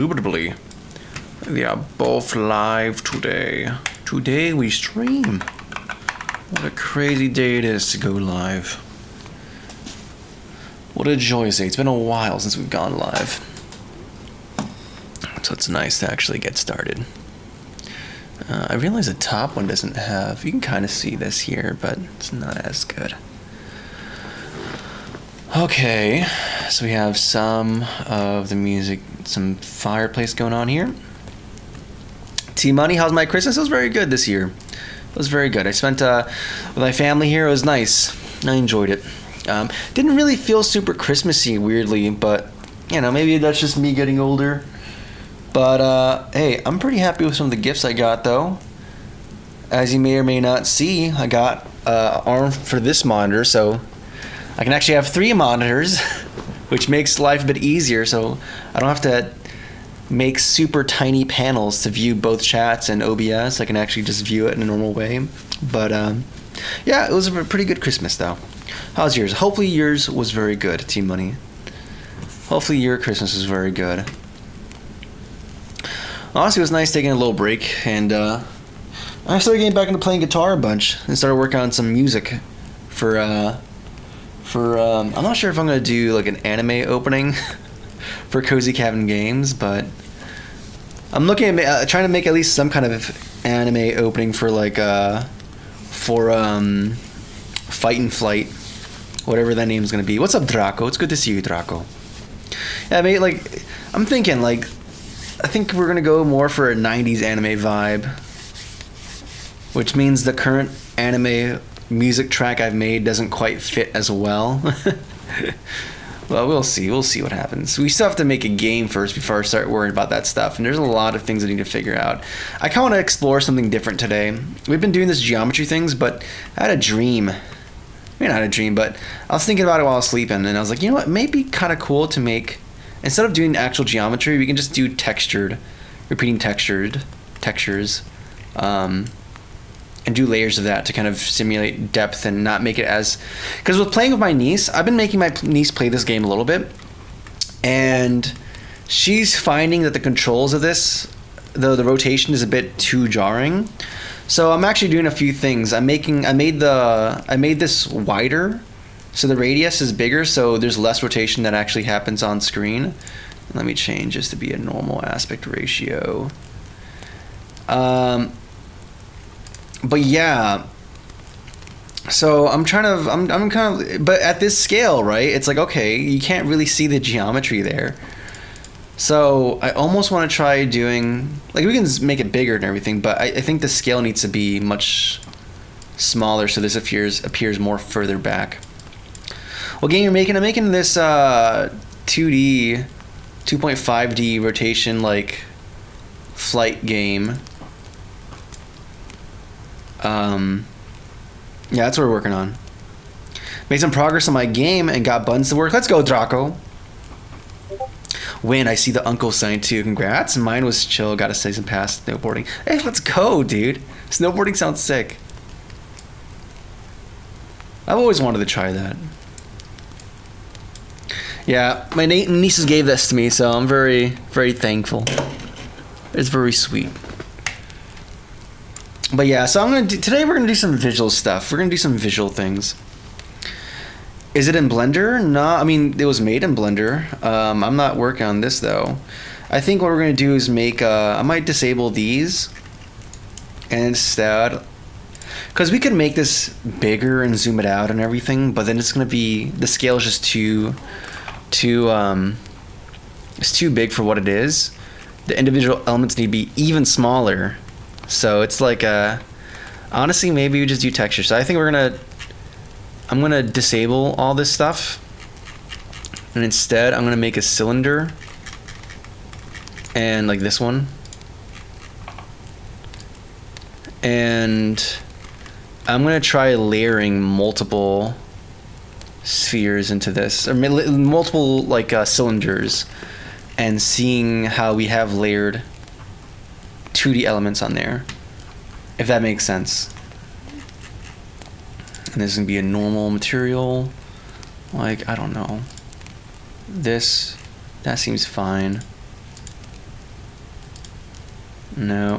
Indubitably, we are both live today. Today we stream. What a crazy day it is to go live. What a joyous day. It's been a while since we've gone live. So it's nice to actually get started. I realize the top one doesn't have... You can kind of see this here, but it's not as good. Okay, so we have some of the music, some fireplace going on here. T-Money, how's my Christmas? It was very good this year. It was very good. I spent with my family here. It was nice. I enjoyed it. Didn't really feel super Christmassy, weirdly, but, you know, maybe that's just me getting older. But, hey, I'm pretty happy with some of the gifts I got, though. As you may or may not see, I got an arm for this monitor, so I can actually have 3 monitors, which makes life a bit easier, so I don't have to make super tiny panels to view both chats and OBS. I can actually just view it in a normal way. But, yeah, it was a pretty good Christmas, though. How's yours? Hopefully yours was very good, Team Money. Hopefully your Christmas was very good. Honestly, it was nice taking a little break, and I started getting back into playing guitar a bunch and started working on some music for I'm not sure if I'm gonna do like an anime opening for Cozy Cabin Games, but I'm looking at trying to make at least some kind of anime opening for like Fight and Flight, whatever that name's gonna be. What's up, Draco? It's good to see you, Draco. Yeah, I'm thinking like. I think we're gonna go more for a 90s anime vibe, which means the current anime music track I've made doesn't quite fit as well. Well, we'll see what happens. We still have to make a game first before I start worrying about that stuff, and there's a lot of things I need to figure out. I kind of want to explore something different today. We've been doing this geometry things, but I had a dream. Maybe not a dream, but I was thinking about it while I was sleeping, and I was like, you know what, it may be kind of cool to make... Instead of doing actual geometry, we can just do repeating textures, and do layers of that to kind of simulate depth and not make it as... Because with playing with my niece, I've been making my niece play this game a little bit, and she's finding that the controls of this, though the rotation is a bit too jarring. So I'm actually doing a few things. I made this wider. So the radius is bigger, so there's less rotation that actually happens on screen. Let me change this to be a normal aspect ratio. But yeah. So I'm kind of, but at this scale, right? It's like, okay, you can't really see the geometry there. So I almost want to try doing, like, we can make it bigger and everything, but I think the scale needs to be much smaller so this appears more further back. What game you're making? I'm making this 2D, 2.5D rotation like flight game. Yeah, that's what we're working on. Made some progress on my game and got buttons to work. Let's go, Draco. Win, I see the uncle sign too. Congrats. Mine was chill. Got to say some past snowboarding. Hey, let's go, dude. Snowboarding sounds sick. I've always wanted to try that. Yeah, my nieces gave this to me, so I'm very, very thankful. It's very sweet. But yeah, so today we're gonna do some visual stuff. We're gonna do some visual things. Is it in Blender? No, I mean, it was made in Blender. I'm not working on this though. I think what we're gonna do is make, I might disable these. And instead, because we could make this bigger and zoom it out and everything, but then it's gonna be, the scale is just it's too big for what it is. The individual elements need to be even smaller. So it's like honestly, maybe we just do texture. So I think I'm gonna disable all this stuff, and instead I'm gonna make a cylinder, and like this one, and I'm gonna try layering multiple spheres into this, or multiple like cylinders, and seeing how we have layered 2D elements on there, if that makes sense. And this is gonna be a normal material, like, I don't know, this, that seems fine. No.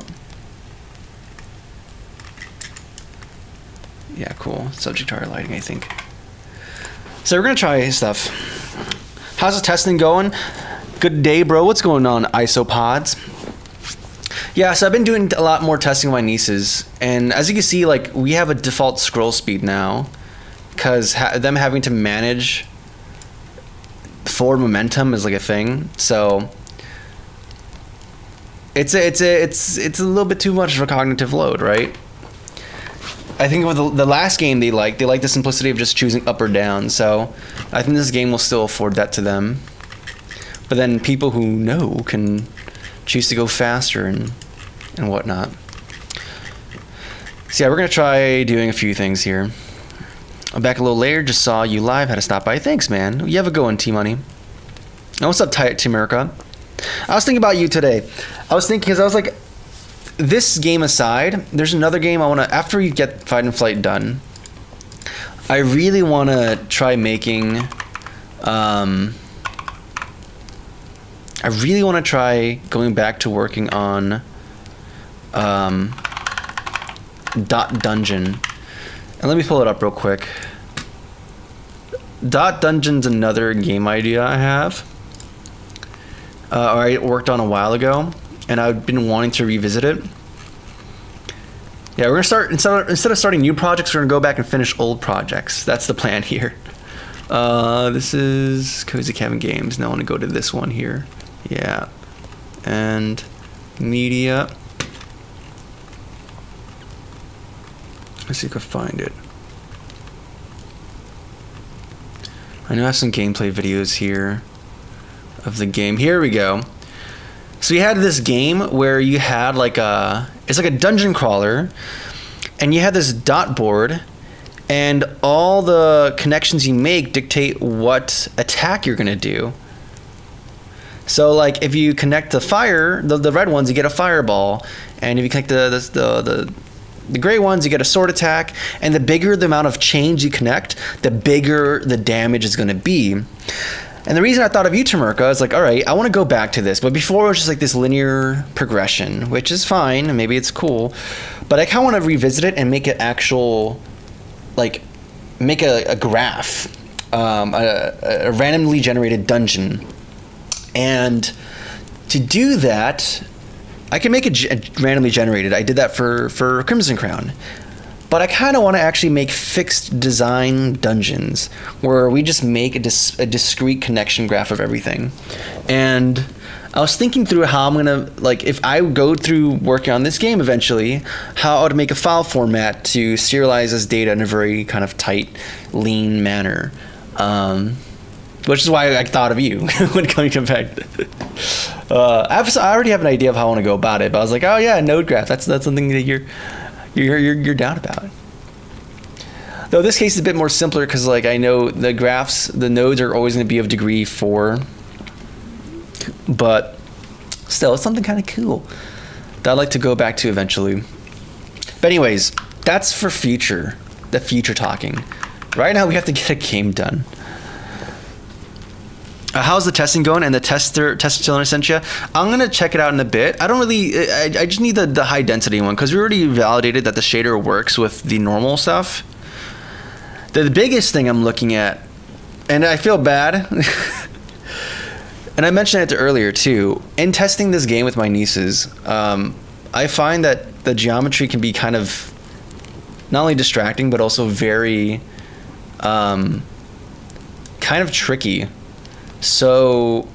Yeah, cool. Subject to our lighting, I think. So we're gonna try stuff. How's the testing going? Good day, bro. What's going on, isopods? Yeah, so I've been doing a lot more testing with my nieces, and as you can see, like, we have a default scroll speed now, because them having to manage forward momentum is like a thing. So it's a little bit too much of a cognitive load, right? I think with the last game they liked the simplicity of just choosing up or down. So I think this game will still afford that to them. But then people who know can choose to go faster and whatnot. So yeah, we're gonna try doing a few things here. I'm back a little later. Just saw you live. Had to stop by. Thanks, man. You have a good one, T-Money. And what's up, Timerica? I was thinking about you today. I was thinking, because I was like, this game aside, there's another game I want to, after you get Fight and Flight done, I really want to try making, I really want to try going back to working on Dot Dungeon. And let me pull it up real quick. Dot Dungeon's another game idea I have. Or I worked on a while ago, and I've been wanting to revisit it. Yeah, we're gonna start instead of starting new projects, we're gonna go back and finish old projects. That's the plan here. This is Cozy Kevin Games. Now I want to go to this one here. Yeah, and media. Let's see if I can find it. I know I have some gameplay videos here of the game. Here we go. So you had this game where you had it's like a dungeon crawler, and you had this dot board, and all the connections you make dictate what attack you're gonna do. So like if you connect the fire, the red ones, you get a fireball, and if you connect the gray ones, you get a sword attack, and the bigger the amount of chains you connect, the bigger the damage is gonna be. And the reason I thought of you, Tamerka, is like, all right, I want to go back to this. But before it was just like this linear progression, which is fine, and maybe it's cool. But I kind of want to revisit it and make it actual, like, make a graph, a randomly generated dungeon. And to do that, I can make it randomly generated. I did that for Crimson Crown. But I kind of want to actually make fixed design dungeons where we just make a discrete connection graph of everything. And I was thinking through how I'm going to, like, if I go through working on this game eventually, how I would make a file format to serialize this data in a very kind of tight, lean manner. Which is why I thought of you when coming to fact. I already have an idea of how I want to go about it, but I was like, oh yeah, node graph. That's something that you're down about. Though this case is a bit more simpler because, like, I know the graphs, the nodes are always going to be of degree 4, but still, it's something kind of cool that I'd like to go back to eventually. But anyways, that's for the future talking. Right now, we have to get a game done. How's the testing going? And the tester still in Essentia? I'm going to check it out in a bit. I don't really... I just need the high density one because we already validated that the shader works with the normal stuff. The biggest thing I'm looking at, and I feel bad, and I mentioned it earlier too, in testing this game with my nieces, I find that the geometry can be kind of not only distracting, but also very kind of tricky. So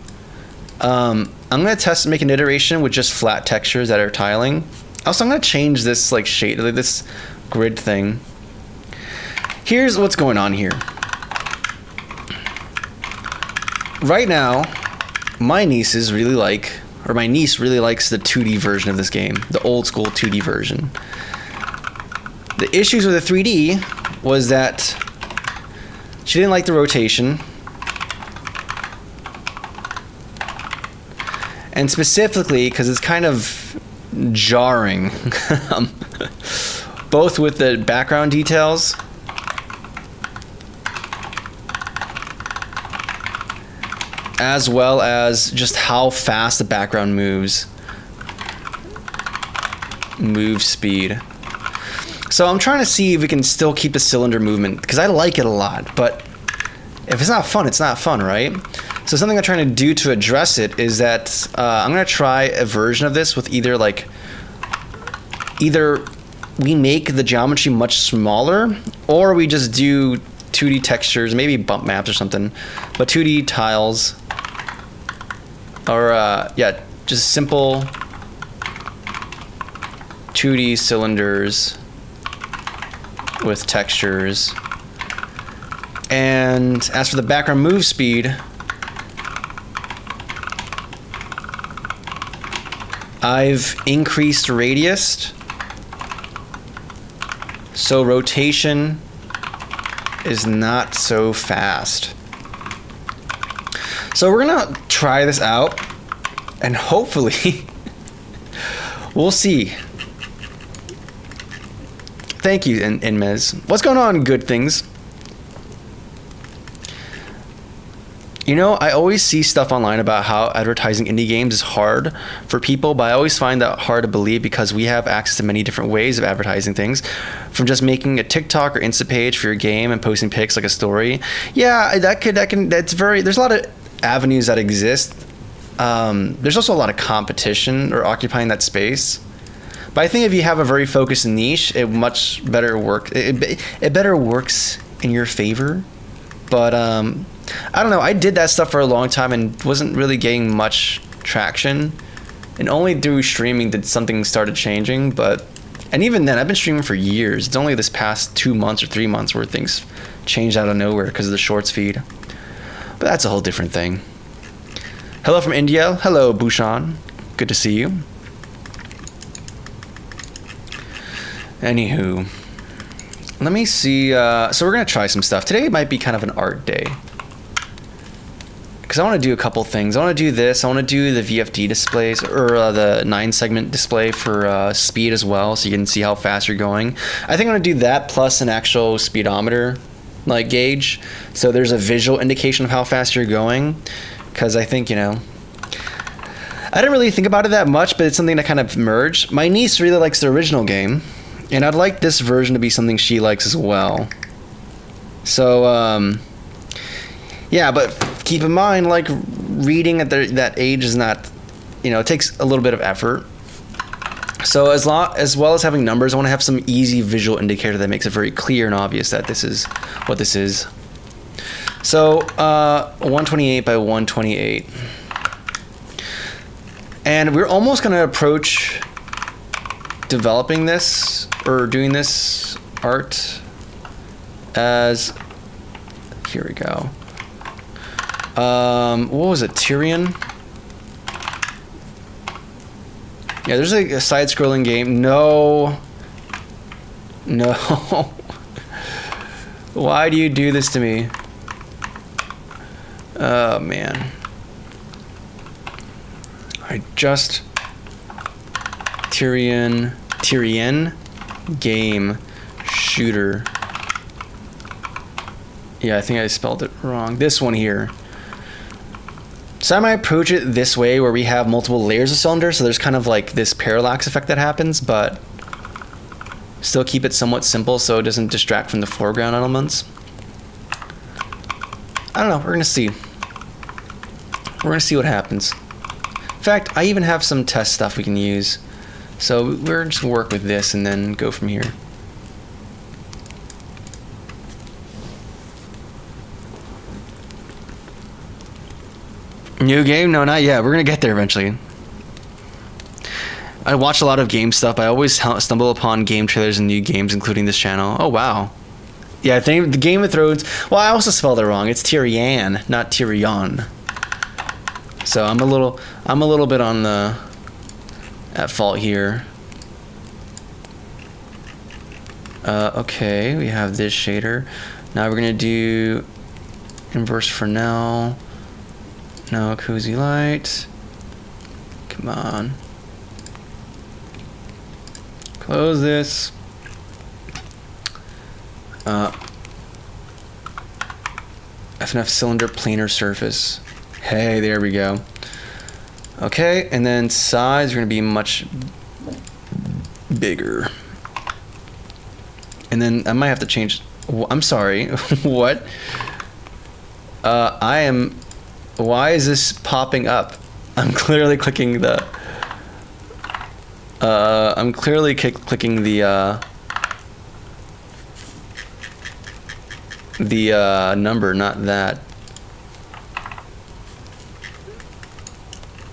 I'm going to make an iteration with just flat textures that are tiling. Also, I'm going to change this like shade, like this grid thing. Here's what's going on here. Right now, my niece really likes the 2D version of this game, the old school 2D version. The issues with the 3D was that she didn't like the rotation. And specifically, because it's kind of jarring, both with the background details as well as just how fast the background moves. move speed. So I'm trying to see if we can still keep the cylinder movement, because I like it a lot, but if it's not fun, it's not fun, right? So something I'm trying to do to address it is that I'm going to try a version of this with either we make the geometry much smaller, or we just do 2D textures, maybe bump maps or something, but 2D tiles, or yeah, just simple 2D cylinders with textures. And as for the background move speed, I've increased radius, so rotation is not so fast. So we're gonna try this out, and hopefully we'll see. Thank you, Inmez. What's going on, good things? You know, I always see stuff online about how advertising indie games is hard for people, but I always find that hard to believe because we have access to many different ways of advertising things, from just making a TikTok or Insta page for your game and posting pics like a story. Yeah, there's a lot of avenues that exist. There's also a lot of competition or occupying that space. But I think if you have a very focused niche, it much better work. It better works in your favor. But I don't know. I did that stuff for a long time and wasn't really getting much traction. And only through streaming did something started changing. And even then, I've been streaming for years. It's only this past 2 months or 3 months where things changed out of nowhere because of the shorts feed. But that's a whole different thing. Hello from India. Hello, Bhushan. Good to see you. Anywho, let me see. So we're going to try some stuff. Today might be kind of an art day, because I want to do a couple things. I want to do this. I want to do the VFD displays, or the 9-segment display for speed as well, so you can see how fast you're going. I think I'm going to do that plus an actual speedometer gauge, so there's a visual indication of how fast you're going, because I think, I didn't really think about it that much, but it's something that kind of merged. My niece really likes the original game, and I'd like this version to be something she likes as well. So, yeah, but keep in mind, reading at that age is not, it takes a little bit of effort. So as well as having numbers, I want to have some easy visual indicator that makes it very clear and obvious that this is what this is. So, 128 by 128. And we're almost going to approach developing this or doing this art as, here we go. What was it? Tyrion? Yeah, there's a side-scrolling game. No. Why do you do this to me? Oh, man. Tyrion game shooter. Yeah, I think I spelled it wrong. This one here. So I might approach it this way, where we have multiple layers of cylinders, so there's kind of this parallax effect that happens, but still keep it somewhat simple so it doesn't distract from the foreground elements. I don't know, we're gonna see. We're gonna see what happens. In fact, I even have some test stuff we can use. So we're just gonna work with this and then go from here. New game? No, not yet. We're gonna get there eventually. I watch a lot of game stuff. I always stumble upon game trailers and new games, including this channel. Oh, wow. Yeah, I think the Game of Thrones... Well, I also spelled it wrong. It's Tyrian, not Tyrion. So I'm a little bit on the... at fault here. Okay, we have this shader. Now we're gonna do inverse for now. No, cozy light. Come on. Close this. FNF cylinder planar surface. Hey, there we go. Okay, and then size are going to be much bigger. And then I might have to change. I'm sorry. What? I am. Why is this popping up? I'm clearly clicking the. I'm clearly clicking the number, not that.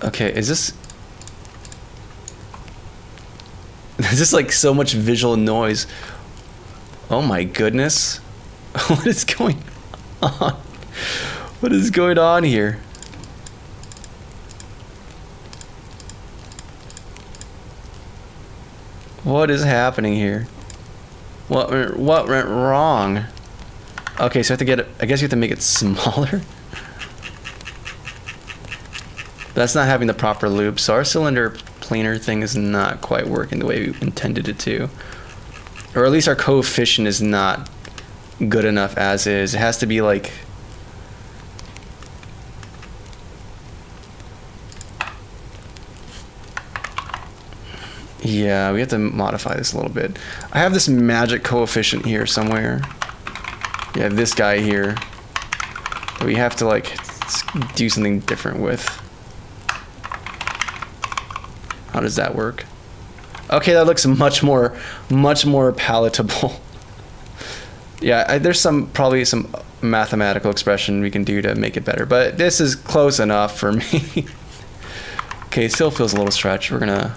Okay, is this like so much visual noise? Oh my goodness. What is going on? What is going on here? What is happening here? What went wrong? Okay, so I have to get it. I guess you have to make it smaller. That's not having the proper loop, so our cylinder planar thing is not quite working the way we intended it to. Or at least our coefficient is not good enough as is. It has to be like... Yeah, we have to modify this a little bit. I have this magic coefficient here somewhere. Yeah, this guy here. That we have to like do something different with. How does that work? Okay, that looks much more palatable. Yeah, there's probably some mathematical expression we can do to make it better, but this is close enough for me. Okay, it still feels a little stretched. We're gonna...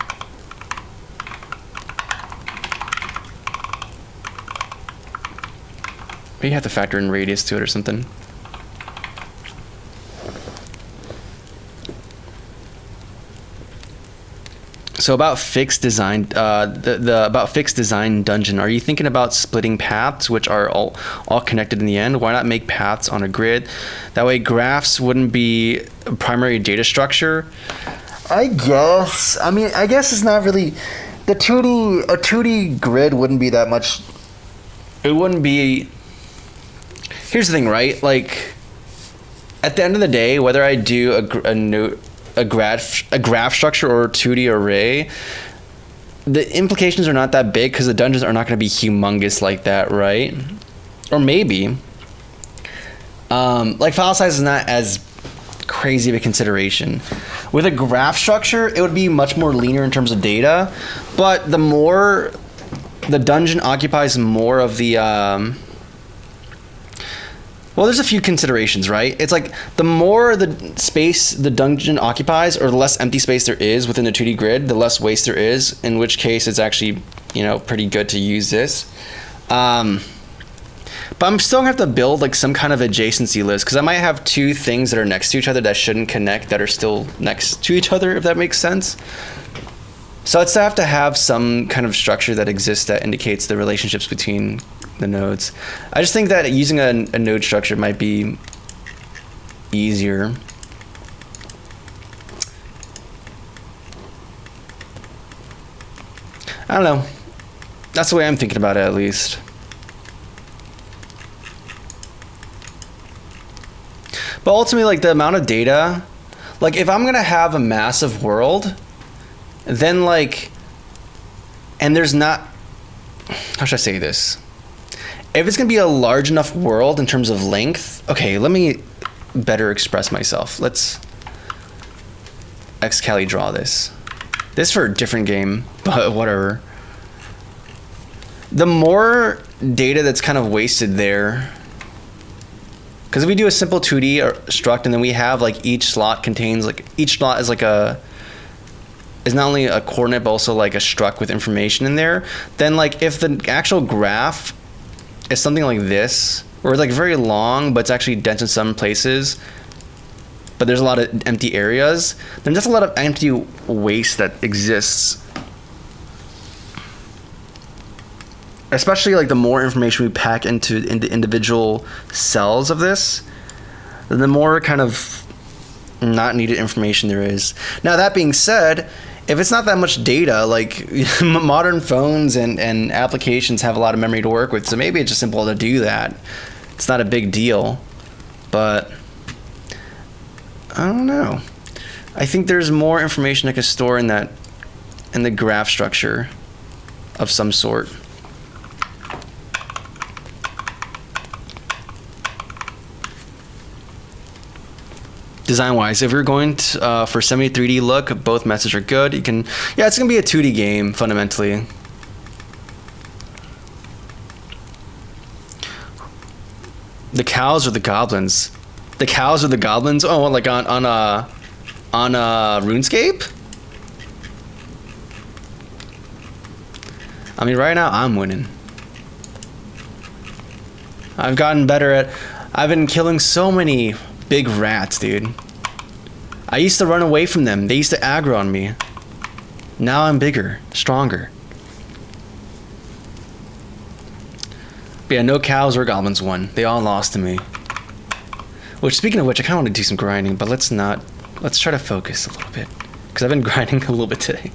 Maybe you have to factor in radius to it or something. So about fixed design, about fixed design dungeon, are you thinking about splitting paths, which are all connected in the end? Why not make paths on a grid? That way graphs wouldn't be a primary data structure. I guess. I mean, I guess it's not really... A 2D grid wouldn't be that much... It wouldn't be... Here's the thing, right? Like, at the end of the day, whether I do a graph structure or a 2D array, the implications are not that big because the dungeons are not going to be humongous like that, right? Or maybe. Like, file size is not as crazy of a consideration. With a graph structure, it would be much more linear in terms of data, but the more the dungeon occupies more of the... Well, there's a few considerations, right? It's like the more the space the dungeon occupies, or the less empty space there is within the 2D grid, the less waste there is, in which case it's actually, pretty good to use this. But I'm still gonna have to build like some kind of adjacency list, because I might have two things that are next to each other that shouldn't connect that are still next to each other, if that makes sense. So I'd still have to have some kind of structure that exists that indicates the relationships between the nodes. I just think that using a node structure might be easier. I don't know. That's the way I'm thinking about it, at least. But ultimately, like, the amount of data, like, if I'm gonna have a massive world, then like, and there's not, how should I say this? If it's going to be a large enough world in terms of length... Okay, let me better express myself. Let's Excali draw this. This is for a different game, but whatever. The more data that's kind of wasted there... Because if we do a simple 2D struct and then we have like each slot contains... like each slot is like a... is not only a coordinate but also like a struct with information in there, then like if the actual graph is something like this, or it's like very long but it's actually dense in some places, but there's a lot of empty areas, then there's a lot of empty waste that exists. Especially like the more information we pack into individual cells of this, then the more kind of not needed information there is. Now that being said, if it's not that much data, like modern phones and applications have a lot of memory to work with, so maybe it's just simple to do that. It's not a big deal, but I don't know. I think there's more information I could store in the graph structure. of some sort. Design-wise, if you're going to, for semi-3D look, both methods are good. You can, yeah, it's gonna be a 2D game fundamentally. The cows or the goblins? The cows or the goblins? Oh, like on RuneScape? I mean, right now I'm winning. I've gotten better at. I've been killing so many big rats, dude. I used to run away from them. They used to aggro on me. Now I'm bigger, stronger. But yeah, no cows or goblins won. They all lost to me. Which, speaking of which, I kind of want to do some grinding, but let's try to focus a little bit. Because I've been grinding a little bit today.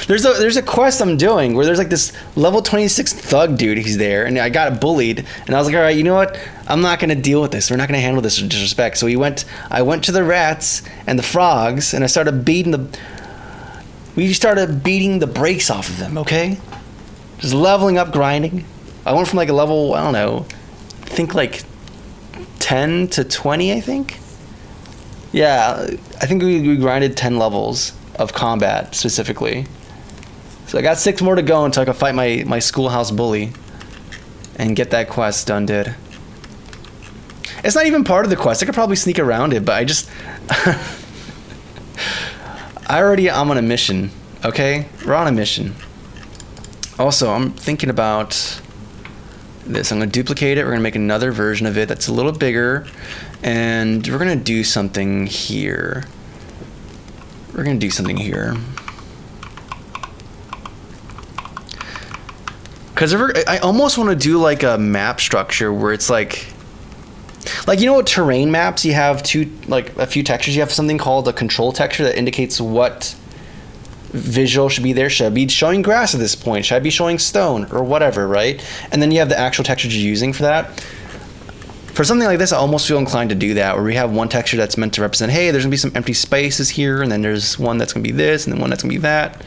There's a quest I'm doing where there's like this level 26 thug dude. He's there, and I got bullied, and I was like, all right, you know what? I'm not gonna deal with this. We're not gonna handle this with disrespect. So I went to the rats and the frogs, and we started beating the brakes off of them. Okay, just leveling up, grinding. I went from like a level, I don't know, I think like 10 to 20. I think. Yeah, I think we grinded 10 levels of combat specifically. So I got 6 more to go until I can fight my schoolhouse bully and get that quest done. It's not even part of the quest. I could probably sneak around it, but I just I'm on a mission. Okay, we're on a mission. Also, I'm thinking about this. I'm gonna duplicate it. We're gonna make another version of it that's a little bigger, and we're gonna do something here. We're gonna do something here. Cause I almost want to do like a map structure where it's like you know what, terrain maps, you have a few textures. You have something called a control texture that indicates what visual should be there. Should I be showing grass at this point? Should I be showing stone or whatever, right? And then you have the actual textures you're using for that. For something like this, I almost feel inclined to do that, where we have one texture that's meant to represent, hey, there's gonna be some empty spaces here, and then there's one that's gonna be this, and then one that's gonna be that.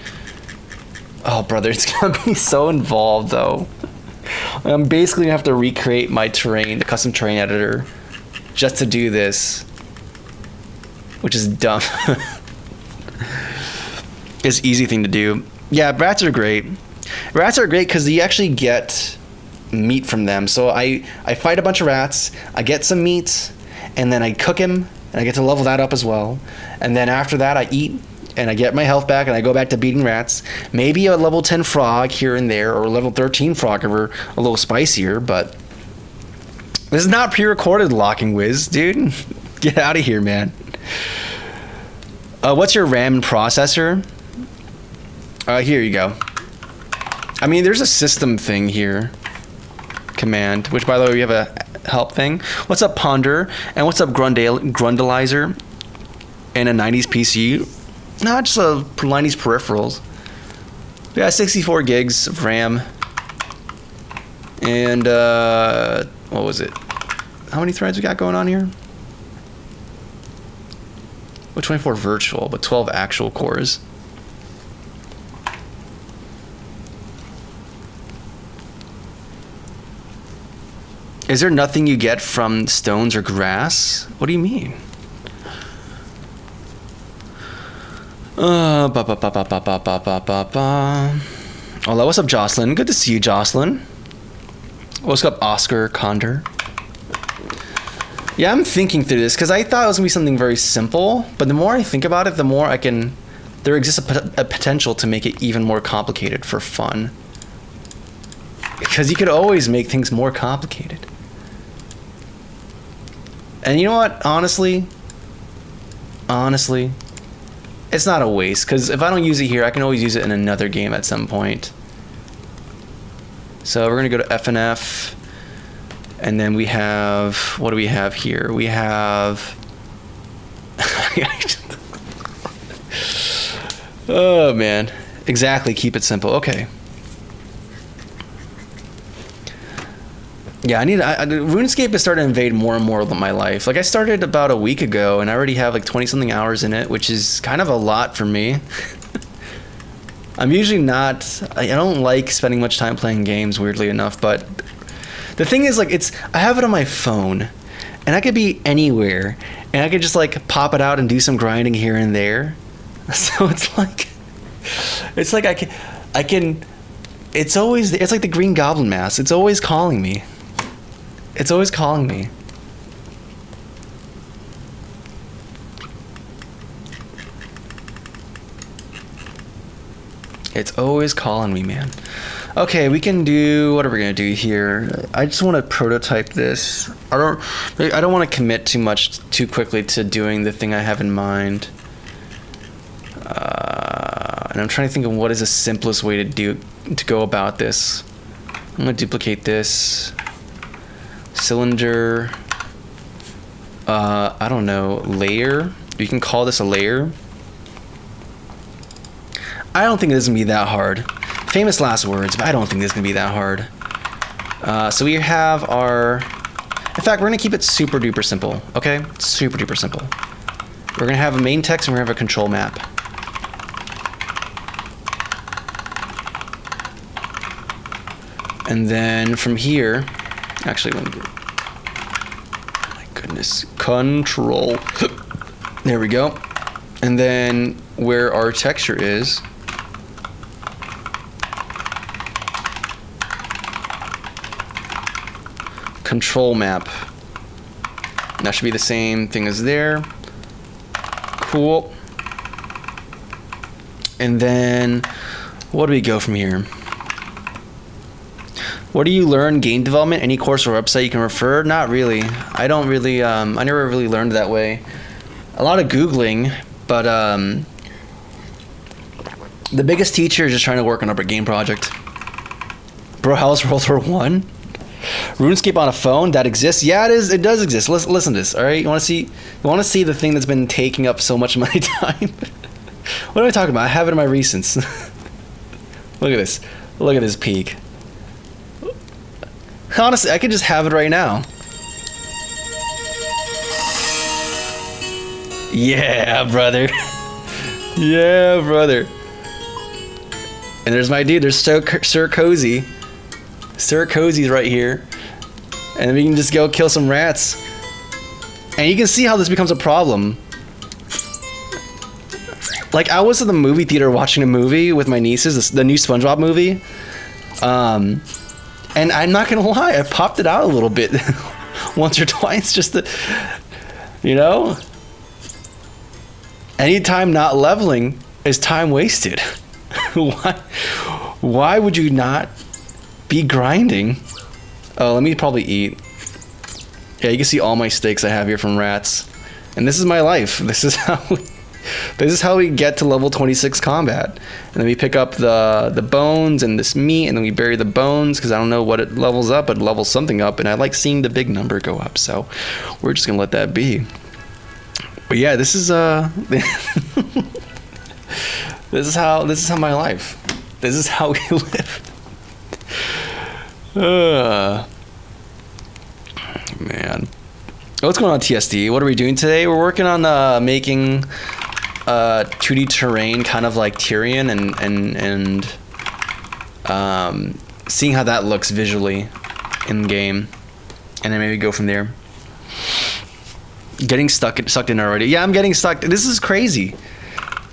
Oh, brother, it's gonna be so involved, though. I'm basically gonna have to recreate my terrain, the custom terrain editor, just to do this, which is dumb. It's an easy thing to do. Yeah, rats are great. Rats are great because you actually get meat from them. So I fight a bunch of rats, I get some meat, and then I cook him, and I get to level that up as well. And then after that, I eat, and I get my health back, and I go back to beating rats. Maybe a level 10 frog here and there, or a level 13 frog if we're a little spicier, but this is not pre-recorded, Locking Wiz, dude. Get out of here, man. What's your RAM and processor? Here you go. I mean, there's a system thing here. Command, which by the way, we have a help thing. What's up, Ponder? And what's up, Grundalizer? And a 90s PC? Not just a 90s peripherals. We got 64 gigs of RAM. And, what was it? How many threads we got going on here? Well, 24 virtual, but 12 actual cores. Is there nothing you get from stones or grass? What do you mean? Hola, what's up, Jocelyn? Good to see you, Jocelyn. What's up, Oscar Condor? Yeah, I'm thinking through this because I thought it was gonna be something very simple, but the more I think about it, the more there exists a potential to make it even more complicated for fun. Because you could always make things more complicated. And you know what? Honestly, it's not a waste, because if I don't use it here, I can always use it in another game at some point. So we're going to go to FNF, and then we have, what do we have here? We have, oh man, exactly, keep it simple. Okay. Yeah, RuneScape has started to invade more and more of my life. Like, I started about a week ago, and I already have like 20-something hours in it, which is kind of a lot for me. I'm usually not. I don't like spending much time playing games, weirdly enough. But the thing is, like, I have it on my phone, and I could be anywhere, and I could just like pop it out and do some grinding here and there. So it's like I can. It's like the Green Goblin mask. It's always calling me. It's always calling me. It's always calling me, man. Okay, we can do, what are we gonna do here? I just want to prototype this. I don't want to commit too quickly to doing the thing I have in mind. And I'm trying to think of what is the simplest way to go about this. I'm gonna duplicate this cylinder. I don't know, layer. You can call this a layer. I don't think this is gonna be that hard. Famous last words, but I don't think this is gonna be that hard. So we have our. In fact, we're gonna keep it super duper simple. Okay, super duper simple. We're gonna have a main text and we're gonna have a control map. And then from here, actually, let me get. Oh my goodness, control. There we go. And then where our texture is. Control map. That should be the same thing as there. Cool. And then what do we go from here? What do you learn? Game development? Any course or website you can refer? Not really. I don't really. I never really learned that way. A lot of Googling, but the biggest teacher is just trying to work on a game project. Bro, how's World War One? RuneScape on a phone that exists? Yeah, it is. It does exist. Listen to this. All right, you want to see? You want to see the thing that's been taking up so much of my time? What am I talking about? I have it in my recents. Look at this. Look at this peak. Honestly, I could just have it right now. Yeah, brother. Yeah, brother. And there's my dude. There's Sir Cozy. Sir Cozy's right here. And then we can just go kill some rats. And you can see how this becomes a problem. Like, I was in the movie theater watching a movie with my nieces, the new SpongeBob movie. And I'm not gonna lie, I popped it out a little bit once or twice just to, you know? Anytime not leveling is time wasted. Why would you not be grinding? Oh, let me probably eat. Yeah, you can see all my steaks I have here from rats. And this is my life. This is how we get to level 26 combat. And then we pick up the bones and this meat, and then we bury the bones because I don't know what it levels up, but it levels something up, and I like seeing the big number go up. So we're just gonna let that be. But yeah, this is this is how my life. This is how we live. Man. What's going on, TSD? What are we doing today? We're working on making 2D terrain, kind of like Tyrion, and seeing how that looks visually in game, and then maybe go from there. Getting sucked in already. Yeah, I'm getting stuck. This is crazy,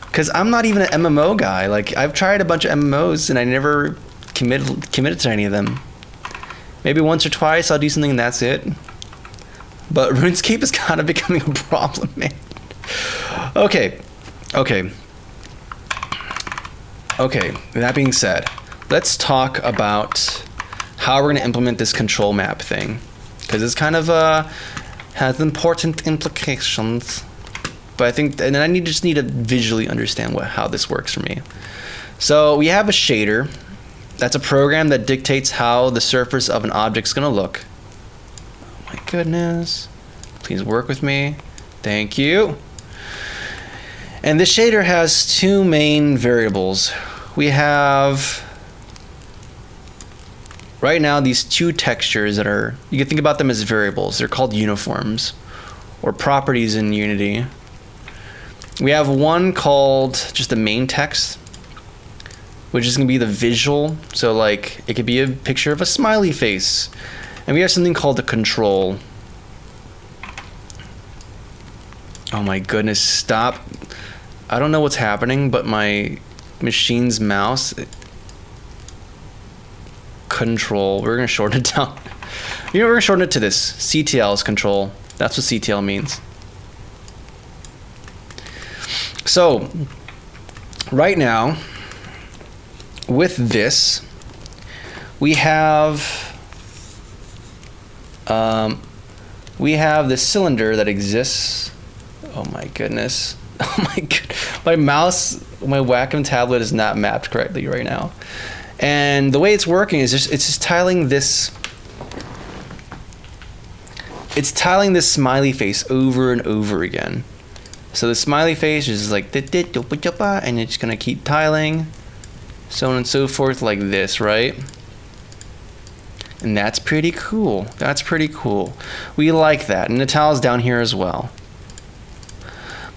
because I'm not even an MMO guy. Like, I've tried a bunch of MMOs and I never committed to any of them. Maybe once or twice I'll do something and that's it. But RuneScape is kind of becoming a problem, man. Okay. That being said, let's talk about how we're going to implement this control map thing, because it's kind of has important implications. But I think, and I just need to visually understand how this works for me. So we have a shader. That's a program that dictates how the surface of an object is going to look. Oh my goodness. Please work with me. Thank you. And this shader has two main variables. We have, right now, these two textures that are, you can think about them as variables. They're called uniforms, or properties in Unity. We have one called just the main text. which is going to be the visual. So like it could be a picture of a smiley face. And we have something called the control. Oh my goodness, stop. I don't know what's happening, but my machine's mouse control, we're going to shorten it down. You know, we're going to shorten it to this. CTL is control. That's what CTL means. So, right now, with this, we have this cylinder that exists. Oh my goodness. Oh my god. My mouse, my Wacom tablet is not mapped correctly right now. And the way it's working is it's just tiling this. It's tiling this smiley face over and over again. So the smiley face is like, and it's gonna keep tiling, so on and so forth, like this, right? And that's pretty cool. That's pretty cool. We like that. And the tile's down here as well.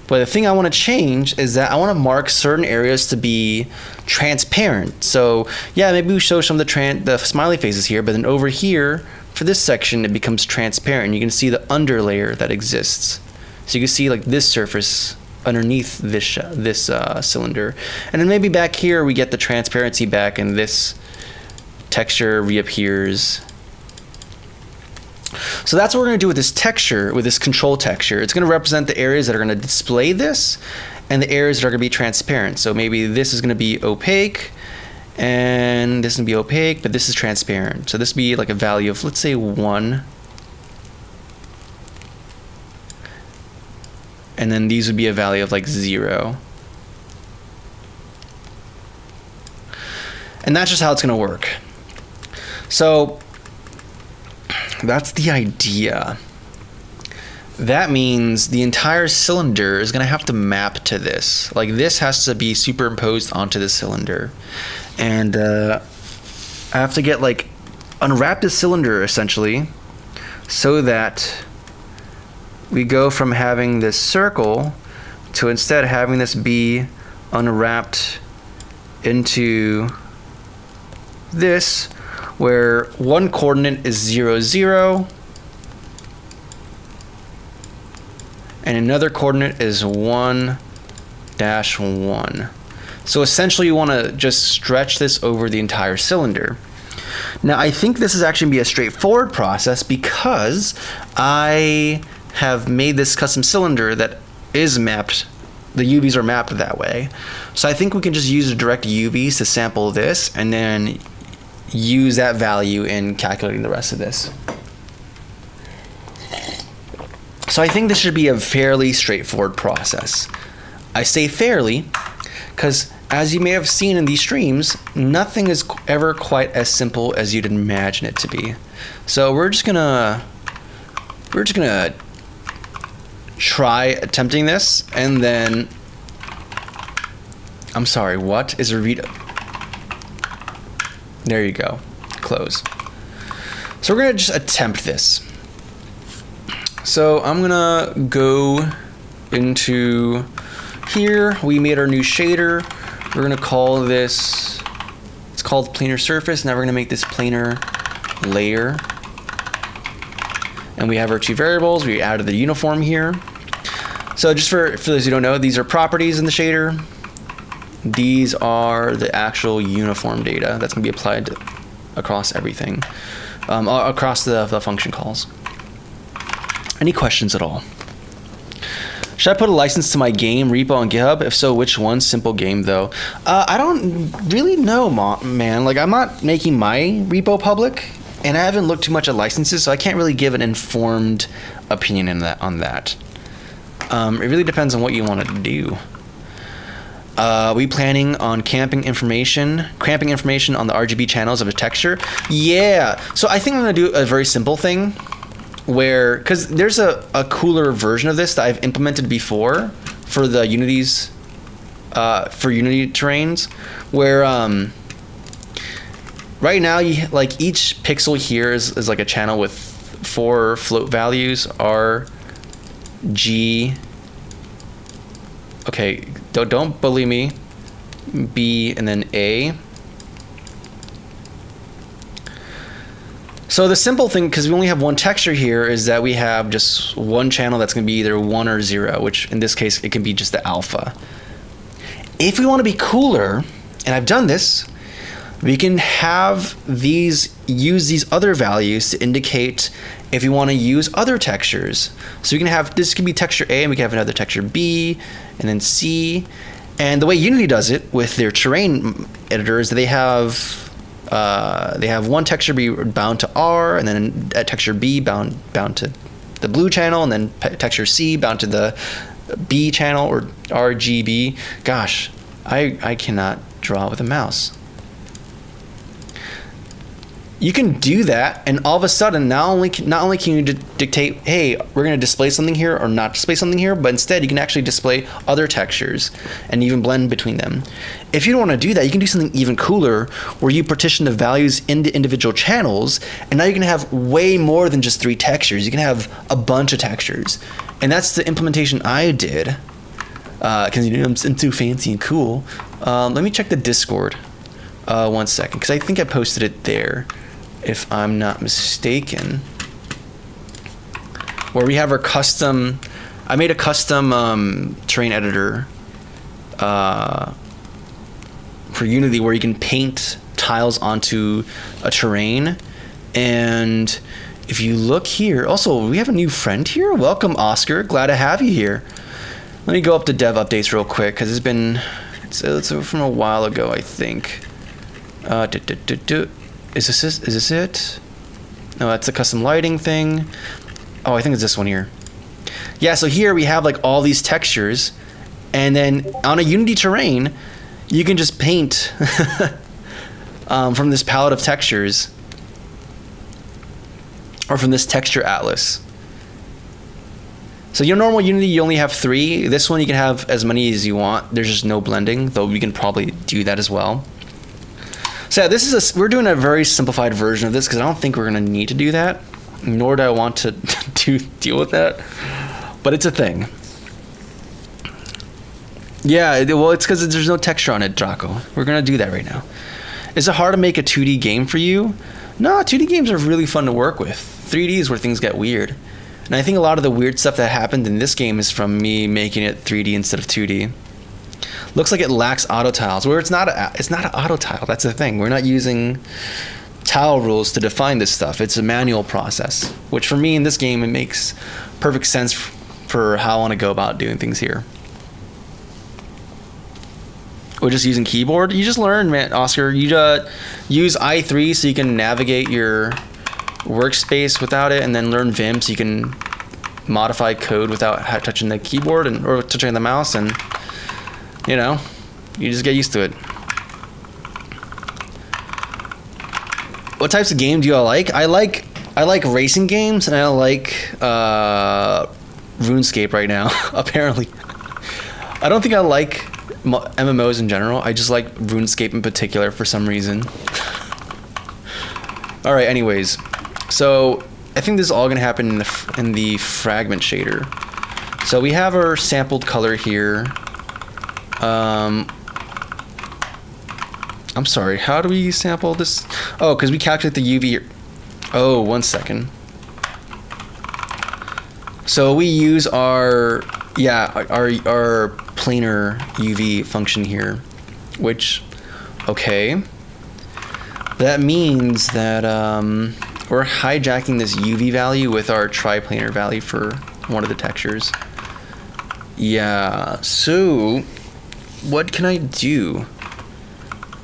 But the thing I want to change is that I want to mark certain areas to be transparent. So yeah, maybe we show some of the smiley faces here, but then over here, for this section, it becomes transparent. You can see the underlayer that exists. So you can see like this surface underneath this cylinder. And then maybe back here, we get the transparency back and this texture reappears. So that's what we're going to do with this texture, with this control texture. It's going to represent the areas that are going to display this and the areas that are going to be transparent. So maybe this is going to be opaque and this is going to be opaque, but this is transparent. So this would be like a value of, let's say, 1. And then these would be a value of like 0. And that's just how it's going to work. So that's the idea. That means the entire cylinder is going to have to map to this. Like this has to be superimposed onto the cylinder. And I have to get like unwrap the cylinder essentially so that we go from having this circle to instead having this be unwrapped into this, where one coordinate is 0, 0, and another coordinate is 1, 1. So essentially you want to just stretch this over the entire cylinder. Now I think this is actually going to be a straightforward process because I have made this custom cylinder that is mapped. The UVs are mapped that way. So I think we can just use the direct UVs to sample this and then use that value in calculating the rest of this. So I think this should be a fairly straightforward process. I say fairly because, as you may have seen in these streams, nothing is ever quite as simple as you'd imagine it to be. So we're just gonna try attempting this, and then I'm sorry, what is a read? There you go. Close. So we're going to just attempt this. So I'm going to go into here. We made our new shader. We're going to call this, it's called planar surface. Now we're going to make this planar layer. And we have our 2 variables. We added the uniform here. So just for those who don't know, these are properties in the shader. These are the actual uniform data that's going to be applied across everything, across the function calls. Any questions at all? Should I put a license to my game repo on GitHub? If so, which one? Simple game, though. I don't really know, man. Like, I'm not making my repo public, and I haven't looked too much at licenses, so I can't really give an informed opinion on that. It really depends on what you want to do. We planning on cramping information on the RGB channels of a texture? Yeah. So I think I'm going to do a very simple thing where, because there's a cooler version of this that I've implemented before for the Unity's, for Unity terrains, where right now like each pixel here is like a channel with 4 float values, R, G, okay, don't believe me, B, and then A. So the simple thing, because we only have one texture here, is that we have just one channel that's going to be either 1 or 0, which in this case, it can be just the alpha. If we want to be cooler, and I've done this, we can have use these other values to indicate if you want to use other textures. So we can have, this could be texture A, and we can have another texture B, and then C. And the way Unity does it with their terrain editor is that they have one texture B bound to R, and then a texture B bound to the blue channel, and then texture C bound to the B channel, or RGB. Gosh, I cannot draw with a mouse. You can do that, and all of a sudden, not only can you dictate, hey, we're going to display something here or not display something here, but instead you can actually display other textures and even blend between them. If you don't want to do that, you can do something even cooler, where you partition the values into individual channels, and now you can have way more than just 3 textures. You can have a bunch of textures, and that's the implementation I did, because I'm too fancy and cool. Let me check the Discord 1 second, because I think I posted it there, if I'm not mistaken, where we have our custom. I made a custom terrain editor for Unity, where you can paint tiles onto a terrain. And if you look here, also we have a new friend here. Welcome, Oscar. Glad to have you here. Let me go up to dev updates real quick, because it's from a while ago, I think. Is this it? No, that's a custom lighting thing. Oh, I think it's this one here. Yeah, so here we have like all these textures, and then on a Unity terrain, you can just paint from this palette of textures, or from this texture atlas. So your normal Unity, you only have 3. This one you can have as many as you want. There's just no blending, though we can probably do that as well. So yeah, we're doing a very simplified version of this, because I don't think we're going to need to do that, nor do I want to deal with that, but it's a thing. Yeah, well, it's because there's no texture on it, Draco. We're going to do that right now. Is it hard to make a 2D game for you? No, 2D games are really fun to work with. 3D is where things get weird. And I think a lot of the weird stuff that happened in this game is from me making it 3D instead of 2D. Looks like it lacks auto tiles, where it's not an auto tile. That's the thing. We're not using tile rules to define this stuff. It's a manual process, which for me in this game, it makes perfect sense for how I want to go about doing things here. Or just using keyboard. You just learn, man, Oscar. You use I3 so you can navigate your workspace without it, and then learn Vim so you can modify code without touching the keyboard or touching the mouse, and you know, you just get used to it. What types of games do you all like? I like racing games, and I like RuneScape right now. Apparently, I don't think I like MMOs in general. I just like RuneScape in particular for some reason. All right. Anyways, so I think this is all gonna happen in the fragment shader. So we have our sampled color here. I'm sorry, how do we sample this? Oh, because we calculate the UV. Oh, 1 second. So we use our planar UV function here, which, okay. That means that we're hijacking this UV value with our triplanar value for one of the textures. Yeah, so what can I do?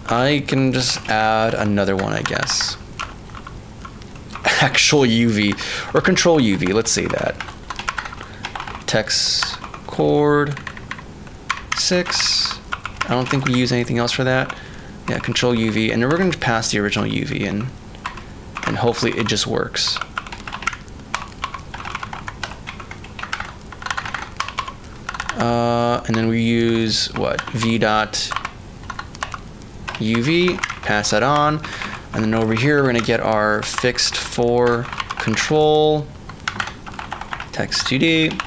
I can just add another one, I guess. Actual UV, or control UV, let's say that. Text chord 6. I don't think we use anything else for that. Yeah, control UV, and then we're going to pass the original UV in, and hopefully it just works. And then we use v dot UV, pass that on, and then over here we're going to get our fixed for control, text 2D,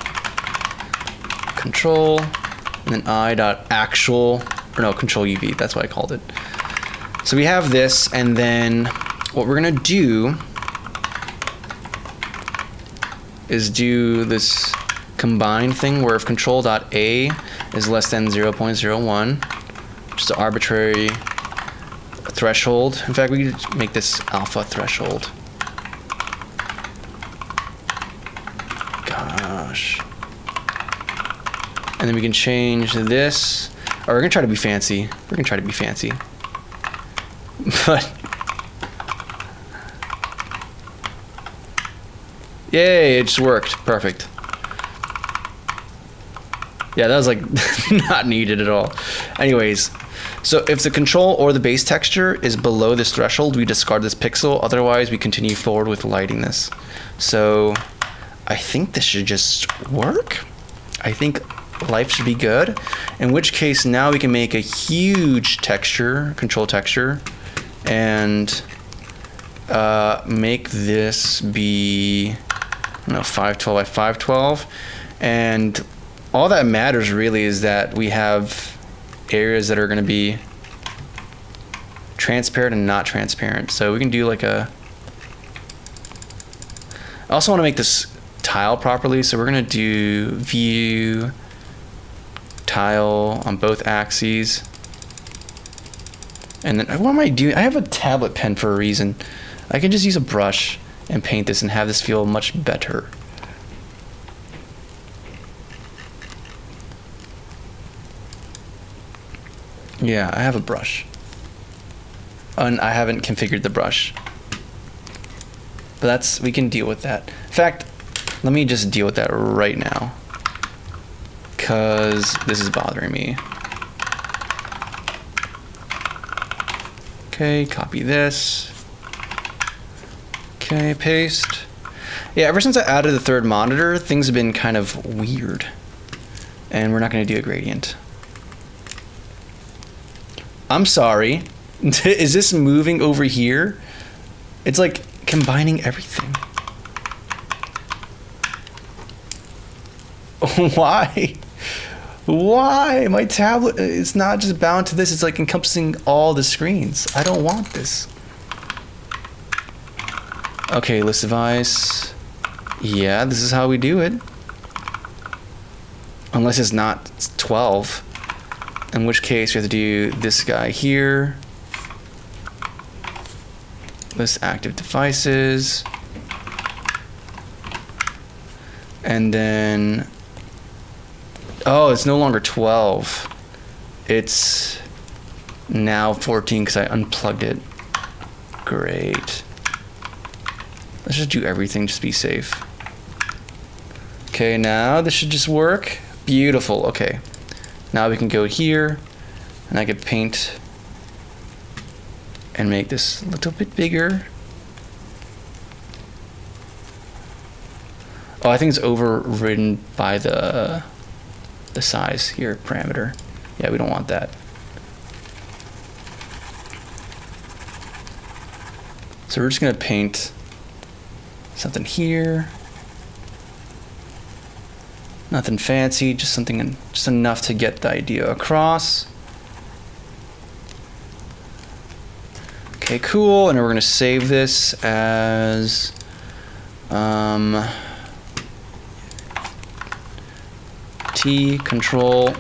control, and then I dot actual, or no, control UV, that's what I called it. So we have this, and then what we're going to do is do this combine thing where if control.a is less than 0.01, just an arbitrary threshold. In fact, we could make this alpha threshold. Gosh. And then we can change this. Or we're gonna try to be fancy. But yay, it just worked. Perfect. Yeah, that was like not needed at all. Anyways, so if the control or the base texture is below this threshold, we discard this pixel. Otherwise, we continue forward with lighting this. So I think this should just work. I think life should be good. In which case, now we can make a huge texture, control texture, and make this be, I don't know, 512 by 512. And all that matters really is that we have areas that are going to be transparent and not transparent. So we can do like a, I also want to make this tile properly. So we're going to do view tile on both axes. And then what am I doing? I have a tablet pen for a reason. I can just use a brush and paint this and have this feel much better. Yeah, I have a brush. And I haven't configured the brush. But we can deal with that. In fact, let me just deal with that right now, because this is bothering me. Okay, copy this. Okay, paste. Yeah, ever since I added the third monitor, things have been kind of weird. And we're not going to do a gradient. I'm sorry. Is this moving over here? It's like combining everything. Why? Why? My tablet is not just bound to this. It's like encompassing all the screens. I don't want this. Okay, list device. Yeah, this is how we do it. Unless it's not 12. In which case we have to do this guy here. List active devices. And then, oh, it's no longer 12. It's now 14 because I unplugged it. Great. Let's just do everything, just be safe. Okay, now this should just work. Beautiful, okay. Now we can go here, and I could paint and make this a little bit bigger. Oh, I think it's overridden by the size here parameter. Yeah, we don't want that. So we're just gonna paint something here. Nothing fancy, just something, just enough to get the idea across. Okay, cool. And we're gonna save this as T control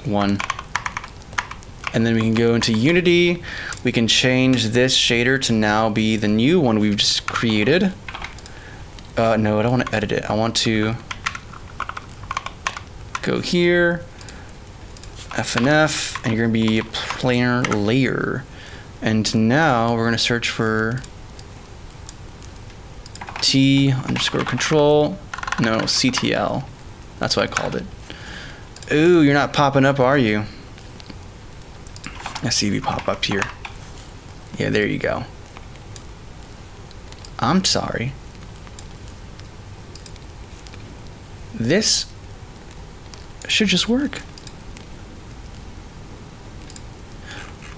1. And then we can go into Unity. We can change this shader to now be the new one we've just created. No, I don't want to edit it. I want to go here, FNF, and you're going to be planar layer. And now we're going to search for T underscore control. No, CTL. That's what I called it. Ooh, you're not popping up, are you? Let's see if you pop up here. Yeah, there you go. I'm sorry. This should just work.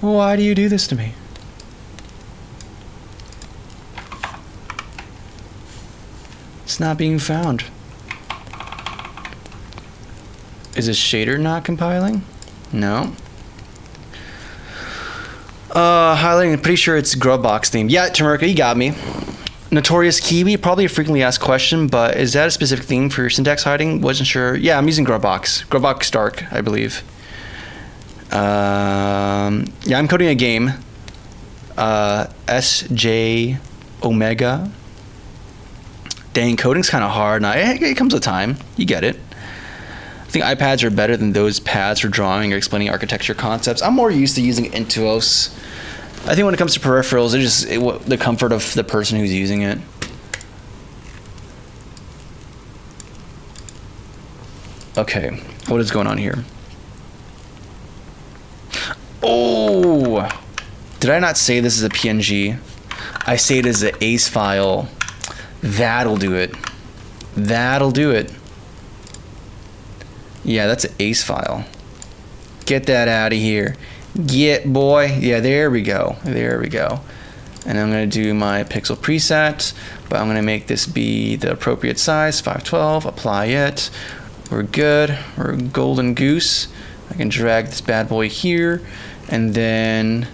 Why do you do this to me? It's not being found. Is this shader not compiling? No. Highlighting, pretty sure it's Grubbox themed. Yeah, Tamerka, you got me. Notorious Kiwi, probably a frequently asked question, but is that a specific theme for your syntax hiding? Wasn't sure. Yeah, I'm using Grubbox. Grubbox Dark, I believe. Yeah, I'm coding a game. SJ Omega. Dang, coding's kind of hard. Now, it comes with time. You get it. I think iPads are better than those pads for drawing or explaining architecture concepts. I'm more used to using Intuos. I think when it comes to peripherals, it's just the comfort of the person who's using it. Okay, what is going on here? Oh! Did I not say this is a PNG? I say it is an ACE file. That'll do it. That'll do it. Yeah, that's an ACE file. Get that out of here. Get, boy. Yeah, there we go. There we go. And I'm going to do my pixel preset, but I'm going to make this be the appropriate size, 512. Apply it. We're good. We're a golden goose. I can drag this bad boy here, and then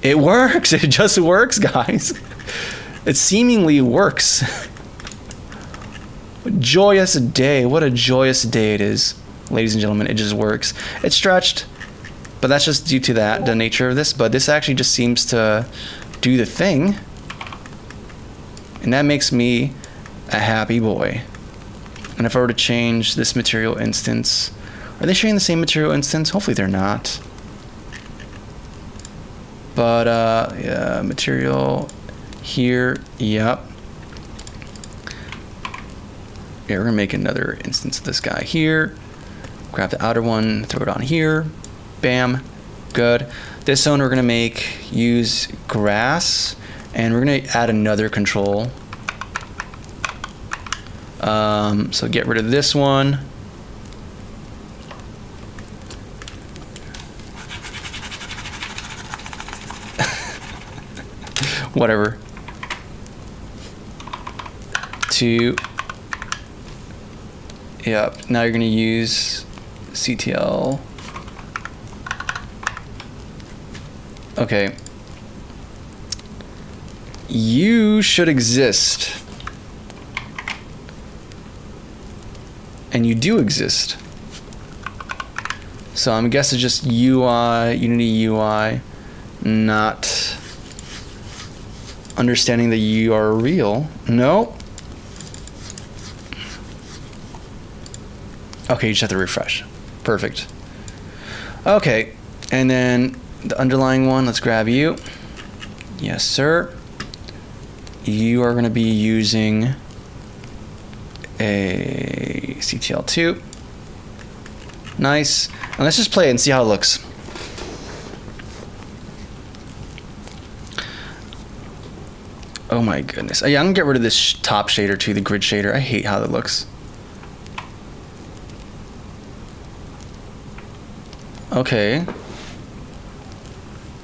it works. It just works, guys. It seemingly works. Joyous day. What a joyous day it is, ladies and gentlemen. It just works. It's stretched, but that's just due to the nature of this. But this actually just seems to do the thing, and that makes me a happy boy. And if I were to change this material instance, are they sharing the same material instance? Hopefully they're not. But yeah, material here, yep. Yeah, we're gonna make another instance of this guy here. Grab the outer one, throw it on here. Bam, good. This one we're gonna use grass, and we're gonna add another control. So get rid of this one. Whatever. 2. Yep, now you're gonna use CTL. Okay. You should exist. And you do exist. So I'm guessing just UI, Unity UI, not understanding that you are real. No. Okay, you just have to refresh. Perfect. Okay, and then the underlying one, let's grab you. Yes, sir. You are going to be using a CTL2. Nice. And let's just play it and see how it looks. Oh my goodness. Yeah, I'm going to get rid of this top shader too, the grid shader. I hate how that looks. Okay.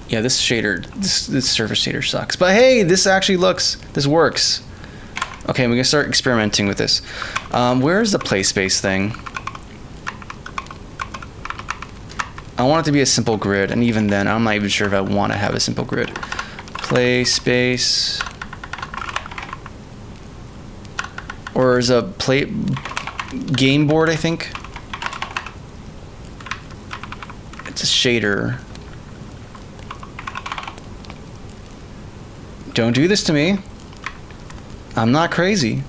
Yeah, this shader, this surface shader sucks. But hey, this actually this works. Okay, we're gonna start experimenting with this. Where's the play space thing? I want it to be a simple grid, and even then, I'm not even sure if I want to have a simple grid. Play space. Or is a play game board, I think. It's a shader. Don't do this to me. I'm not crazy.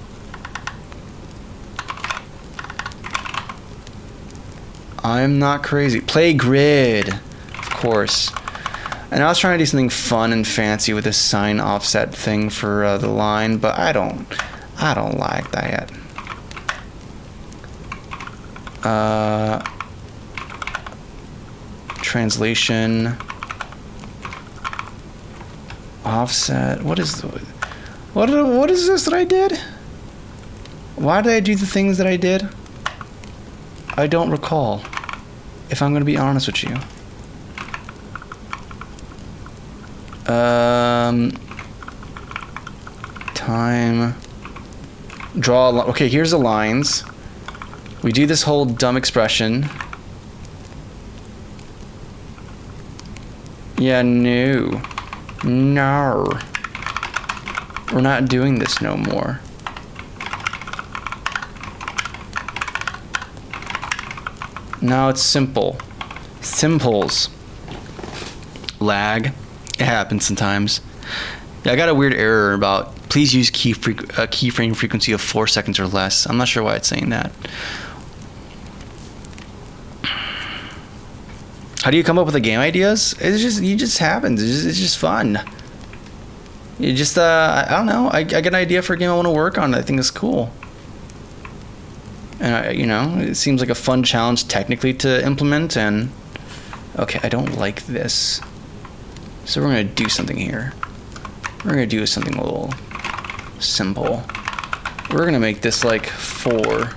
I'm not crazy. Play grid, of course. And I was trying to do something fun and fancy with this sign offset thing for the line, but I don't like that. Translation. Offset. What is this that I did? Why did I do the things that I did? I don't recall, if I'm going to be honest with you. Time. Draw a line. Okay, here's the lines. We do this whole dumb expression. Yeah, no. No. We're not doing this no more. Now it's simple. Simples. Lag. It happens sometimes. Yeah, I got a weird error about please use keyframe frequency of 4 seconds or less. I'm not sure why it's saying that. How do you come up with the game ideas? It just happens. It's just fun. You just I don't know. I get an idea for a game I want to work on. I think it's cool. And it seems like a fun challenge technically to implement. And okay, I don't like this. So we're gonna do something here. We're gonna do something a little simple. We're gonna make this like 4.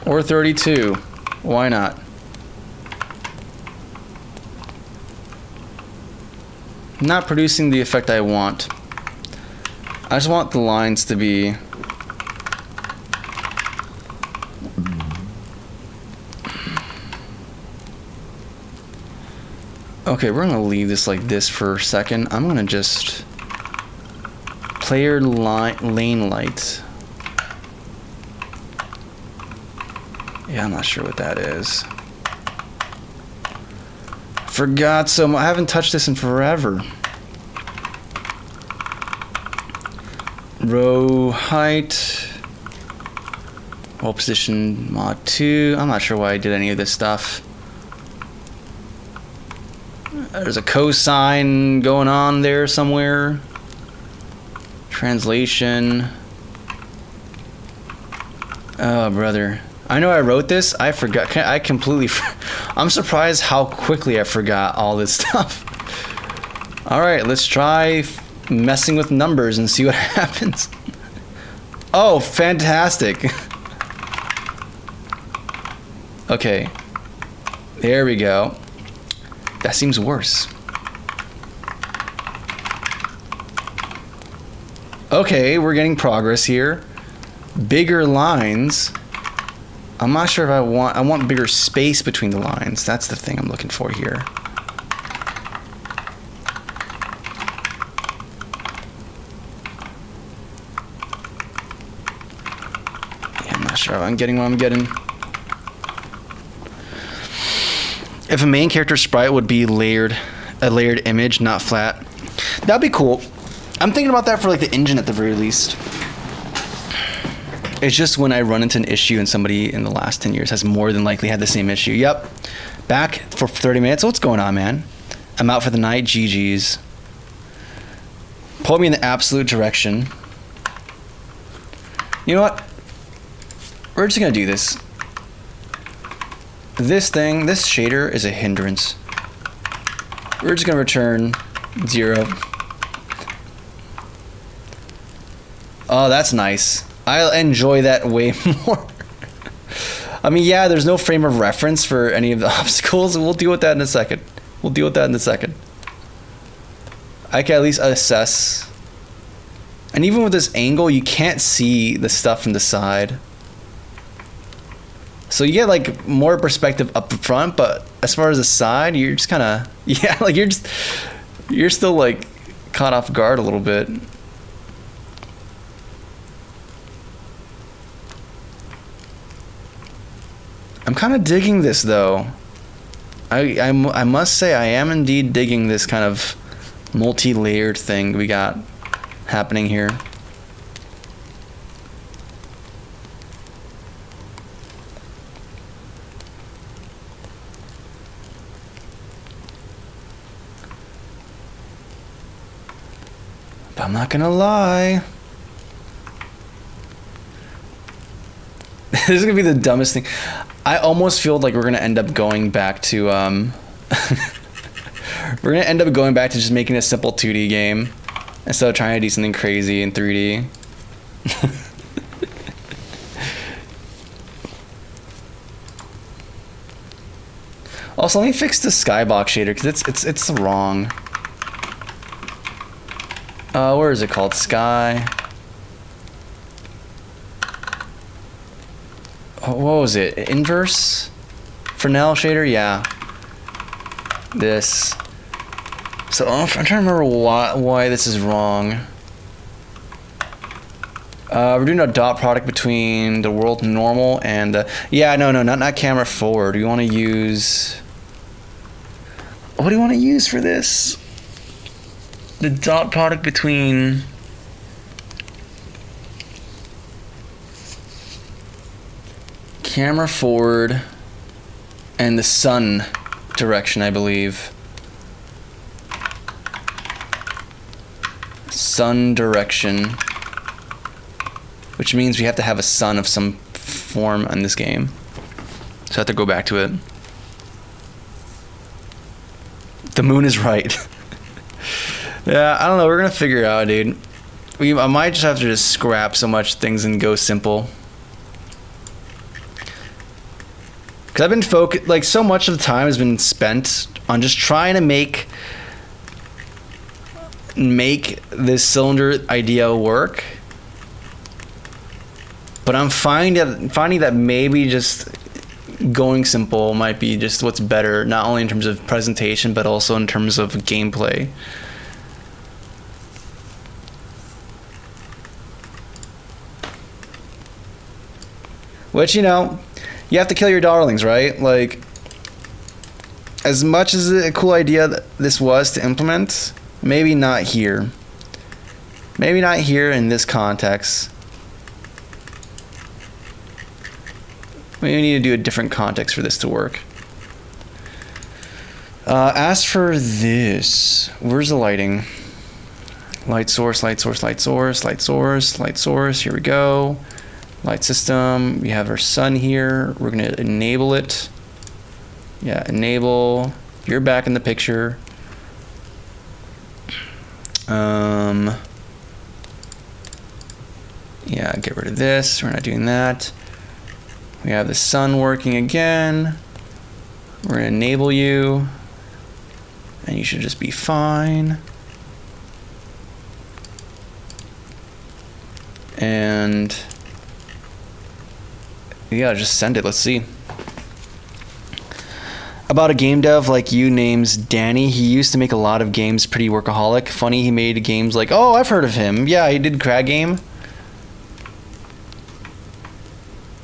Or 32. Why not? Not producing the effect I want. I just want the lines to be okay, we're gonna leave this like this for a second. I'm gonna just player lane light. Yeah, I'm not sure what that is. Forgot so I haven't touched this in forever. Row height. Roll position mod 2. I'm not sure why I did any of this stuff. There's a cosine going on there somewhere. Translation. Oh, brother. I know I wrote this. I forgot. I completely. I'm surprised how quickly I forgot all this stuff. All right, let's try messing with numbers and see what happens. Oh, fantastic. Okay. There we go. That seems worse. Okay, we're getting progress here. Bigger lines. I'm not sure if I want bigger space between the lines. That's the thing I'm looking for here. Yeah, I'm not sure I'm getting what I'm getting. If a main character sprite would be a layered image, not flat, that'd be cool. I'm thinking about that for like the engine at the very least. It's just when I run into an issue and somebody in the last 10 years has more than likely had the same issue. Yep. Back for 30 minutes. What's going on, man? I'm out for the night. GG's. Pull me in the absolute direction. You know what? We're just going to do this. This shader is a hindrance. We're just going to return 0. Oh, that's nice. I enjoy that way more. I mean, yeah, there's no frame of reference for any of the obstacles. We'll deal with that in a second. I can at least assess. And even with this angle, you can't see the stuff from the side. So you get like more perspective up front, but as far as the side, you're just kind of, yeah, like you're still like caught off guard a little bit. I'm kind of digging this though. I must say I am indeed digging this kind of multi-layered thing we got happening here. But I'm not gonna lie. This is gonna be the dumbest thing. I almost feel like we're gonna end up going back to we're gonna end up going back to just making a simple 2D game instead of trying to do something crazy in 3D. Also, let me fix the skybox shader because it's wrong. Where is it called? Sky. what was it? Inverse Fresnel shader? Yeah. This. So I'm trying to remember why this is wrong. We're doing a dot product between the world normal and the... Yeah, no, not camera forward. We want to use... What do you want to use for this? The dot product between... camera forward and the sun direction, I believe. Sun direction. Which means we have to have a sun of some form in this game. So I have to go back to it. The moon is right. Yeah, I don't know. We're going to figure it out, dude. I might just have to just scrap so much things and go simple. Because I've been focused, like, so much of the time has been spent on just trying to make this cylinder idea work. But I'm finding that maybe just going simple might be just what's better, not only in terms of presentation, but also in terms of gameplay. Which, you know, you have to kill your darlings, right? Like, as much as a cool idea that this was to implement, maybe not here. Maybe not here in this context. We need to do a different context for this to work. As for this, where's the lighting? Light source, light source, light source, light source, light source. Here we go. Light system. We have our sun here. We're going to enable it. Yeah, enable. You're back in the picture. Yeah, get rid of this. We're not doing that. We have the sun working again. We're going to enable you. And you should just be fine. And yeah, just send it. Let's see. About a game dev like you name's Danny. He used to make a lot of games, pretty workaholic. Funny, he made games like, oh, I've heard of him. Yeah, he did Crag Game.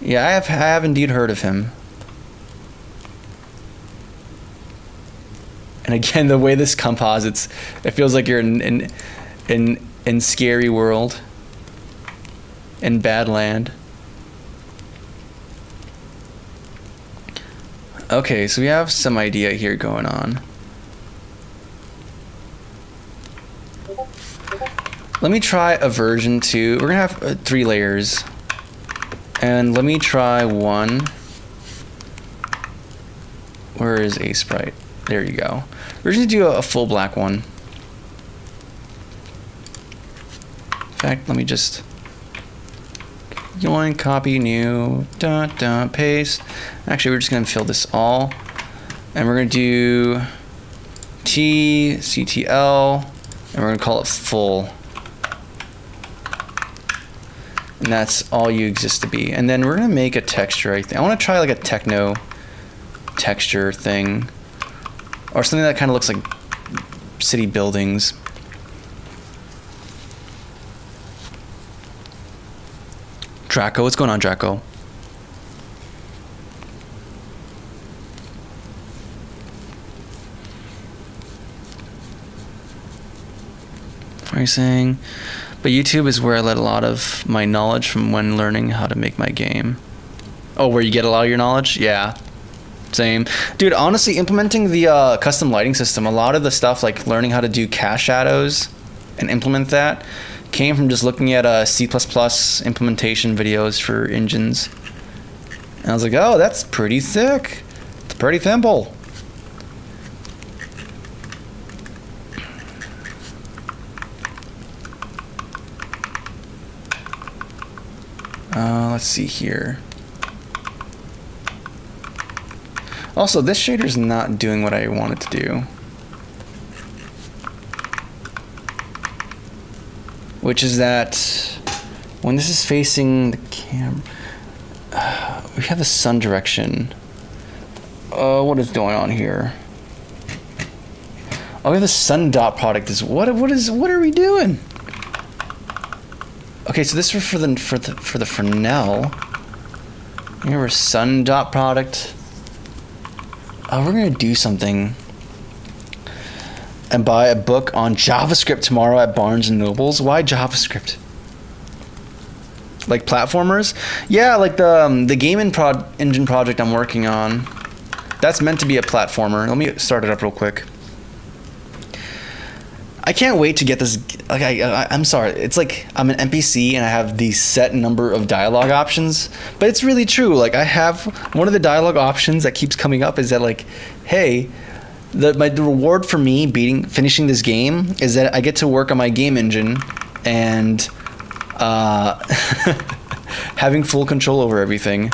Yeah, I have indeed heard of him. And again, the way this composites, it feels like you're in Scary World, in Badland. Okay, so we have some idea here going on. Let me try a version 2. We're gonna have 3 layers. And let me try one. Where is a sprite? There you go. We're just gonna do a full black one. In fact, let me just join, copy, new, paste. Actually, we're just gonna fill this all. And we're gonna do TCTL, and we're gonna call it full. And that's all you exist to be. And then we're gonna make a texture. I wanna try like a techno texture thing. Or something that kind of looks like city buildings. Draco, what's going on, Draco? What are you saying? But YouTube is where I let a lot of my knowledge from when learning how to make my game. Oh, where you get a lot of your knowledge? Yeah. Same. Dude, honestly, implementing the custom lighting system, a lot of the stuff like learning how to do cast shadows and implement that came from just looking at C++ implementation videos for engines. And I was like, oh, that's pretty thick. It's pretty simple. Let's see here. Also, this shader's not doing what I want it to do. Which is that when this is facing the camera, We have a sun direction. What is going on here? Oh, we have a sun dot product. What are we doing? Okay, so this is for the Fresnel. Here we're sun dot product. Oh, we're gonna do something and buy a book on JavaScript tomorrow at Barnes and Nobles. Why JavaScript? Like platformers? Yeah, like the game engine project I'm working on. That's meant to be a platformer. Let me start it up real quick. I can't wait to get this. Like I'm sorry. It's like I'm an NPC and I have the set number of dialogue options, but it's really true. Like I have one of the dialogue options that keeps coming up is that like, hey, the reward for me finishing this game is that I get to work on my game engine and having full control over everything.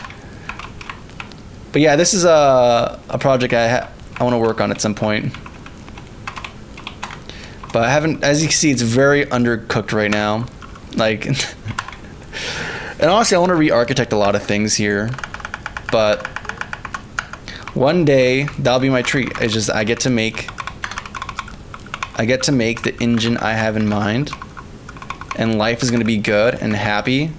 But yeah, this is a project I want to work on at some point. But I haven't, as you can see, it's very undercooked right now. Like, and honestly, I want to re-architect a lot of things here. But one day, that'll be my treat. It's just, I get to make the engine I have in mind. And life is going to be good and happy.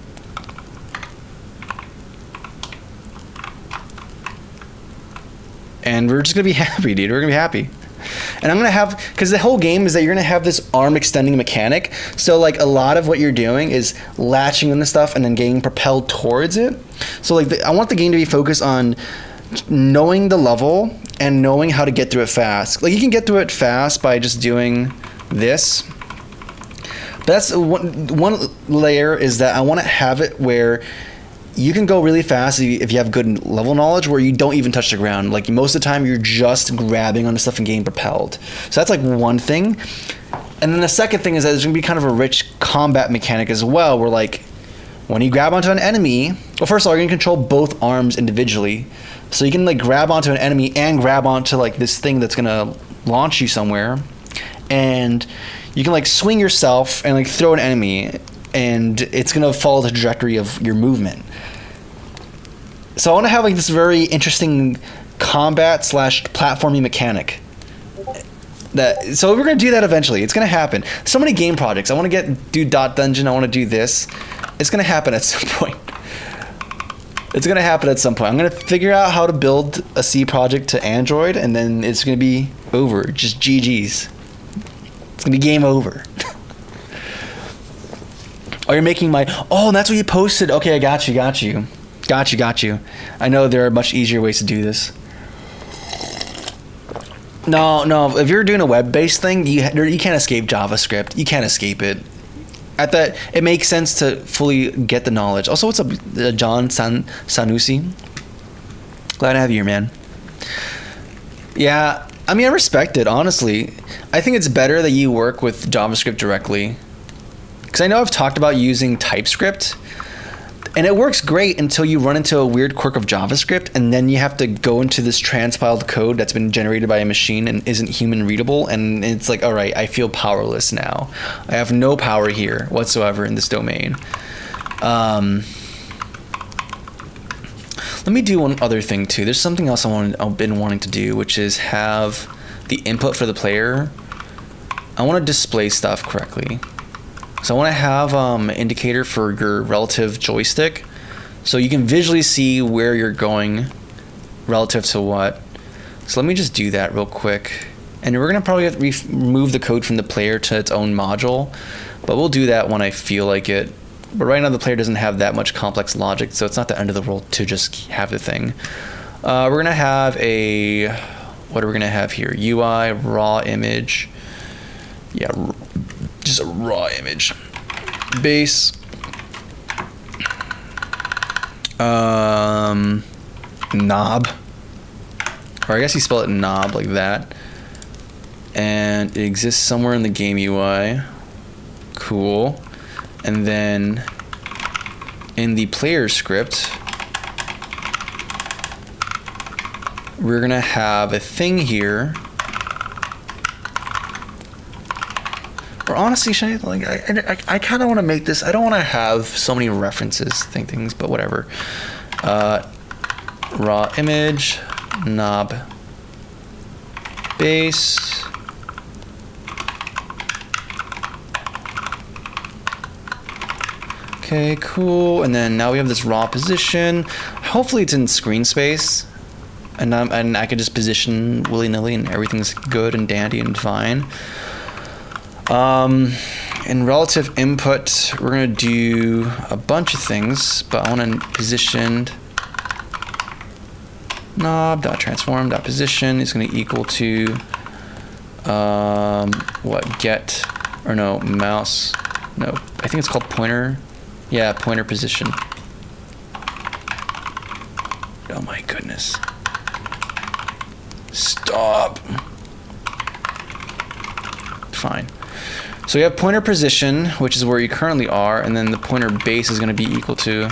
And we're just going to be happy, dude. We're going to be happy. And I'm going to have, because the whole game is that you're going to have this arm extending mechanic. So like a lot of what you're doing is latching into stuff and then getting propelled towards it. So like I want the game to be focused on knowing the level and knowing how to get through it fast. Like you can get through it fast by just doing this. But that's one layer is that I want to have it where you can go really fast if you have good level knowledge where you don't even touch the ground. Like most of the time you're just grabbing onto stuff and getting propelled. So that's like one thing. And then the second thing is that there's going to be kind of a rich combat mechanic as well where like when you grab onto an enemy, well first of all you're going to control both arms individually. So you can like grab onto an enemy and grab onto like this thing that's going to launch you somewhere. And you can like swing yourself and like throw an enemy and it's going to follow the trajectory of your movement. So I want to have like this very interesting combat / platforming mechanic. So we're going to do that eventually. It's going to happen. So many game projects. I want to do Dot Dungeon. I want to do this. It's going to happen at some point. It's going to happen at some point. I'm going to figure out how to build a C project to Android, and then it's going to be over. Just GG's. It's going to be game over. Oh, you're making oh, that's what you posted. Okay, I got you. Got you. I know there are much easier ways to do this. No. If you're doing a web-based thing, you can't escape JavaScript. You can't escape it. It makes sense to fully get the knowledge. Also, what's up, John Sanusi? Glad to have you here, man. Yeah, I mean, I respect it, honestly. I think it's better that you work with JavaScript directly. Because I know I've talked about using TypeScript, and it works great until you run into a weird quirk of JavaScript, and then you have to go into this transpiled code that's been generated by a machine and isn't human readable, and it's like, all right, I feel powerless now. I have no power here whatsoever in this domain. Let me do one other thing too. There's something else I've been wanting to do, which is have the input for the player. I want to display stuff correctly. So I want to have an indicator for your relative joystick, so you can visually see where you're going relative to what. So let me just do that real quick. And we're going to probably have to remove the code from the player to its own module, but we'll do that when I feel like it. But right now the player doesn't have that much complex logic, so it's not the end of the world to just have the thing. We're going to have what are we going to have here? UI, raw image. Yeah, just a raw image. Base. Knob. Or I guess you spell it knob like that. And it exists somewhere in the game UI. Cool. And then in the player script, we're gonna have a thing here. Or honestly, should I kind of want to make this. I don't want to have so many references things, but whatever. raw image, knob base. Okay, cool. And then now we have this raw position. Hopefully it's in screen space. And I can just position willy-nilly and everything's good and dandy and fine. In relative input, we're gonna do a bunch of things, but I want to position knob.transform.position is gonna equal to mouse. No, I think it's called pointer. Yeah, pointer position. Oh my goodness. Stop. Fine. So you have pointer position, which is where you currently are, and then the pointer base is going to be equal to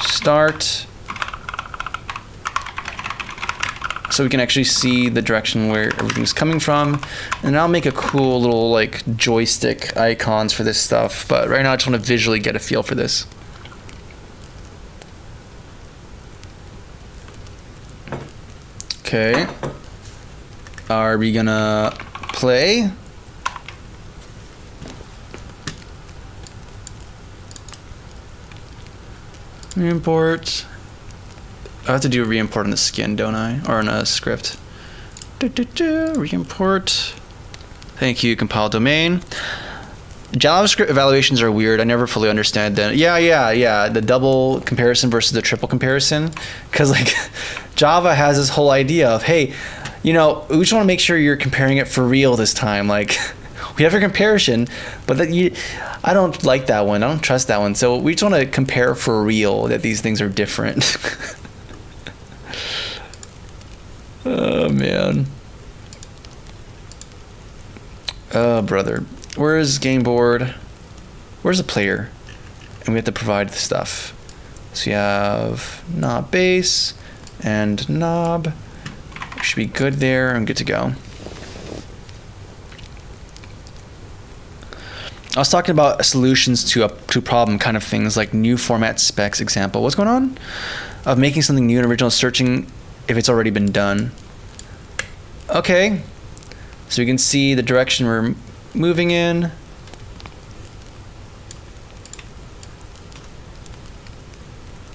start. So we can actually see the direction where everything's coming from. And I'll make a cool little like joystick icons for this stuff. But right now I just want to visually get a feel for this. Okay. Are we gonna play? Import. I have to do a re-import on the skin, don't I? Or on a script. Re-import. Thank you, compile domain. JavaScript evaluations are weird. I never fully understand them. Yeah. The double comparison versus the triple comparison. Because like Java has this whole idea of, hey, you know, we just want to make sure you're comparing it for real this time. Like we have your comparison, but I don't like that one. I don't trust that one. So we just want to compare for real that these things are different. Oh man. Oh brother. Where's game board? Where's the player? And we have to provide the stuff. So you have knob base and knob. Should be good there. I'm good to go. I was talking about solutions to problem kind of things like new format specs example. What's going on? Of making something new and original, searching if it's already been done. Okay. So we can see the direction we're moving in.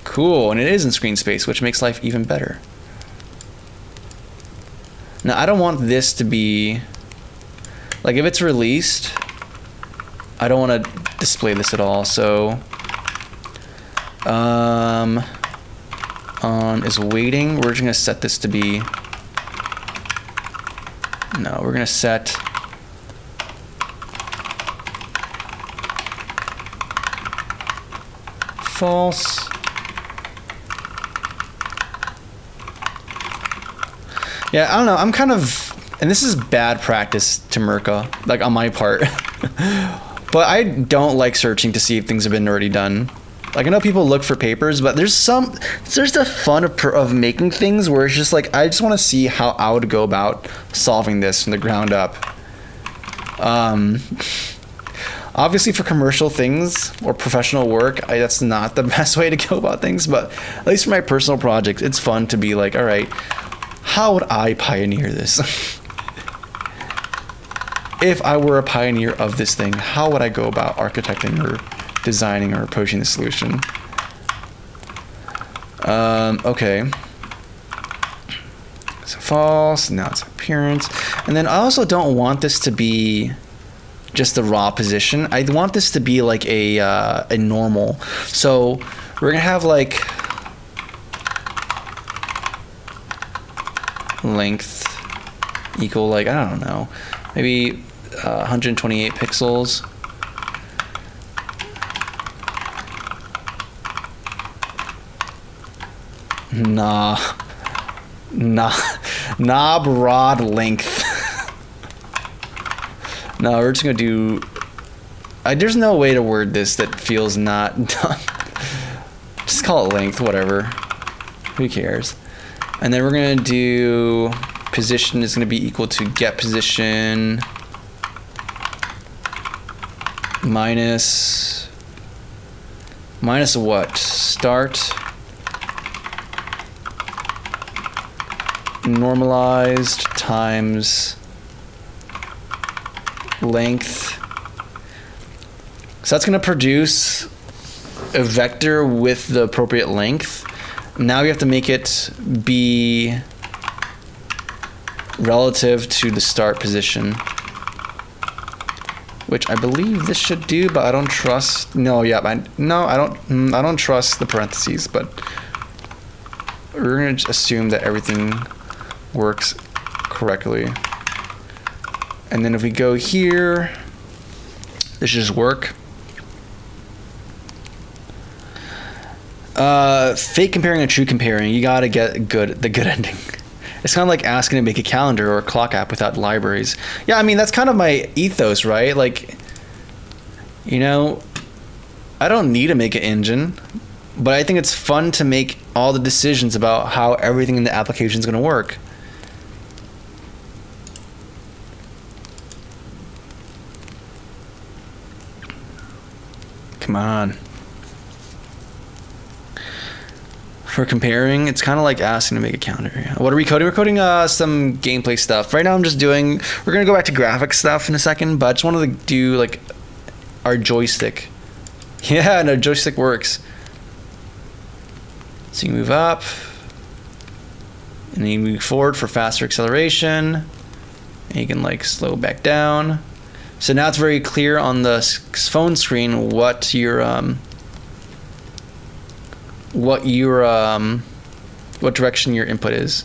Cool, and it is in screen space, which makes life even better. Now, I don't want this to be, like if it's released, I don't want to display this at all. So, on is waiting. We're just going to set this to be, no, we're going to set false. Yeah, I don't know. I'm kind of, and this is bad practice to Mirka, like on my part. But I don't like searching to see if things have been already done. Like I know people look for papers, but there's the fun of making things where it's just like I just want to see how I would go about solving this from the ground up. Obviously for commercial things or professional work, that's not the best way to go about things, but at least for my personal projects, it's fun to be like, all right, how would I pioneer this? If I were a pioneer of this thing, how would I go about architecting or designing or approaching the solution? Okay. So false, now it's appearance. And then I also don't want this to be just the raw position. I want this to be like a normal. So we're gonna have like length equal like, I don't know, maybe 128 pixels. Knob rod length. No, we're just gonna do, there's no way to word this that feels not done. Just call it length, whatever. Who cares? And then we're gonna do position is gonna be equal to get position minus minus what? Start normalized times length. So that's going to produce a vector with the appropriate length. Now we have to make it be relative to the start position, which I believe this should do, but I don't trust. No, yeah, I don't trust the parentheses, but we're going to assume that everything works correctly. And then if we go here, this should just work. Fake comparing and true comparing, you gotta get the good ending. It's kind of like asking to make a calendar or a clock app without libraries. Yeah, I mean, that's kind of my ethos, right? Like, you know, I don't need to make an engine, but I think it's fun to make all the decisions about how everything in the application is going to work. Come on. For comparing, it's kind of like asking to make a calendar. What are we coding? We're coding some gameplay stuff. Right now I'm just doing, we're going to go back to graphic stuff in a second, but I just wanted to do like our joystick. Yeah, no, joystick works. So you move up, and then you move forward for faster acceleration, and you can like slow back down. So now it's very clear on the phone screen what direction your input is.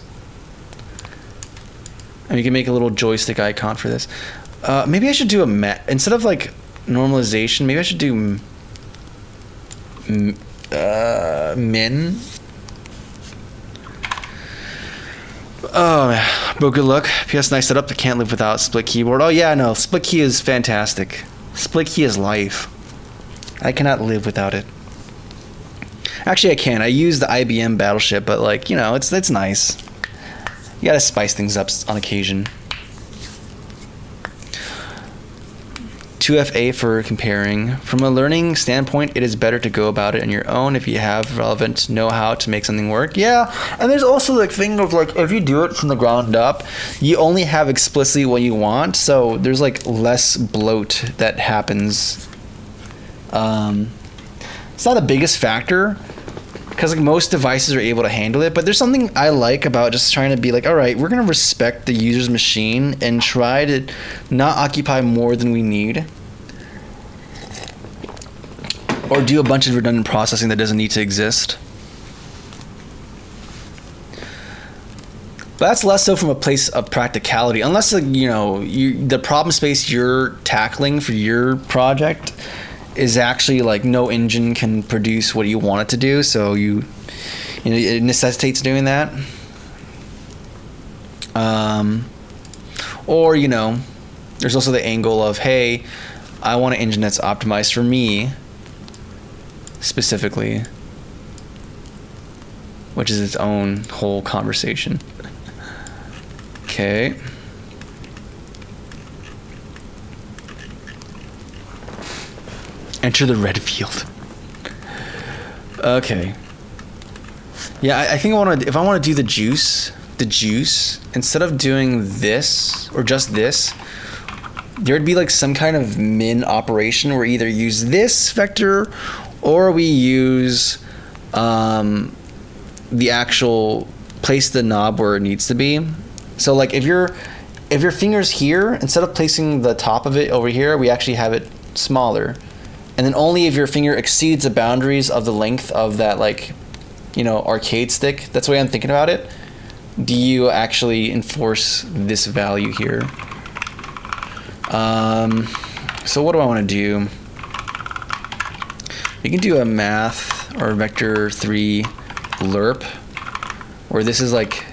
And you can make a little joystick icon for this. Maybe I should do instead of like normalization, maybe I should do min. Oh man, bro, good luck. PS nice setup. I can't live without split keyboard. Oh yeah, no, split key is fantastic. Split key is life. I cannot live without it. Actually, I can. I use the IBM Battleship, but like, you know, it's nice. You gotta spice things up on occasion. 2FA for comparing. From a learning standpoint, it is better to go about it on your own if you have relevant know-how to make something work. Yeah, and there's also the thing of like, if you do it from the ground up, you only have explicitly what you want, so there's like less bloat that happens. It's not the biggest factor, because like most devices are able to handle it, but there's something I like about just trying to be like, all right, we're going to respect the user's machine and try to not occupy more than we need, or do a bunch of redundant processing that doesn't need to exist. But that's less so from a place of practicality, unless you know the problem space you're tackling for your project is actually like no engine can produce what you want it to do, so you know it necessitates doing that. Or you know, there's also the angle of, hey, I want an engine that's optimized for me specifically, which is its own whole conversation. Okay. Enter the red field. Okay. Yeah, I think if I want to do the juice, instead of doing this or just this, there'd be like some kind of min operation where either use this vector or we use the actual place the knob where it needs to be. So like if your finger's here, instead of placing the top of it over here, we actually have it smaller. And then only if your finger exceeds the boundaries of the length of that, like, you know, arcade stick, that's the way I'm thinking about it, do you actually enforce this value here. So what do I want to do? You can do a math or vector 3 lerp, where this is like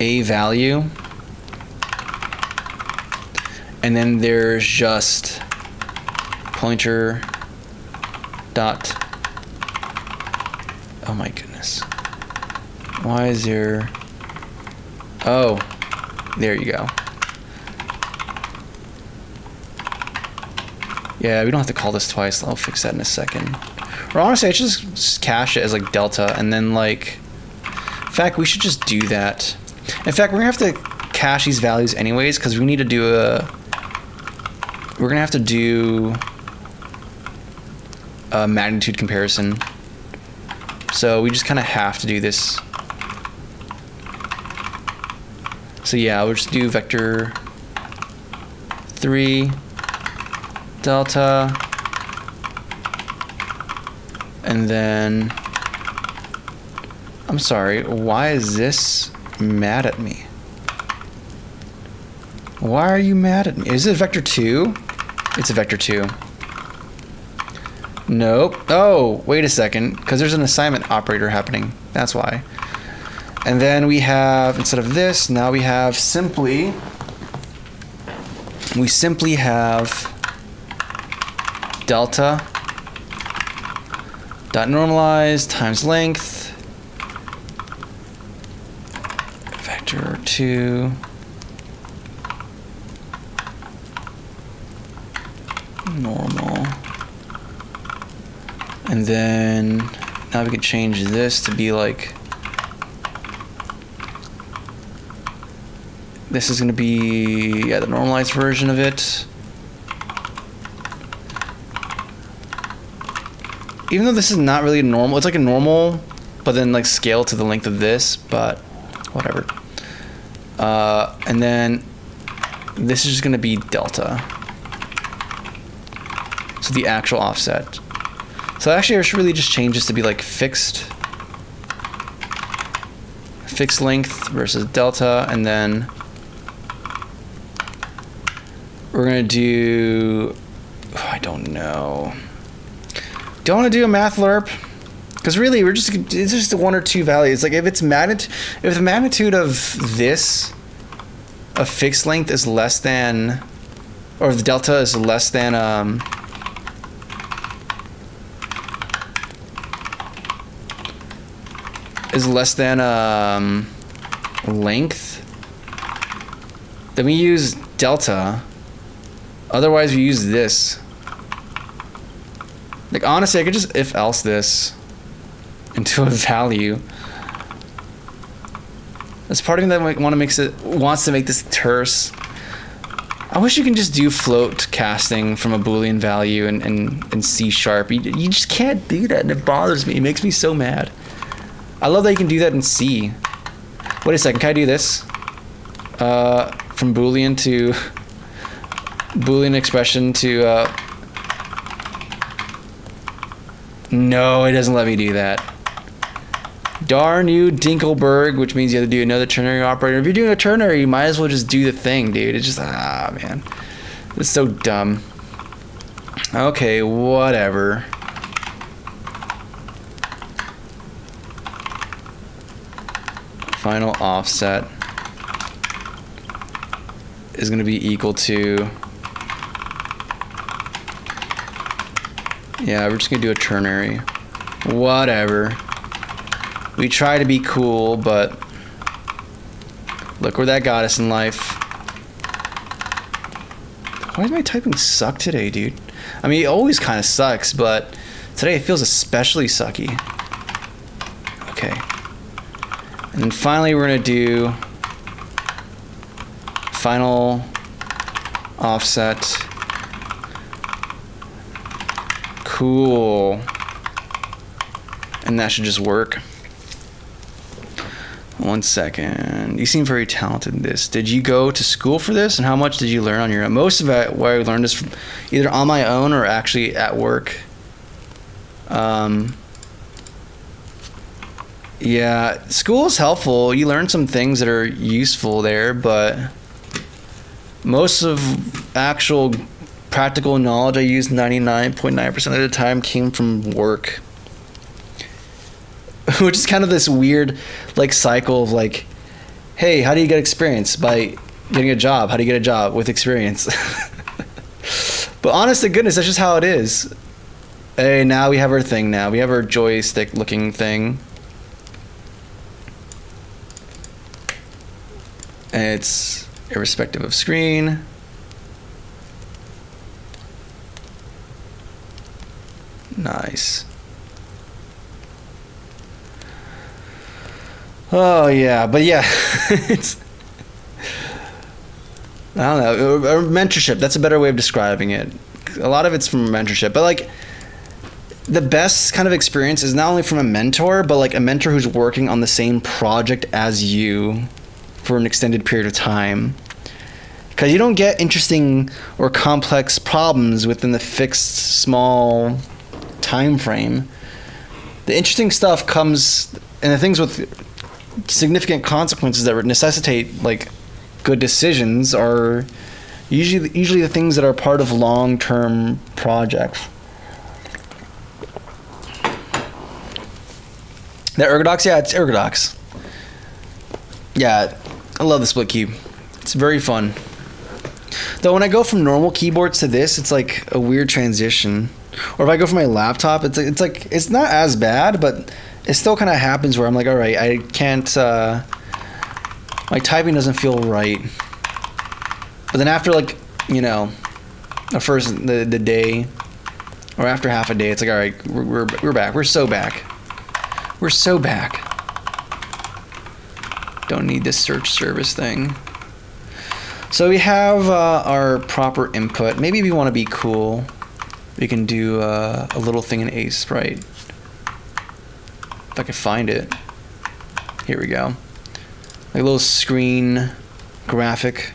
a value, and then there's just pointer dot. Oh my goodness. Why is there? Oh, there you go. Yeah, we don't have to call this twice. I'll fix that in a second. Or honestly, I should just cache it as like delta, and then like, in fact, we should just do that. In fact, we're gonna have to cache these values anyways, because we need to do we're gonna have to do a magnitude comparison. So we just kind of have to do this. So yeah, we'll just do vector 3 delta, and then I'm sorry, why is this mad at me? Why are you mad at me? Is it vector 2? It's a vector 2. Nope. Oh, wait a second, because there's an assignment operator happening. That's why. And then we have, instead of this, now we have simply have delta dot normalize times length vector 2 normal, and then now we can change this to be like, this is going to be, yeah, the normalized version of it. Even though this is not really normal, it's like a normal, but then like scale to the length of this, but whatever. And then this is just going to be delta. So the actual offset. So actually I should really just change this to be like fixed length versus delta, and then we're gonna do, I don't know. Do I want to do a math lerp? Because really, it's just one or two values. Like if the magnitude of this, a fixed length is less than, or if the delta is less than length, then we use delta. Otherwise, we use this. Like honestly, I could just if else this into a value. There's part of me that wants to make this terse. I wish you can just do float casting from a Boolean value in C#. You just can't do that, and it bothers me. It makes me so mad. I love that you can do that in C. Wait a second, can I do this? From Boolean to Boolean expression to no, it doesn't let me do that. Darn you, Dinkelberg, which means you have to do another ternary operator. If you're doing a ternary, you might as well just do the thing, dude. It's just, man. It's so dumb. Okay, whatever. Final offset is going to be equal to, yeah, we're just going to do a ternary. Whatever. We try to be cool, but look where that got us in life. Why does my typing suck today, dude? I mean, it always kind of sucks, but today it feels especially sucky. Okay. And then finally, we're going to do final offset. Cool. And that should just work. 1 second. You seem very talented in this. Did you go to school for this? And how much did you learn on your own? Most of it, where I learned this from either on my own or actually at work. Yeah, school is helpful. You learn some things that are useful there, but most of actual practical knowledge I used 99.9% of the time came from work. Which is kind of this weird like cycle of like, hey, how do you get experience? By getting a job. How do you get a job? With experience. But honest to goodness, that's just how it is. Hey, now we have our thing now. We have our joystick looking thing. And it's irrespective of screen. Nice. Oh yeah, but yeah, it's. I don't know. Mentorship. That's a better way of describing it. A lot of it's from mentorship, but like the best kind of experience is not only from a mentor, but like a mentor who's working on the same project as you for an extended period of time. Because you don't get interesting or complex problems within the fixed small time frame. The interesting stuff comes, and the things with significant consequences that necessitate like good decisions are usually the things that are part of long-term projects. The Ergodox, yeah, it's Ergodox. Yeah, I love the split cube. It's very fun. Though when I go from normal keyboards to this, it's like a weird transition. Or if I go from my laptop, it's like it's not as bad, but it still kind of happens where I'm like, all right, I can't. My typing doesn't feel right. But then after like the day, or after half a day, it's like, all right, we're back. We're so back. We're so back. Don't need this search service thing. So we have our proper input. Maybe we want to be cool. We can do a little thing in Aseprite. If I can find it. Here we go. Like a little screen graphic.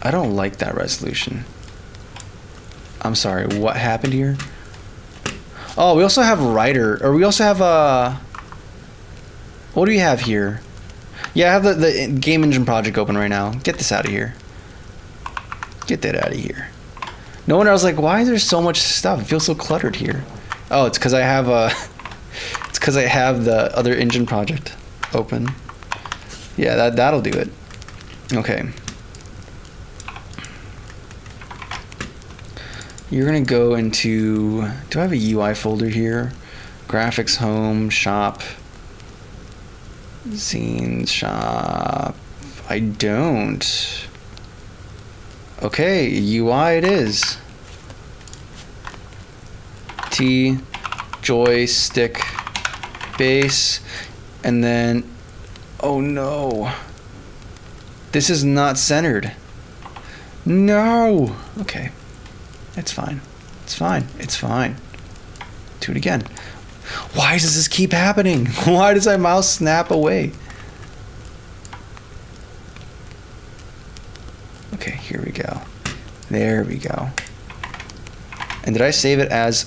I don't like that resolution. I'm sorry, what happened here? Oh, we also have writer, or we also have what do we have here? Yeah, I have the game engine project open right now. Get this out of here. Get that out of here. No wonder I was like, why is there so much stuff? It feels so cluttered here. Oh, it's because I have it's because I have the other engine project open. Yeah, that'll do it. Okay. You're gonna go into, do I have a UI folder here? Graphics, home, shop, scenes, shop. I don't. Okay, UI it is. T, joystick, base, and then, oh no. This is not centered. No. Okay. It's fine. It's fine. It's fine. Do it again. Why does this keep happening? Why does my mouse snap away? Okay, here we go. There we go. And did I save it as...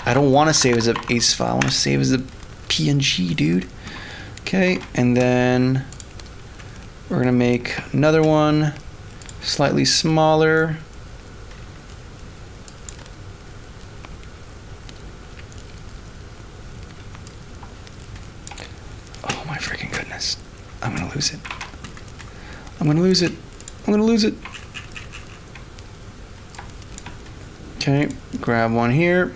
I don't want to save as an ACE file. I want to save as a PNG, dude. Okay, and then we're going to make another one slightly smaller. I'm gonna lose it. I'm gonna lose it. I'm gonna lose it. Okay, grab one here.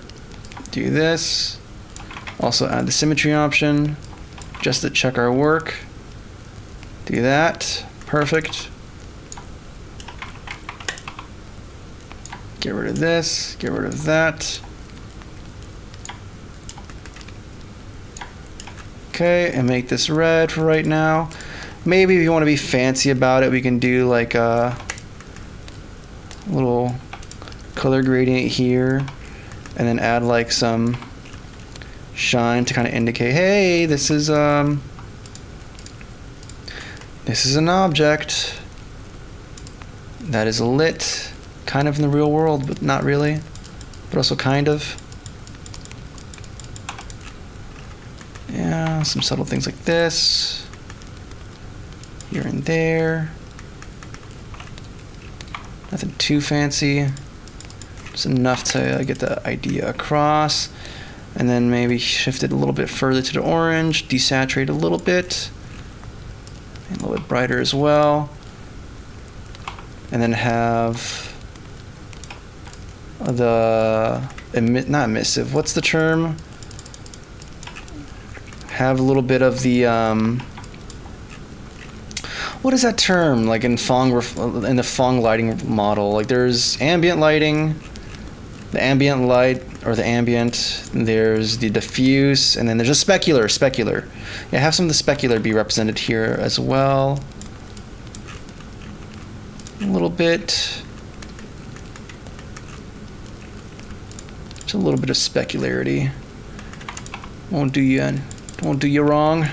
Do this. Also add the symmetry option just to check our work. Do that. Perfect. Get rid of this. Get rid of that. Okay, and make this red for right now. Maybe if you want to be fancy about it, we can do like a little color gradient here, and then add like some shine to kind of indicate, hey, this is an object that is lit, kind of in the real world, but not really, but also kind of. Yeah, some subtle things like this, here and there. Nothing too fancy, just enough to get the idea across. And then maybe shift it a little bit further to the orange, desaturate a little bit, and a little bit brighter as well. And then have not emissive, what's the term? have a little bit of the what is that term, like in the Phong lighting model? Like there's ambient lighting, the ambient light, or the ambient, there's the diffuse, and then there's a specular. Yeah, have some of the specular be represented here as well. A little bit. Just a little bit of specularity. Won't do you wrong.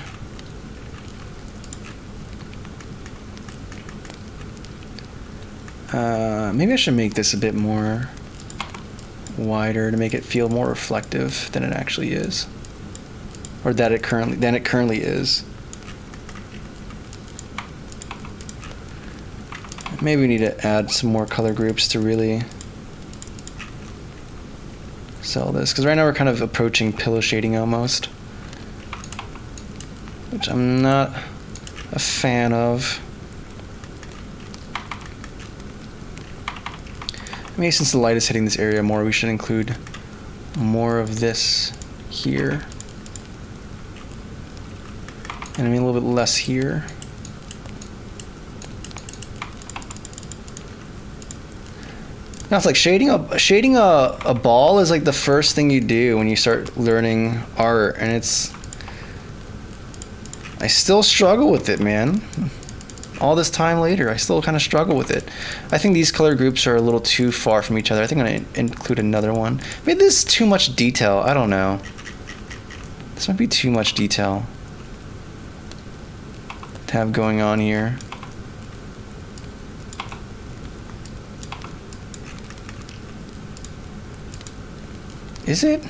Maybe I should make this a bit more wider to make it feel more reflective than it actually is, or than it currently is. Maybe we need to add some more color groups to really sell this, because right now we're kind of approaching pillow shading almost, which I'm not a fan of. Maybe since the light is hitting this area more, we should include more of this here. And maybe a little bit less here. Now it's like shading a ball is like the first thing you do when you start learning art, and I still struggle with it, man. All this time later, I still kind of struggle with it. I think these color groups are a little too far from each other. I think I'm going to include another one. Maybe this is too much detail. I don't know. This might be too much detail to have going on here. Is it?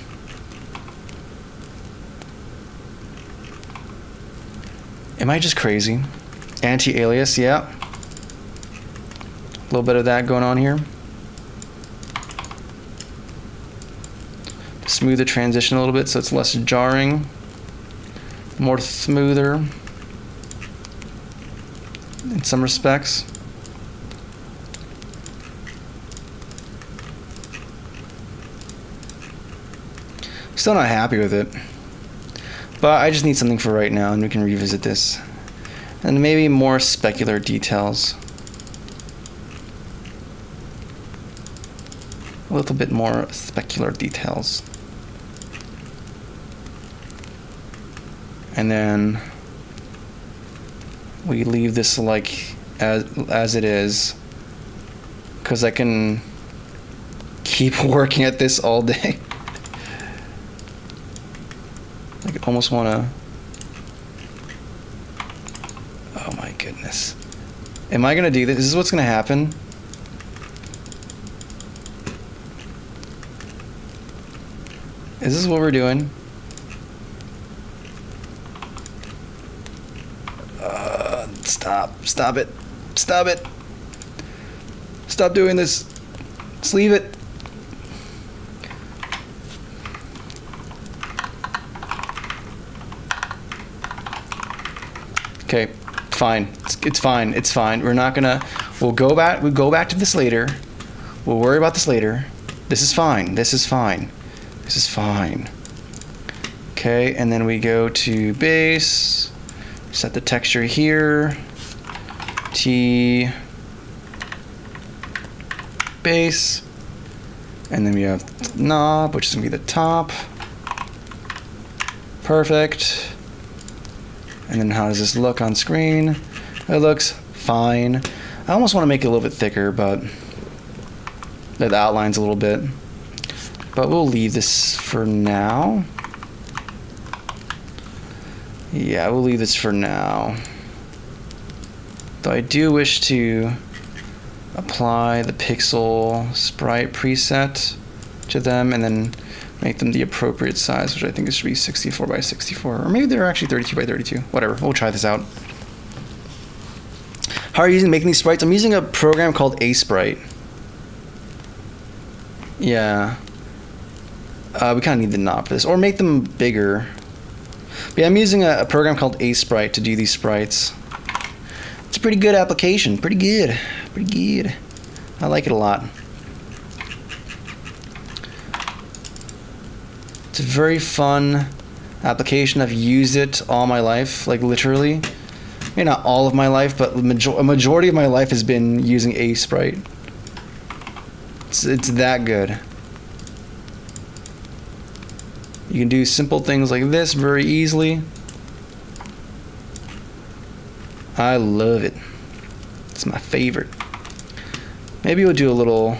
Am I just crazy? Anti-alias, yeah. A little bit of that going on here. Smooth the transition a little bit so it's less jarring. More smoother in some respects. Still not happy with it. But I just need something for right now, and we can revisit this. And maybe more specular details. A little bit more specular details. And then we leave this like as it is, because I can keep working at this all day. Like almost want to. Oh my goodness. Am I going to do this? This is what's going to happen. Is this what we're doing? Stop it. Stop it. Stop doing this. Just leave it. Okay, fine. It's fine. It's fine. We're not gonna. We'll go back to this later. We'll worry about this later. This is fine. This is fine. This is fine. Okay, and then we go to base. Set the texture here. T. Base. And then we have knob, which is gonna be the top. Perfect. And then how does this look on screen? It looks fine. I almost want to make it a little bit thicker, but the outlines a little bit. But we'll leave this for now. Yeah, we'll leave this for now. Though I do wish to apply the pixel sprite preset to them and then make them the appropriate size, which I think it should be 64 by 64, or maybe they're actually 32 by 32. Whatever, we'll try this out. How are you making these sprites? I'm using a program called Aseprite. Yeah. We kind of need the knob for this, or make them bigger. But yeah, I'm using a program called Aseprite to do these sprites. It's a pretty good application. Pretty good. Pretty good. I like it a lot. It's very fun. application. I've used it all my life, like literally. Maybe not all of my life, but a majority of my life has been using Aseprite. It's that good. You can do simple things like this very easily. I love it. It's my favorite. Maybe we'll do a little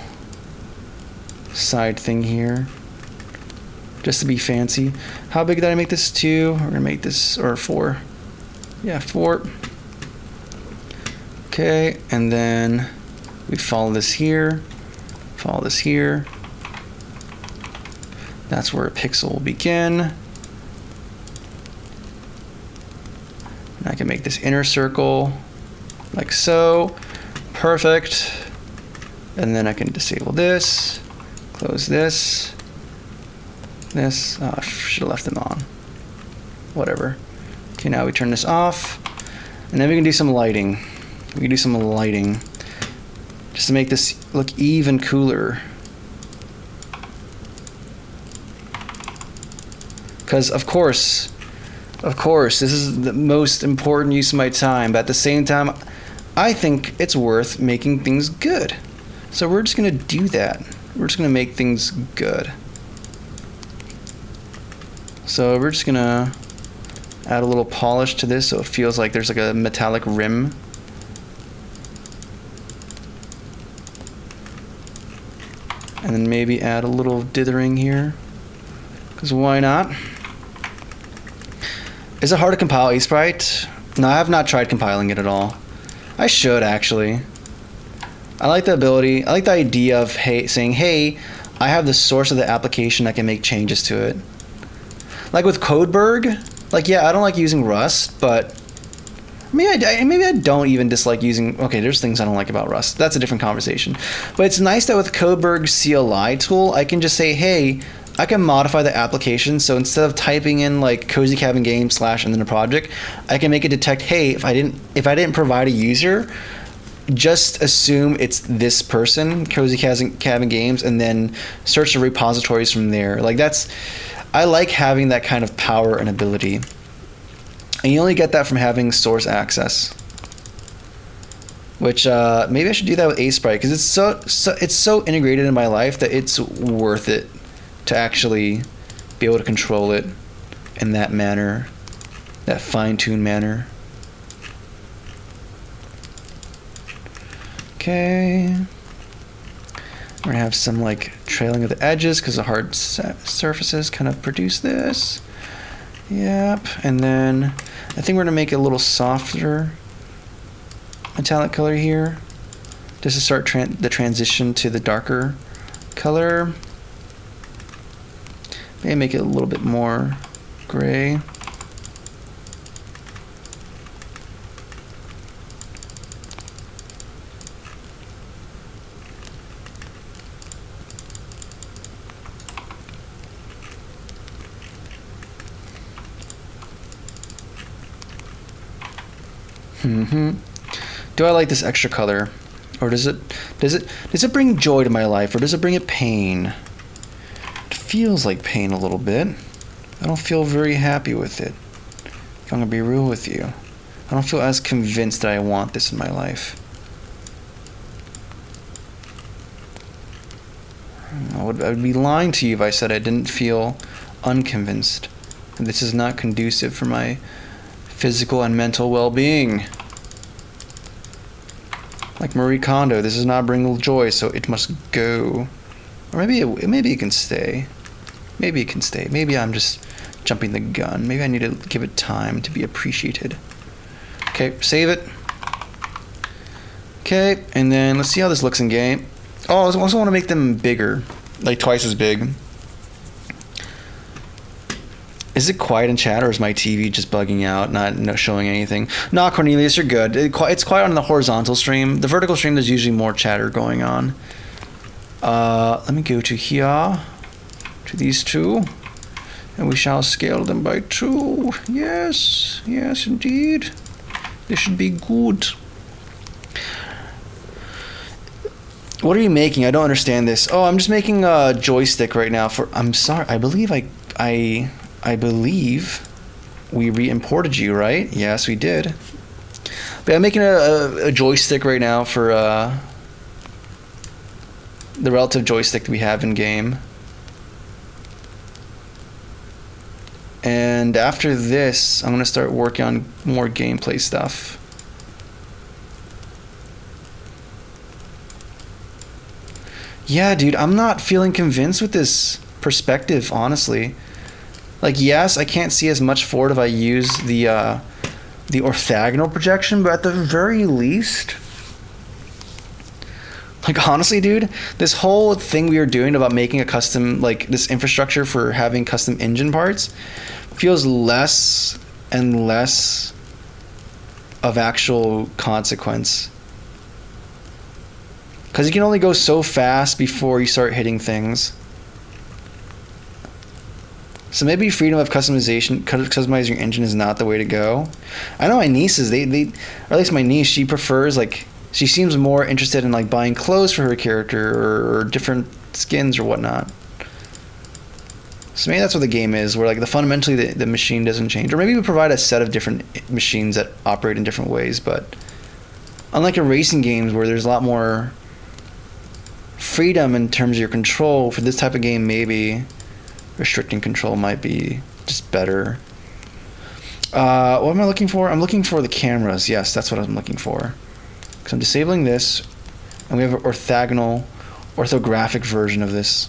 side thing here, just to be fancy. How big did I make this? 2. We're gonna make this, or 4. Yeah, 4. Okay, and then we follow this here. Follow this here. That's where a pixel will begin. And I can make this inner circle like so. Perfect. And then I can disable this, close this. This, oh, I should have left them on. Whatever. Okay, now we turn this off. And then we can do some lighting. We can do some lighting just to make this look even cooler. Because of course, this is the most important use of my time. But at the same time, I think it's worth making things good. So we're just gonna do that. We're just gonna make things good. So we're just gonna add a little polish to this so it feels like there's like a metallic rim. And then maybe add a little dithering here, because why not? Is it hard to compile Aseprite? No, I have not tried compiling it at all. I should actually. I like the ability, I like the idea of saying, hey, I have the source of the application, I can make changes to it. Like with Codeberg, like yeah, I don't like using Rust, but maybe I don't even dislike using, okay, there's things I don't like about Rust. That's a different conversation. But it's nice that with Codeberg's CLI tool, I can just say, hey, I can modify the application. So instead of typing in like Cozy Cabin Games / and then a project, I can make it detect, hey, if I didn't provide a user, just assume it's this person, Cozy Cabin Games, and then search the repositories from there. Like I like having that kind of power and ability. And you only get that from having source access. Which maybe I should do that with Aseprite, because it's so integrated in my life that it's worth it to actually be able to control it in that manner, that fine-tuned manner. Okay. We're gonna have some like trailing of the edges because the hard surfaces kind of produce this. Yep, and then I think we're gonna make it a little softer metallic color here, just to start the transition to the darker color. Maybe make it a little bit more gray. Do I like this extra color, or does it bring joy to my life, or does it bring it pain? It feels like pain a little bit. I don't feel very happy with it, if I'm gonna be real with you. I don't feel as convinced that I want this in my life. I would be lying to you if I said I didn't feel unconvinced. This is not conducive for my physical and mental well-being. Like Marie Kondo, this does not bring joy, so it must go. Or maybe it can stay. Maybe it can stay. Maybe I'm just jumping the gun. Maybe I need to give it time to be appreciated. Okay, save it. Okay, and then let's see how this looks in game. Oh, I also want to make them bigger, like twice as big. Is it quiet in chat, or is my TV just bugging out, not showing anything? No, Cornelius, you're good. It's quiet on the horizontal stream. The vertical stream, there's usually more chatter going on. Let me go to here, to these two, and we shall scale them by 2. Yes, yes, indeed. This should be good. What are you making? I don't understand this. Oh, I'm just making a joystick right now for. I'm sorry. I believe I I believe we re-imported you, right? Yes, we did. But I'm making a joystick right now for the relative joystick that we have in game. And after this, I'm going to start working on more gameplay stuff. Yeah, dude, I'm not feeling convinced with this perspective, honestly. Like, yes, I can't see as much forward if I use the orthogonal projection, but at the very least, like, honestly, dude, this whole thing we were doing about making a custom, like, this infrastructure for having custom engine parts feels less and less of actual consequence. Because you can only go so fast before you start hitting things. So maybe freedom of customizing your engine is not the way to go. I know my nieces, they or at least my niece, she prefers, like, she seems more interested in, like, buying clothes for her character or different skins or whatnot. So maybe that's what the game is, where, like, fundamentally the machine doesn't change. Or maybe we provide a set of different machines that operate in different ways, but unlike in racing games where there's a lot more freedom in terms of your control, for this type of game, maybe restricting control might be just better. What am I looking for? I'm looking for the cameras. Yes, that's what I'm looking for. Because I'm disabling this, and we have an orthographic version of this.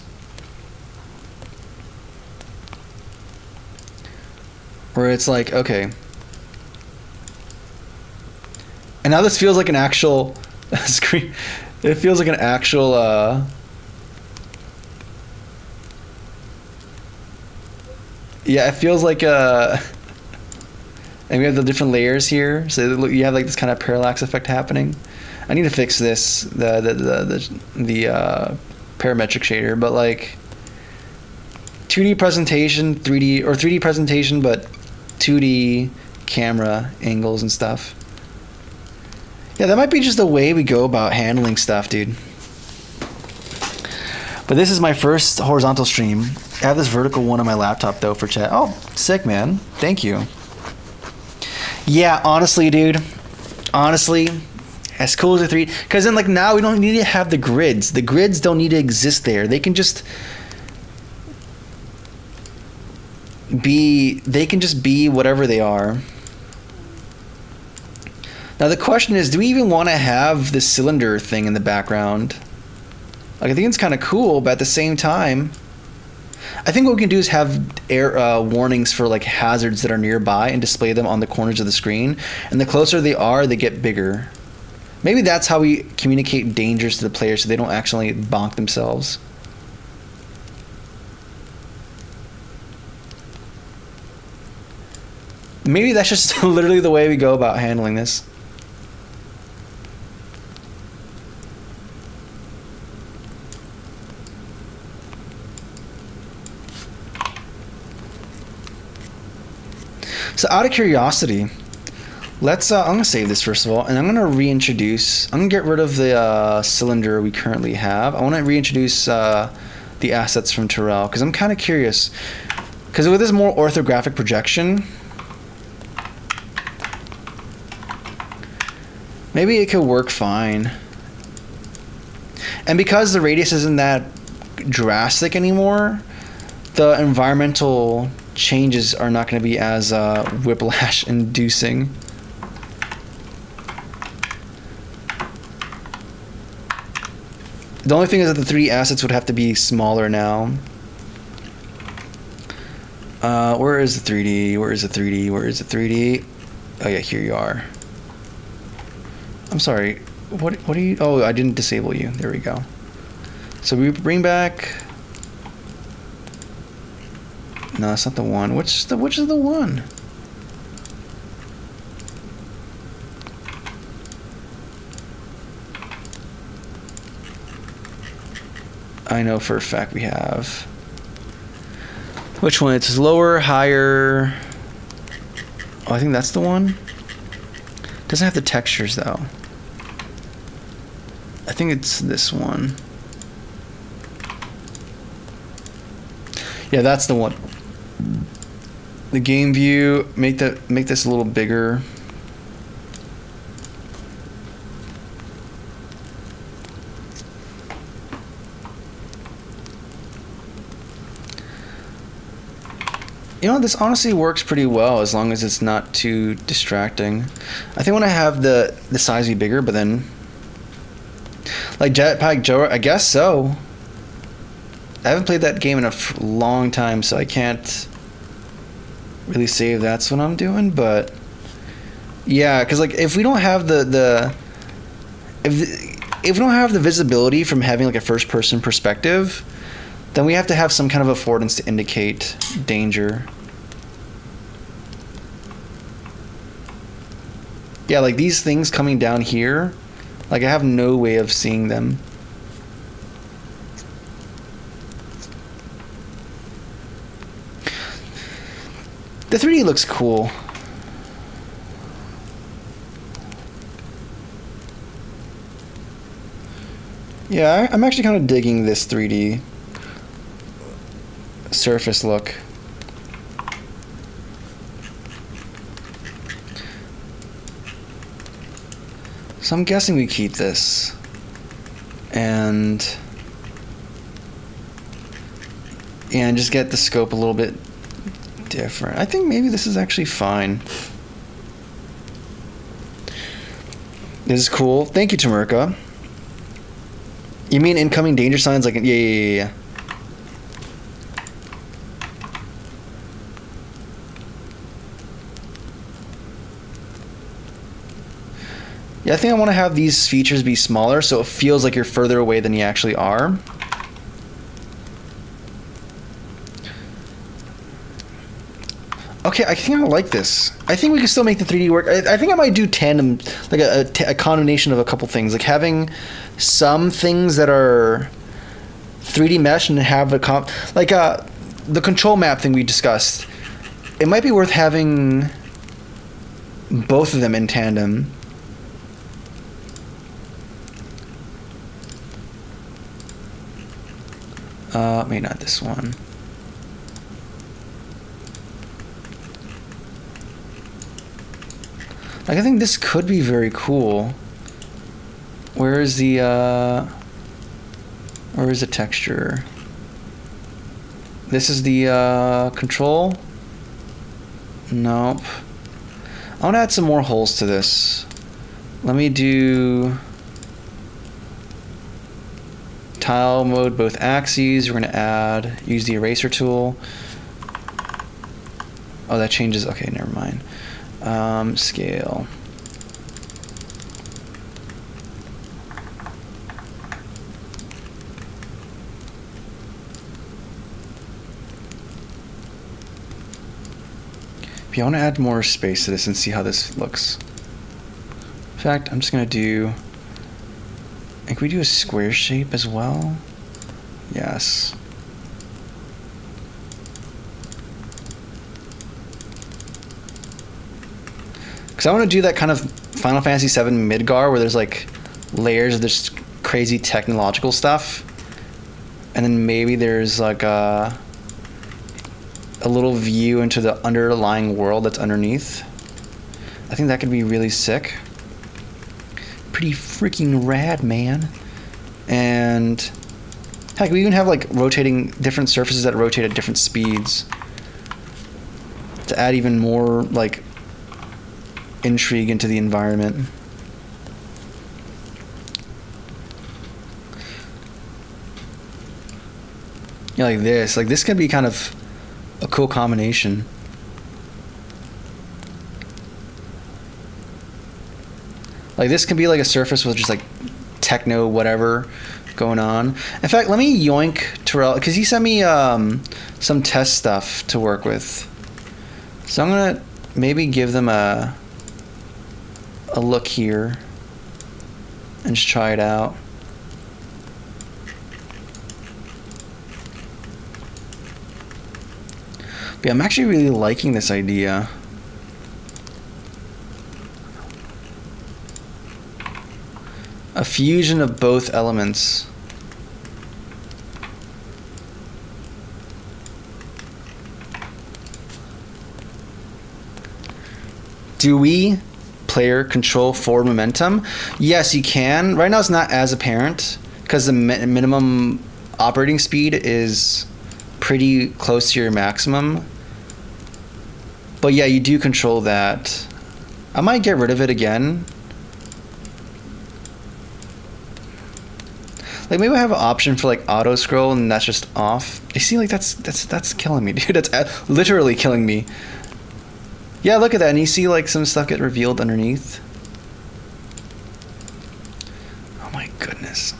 Where it's like, okay. And now this feels like an actual screen. It feels like an actual yeah, it feels like and we have the different layers here, so you have, like, this kind of parallax effect happening. I need to fix this, the parametric shader, but, like, 2D presentation, 3D presentation, but 2D camera angles and stuff. Yeah, that might be just the way we go about handling stuff, dude. But this is my first horizontal stream. I have this vertical one on my laptop, though, for chat. Oh, sick, man. Thank you. Yeah, honestly, dude. Honestly, as cool as the 3D. Because then, like, now we don't need to have the grids. The grids don't need to exist there. They can just be whatever they are. Now the question is, do we even want to have this cylinder thing in the background? Like, I think it's kind of cool, but at the same time, I think what we can do is have air warnings for, like, hazards that are nearby and display them on the corners of the screen. And the closer they are, they get bigger. Maybe that's how we communicate dangers to the players so they don't actually bonk themselves. Maybe that's just literally the way we go about handling this. So out of curiosity, let's I'm gonna save this first of all, and I'm gonna reintroduce, I'm gonna get rid of the cylinder we currently have. I want to reintroduce the assets from Terrell, because I'm kind of curious, because with this more orthographic projection, maybe it could work fine. And because the radius isn't that drastic anymore, the environmental changes are not going to be as whiplash inducing. The only thing is that the 3D assets would have to be smaller now. Where is the 3D? Where is the 3D? Where is the 3D? Oh yeah, here you are. I'm sorry. What are you? Oh, I didn't disable you. There we go. So we bring back. No, that's not the one. Which is the one? I know for a fact we have. Which one? It's lower, higher. Oh, I think that's the one. Doesn't have the textures though. I think it's this one. Yeah, that's the one. The game view, make this a little bigger. You know, this honestly works pretty well as long as it's not too distracting. I think when I have the size be bigger, but then like Jetpack Joe, I guess so. I haven't played that game in a long time, so I can't really say if that's what I'm doing, but yeah, because like if we don't have if we don't have the visibility from having like a first person perspective, then we have to have some kind of affordance to indicate danger. Yeah, like these things coming down here, like I have no way of seeing them. The 3D looks cool. Yeah, I'm actually kind of digging this 3D surface look. So I'm guessing we keep this. And just get the scope a little bit different. I think maybe this is actually fine. This is cool. Thank you, Tamerka. You mean incoming danger signs? Like, yeah. Yeah, I think I want to have these features be smaller so it feels like you're further away than you actually are. Okay, I think I like this. I think we can still make the 3D work. I think I might do tandem, like a combination of a couple things. Like having some things that are 3D mesh and have the control map thing we discussed. It might be worth having both of them in tandem. Maybe not this one. Like, I think this could be very cool. Where is the texture? This is the control? Nope. I want to add some more holes to this. Let me do tile mode both axes. We're going to use the eraser tool. Oh, that changes. Okay, never mind. Scale. If you want to add more space to this and see how this looks. In fact, I'm just going to do... Can we do a square shape as well? Yes. Because I want to do that kind of Final Fantasy VII Midgar where there's like layers of this crazy technological stuff. And then maybe there's like a little view into the underlying world that's underneath. I think that could be really sick. Pretty freaking rad, man. And heck, we even have like rotating different surfaces that rotate at different speeds to add even more like intrigue into the environment. Yeah, like this. Like this could be kind of a cool combination. Like this could be like a surface with just like techno whatever going on. In fact, let me yoink Terrell because he sent me some test stuff to work with. So I'm gonna maybe give them a look here and just try it out. But yeah, I'm actually really liking this idea. A fusion of both elements. Do we, player, control forward momentum? Yes, you can. Right now it's not as apparent because the minimum operating speed is pretty close to your maximum. But yeah, you do control that. I might get rid of it again. Like maybe I have an option for like auto scroll and that's just off. You see, like that's killing me, dude. That's literally killing me. Yeah, look at that, and you see like some stuff get revealed underneath. Oh my goodness.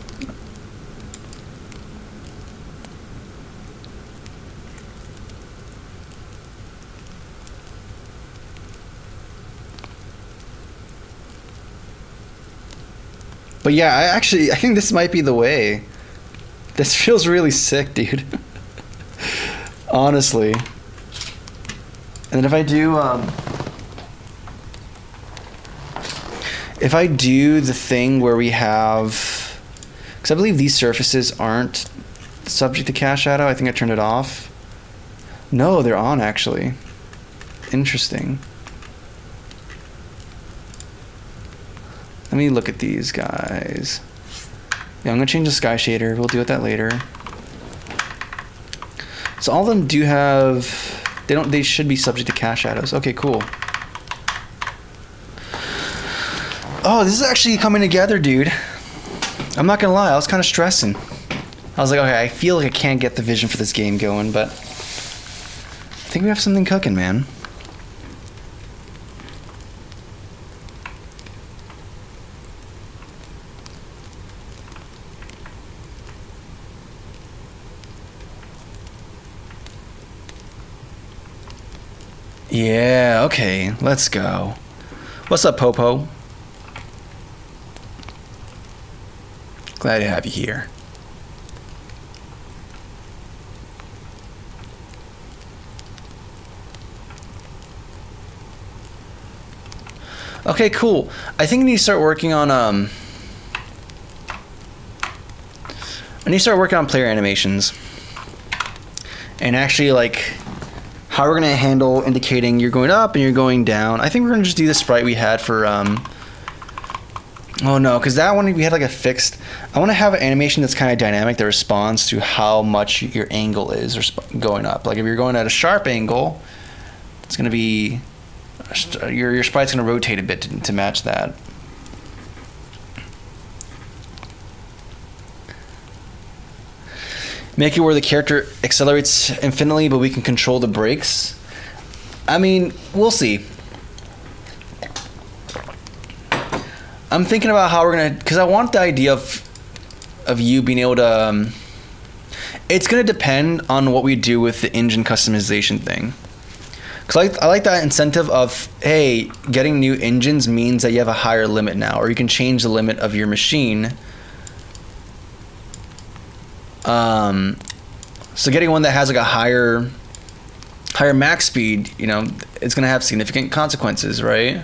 But yeah, I think this might be the way. This feels really sick, dude. Honestly. And then if I do the thing where we have, because I believe these surfaces aren't subject to cast shadow. I think I turned it off. No, they're on actually. Interesting. Let me look at these guys. Yeah, I'm gonna change the sky shader. We'll deal with that later. So all of them do have, they should be subject to cast shadows. Okay, cool. Oh, this is actually coming together, dude. I'm not gonna lie, I was kind of stressing. I was like, okay, I feel like I can't get the vision for this game going, but I think we have something cooking, man. Yeah, okay, let's go. What's up, Popo? Glad to have you here. Okay, cool. I think I need to start working on player animations. And actually like how we're gonna handle indicating you're going up and you're going down. I think we're gonna just do the sprite we had for oh no, because that one we had like a fixed. I want to have an animation that's kind of dynamic that responds to how much your angle is going up. Like if you're going at a sharp angle, it's gonna be your sprite's gonna rotate a bit to match that. Make it where the character accelerates infinitely, but we can control the brakes. I mean, we'll see. I'm thinking about how we're gonna, because I want the idea of you being able to. It's gonna depend on what we do with the engine customization thing. Because I like that incentive of, hey, getting new engines means that you have a higher limit now, or you can change the limit of your machine. So getting one that has like a higher max speed, you know, it's gonna have significant consequences, right?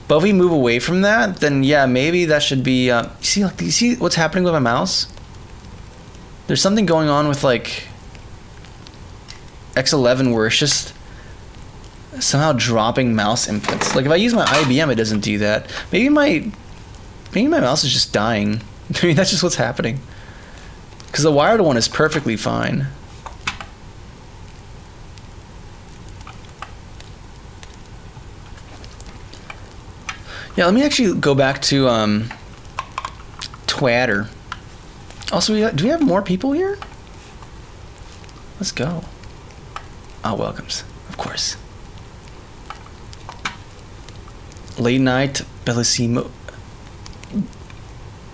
But if we move away from that, then yeah, maybe that should be. You see what's happening with my mouse? There's something going on with like X11 where it's just somehow dropping mouse inputs. Like if I use my IBM, it doesn't do that. Maybe my mouse is just dying. I mean, that's just what's happening. Because the wired one is perfectly fine. Yeah, let me actually go back to Twitter. Also, do we have more people here? Let's go. Oh, welcomes, of course. Late night bellissimo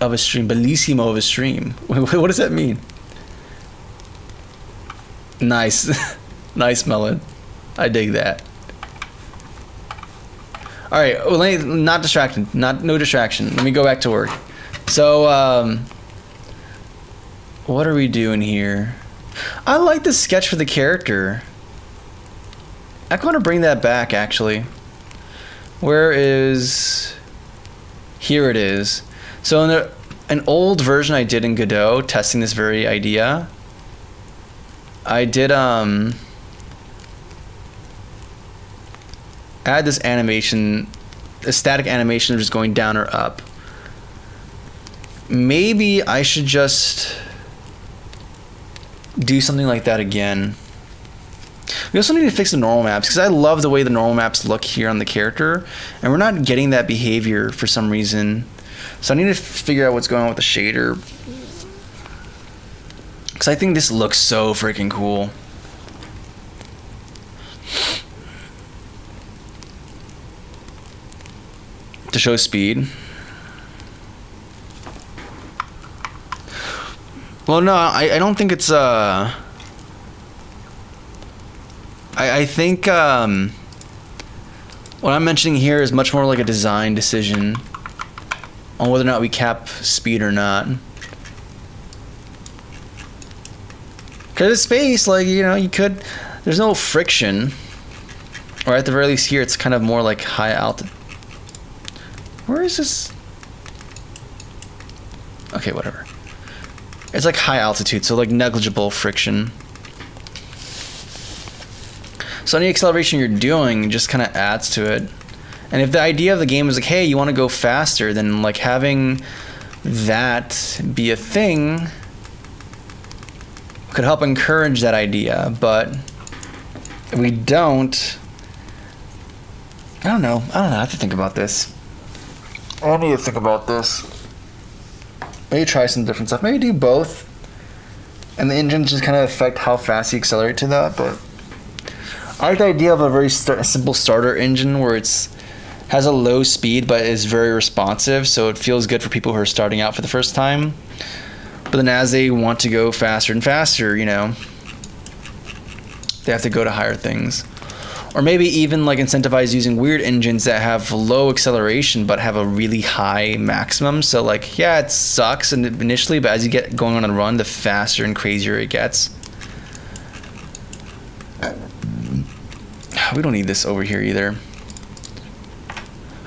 of a stream. Bellissimo of a stream. What does that mean? Nice. Nice, Melon. I dig that. All right, well, not distracted. No distraction. Let me go back to work. So, what are we doing here? I like the sketch for the character. I want to bring that back, actually. Where is... Here it is. So in an old version I did in Godot, testing this very idea, I did add this animation, a static animation of just going down or up. Maybe I should just do something like that again. We also need to fix the normal maps, because I love the way the normal maps look here on the character, and we're not getting that behavior for some reason. So I need to figure out what's going on with the shader, because I think this looks so freaking cool. To show speed. Well, no, I don't think it's I think what I'm mentioning here is much more like a design decision on whether or not we cap speed or not. Because it's space, like, you know, you could, there's no friction, or at the very least here it's kind of more like high altitude. Where is this? Okay, whatever. It's like high altitude, so like negligible friction. So any acceleration you're doing just kind of adds to it. And if the idea of the game is like, hey, you want to go faster, then like having that be a thing could help encourage that idea. But if we don't, I don't know. I have to think about this. I need to think about this. Maybe try some different stuff. Maybe do both. And the engines just kind of affect how fast you accelerate to that. But I like the idea of a very simple starter engine where it's has a low speed but is very responsive, so it feels good for people who are starting out for the first time. But then as they want to go faster and faster, you know, they have to go to higher things. Or maybe even like incentivize using weird engines that have low acceleration but have a really high maximum. So like, yeah, it sucks initially, but as you get going on a run, the faster and crazier it gets. We don't need this over here either.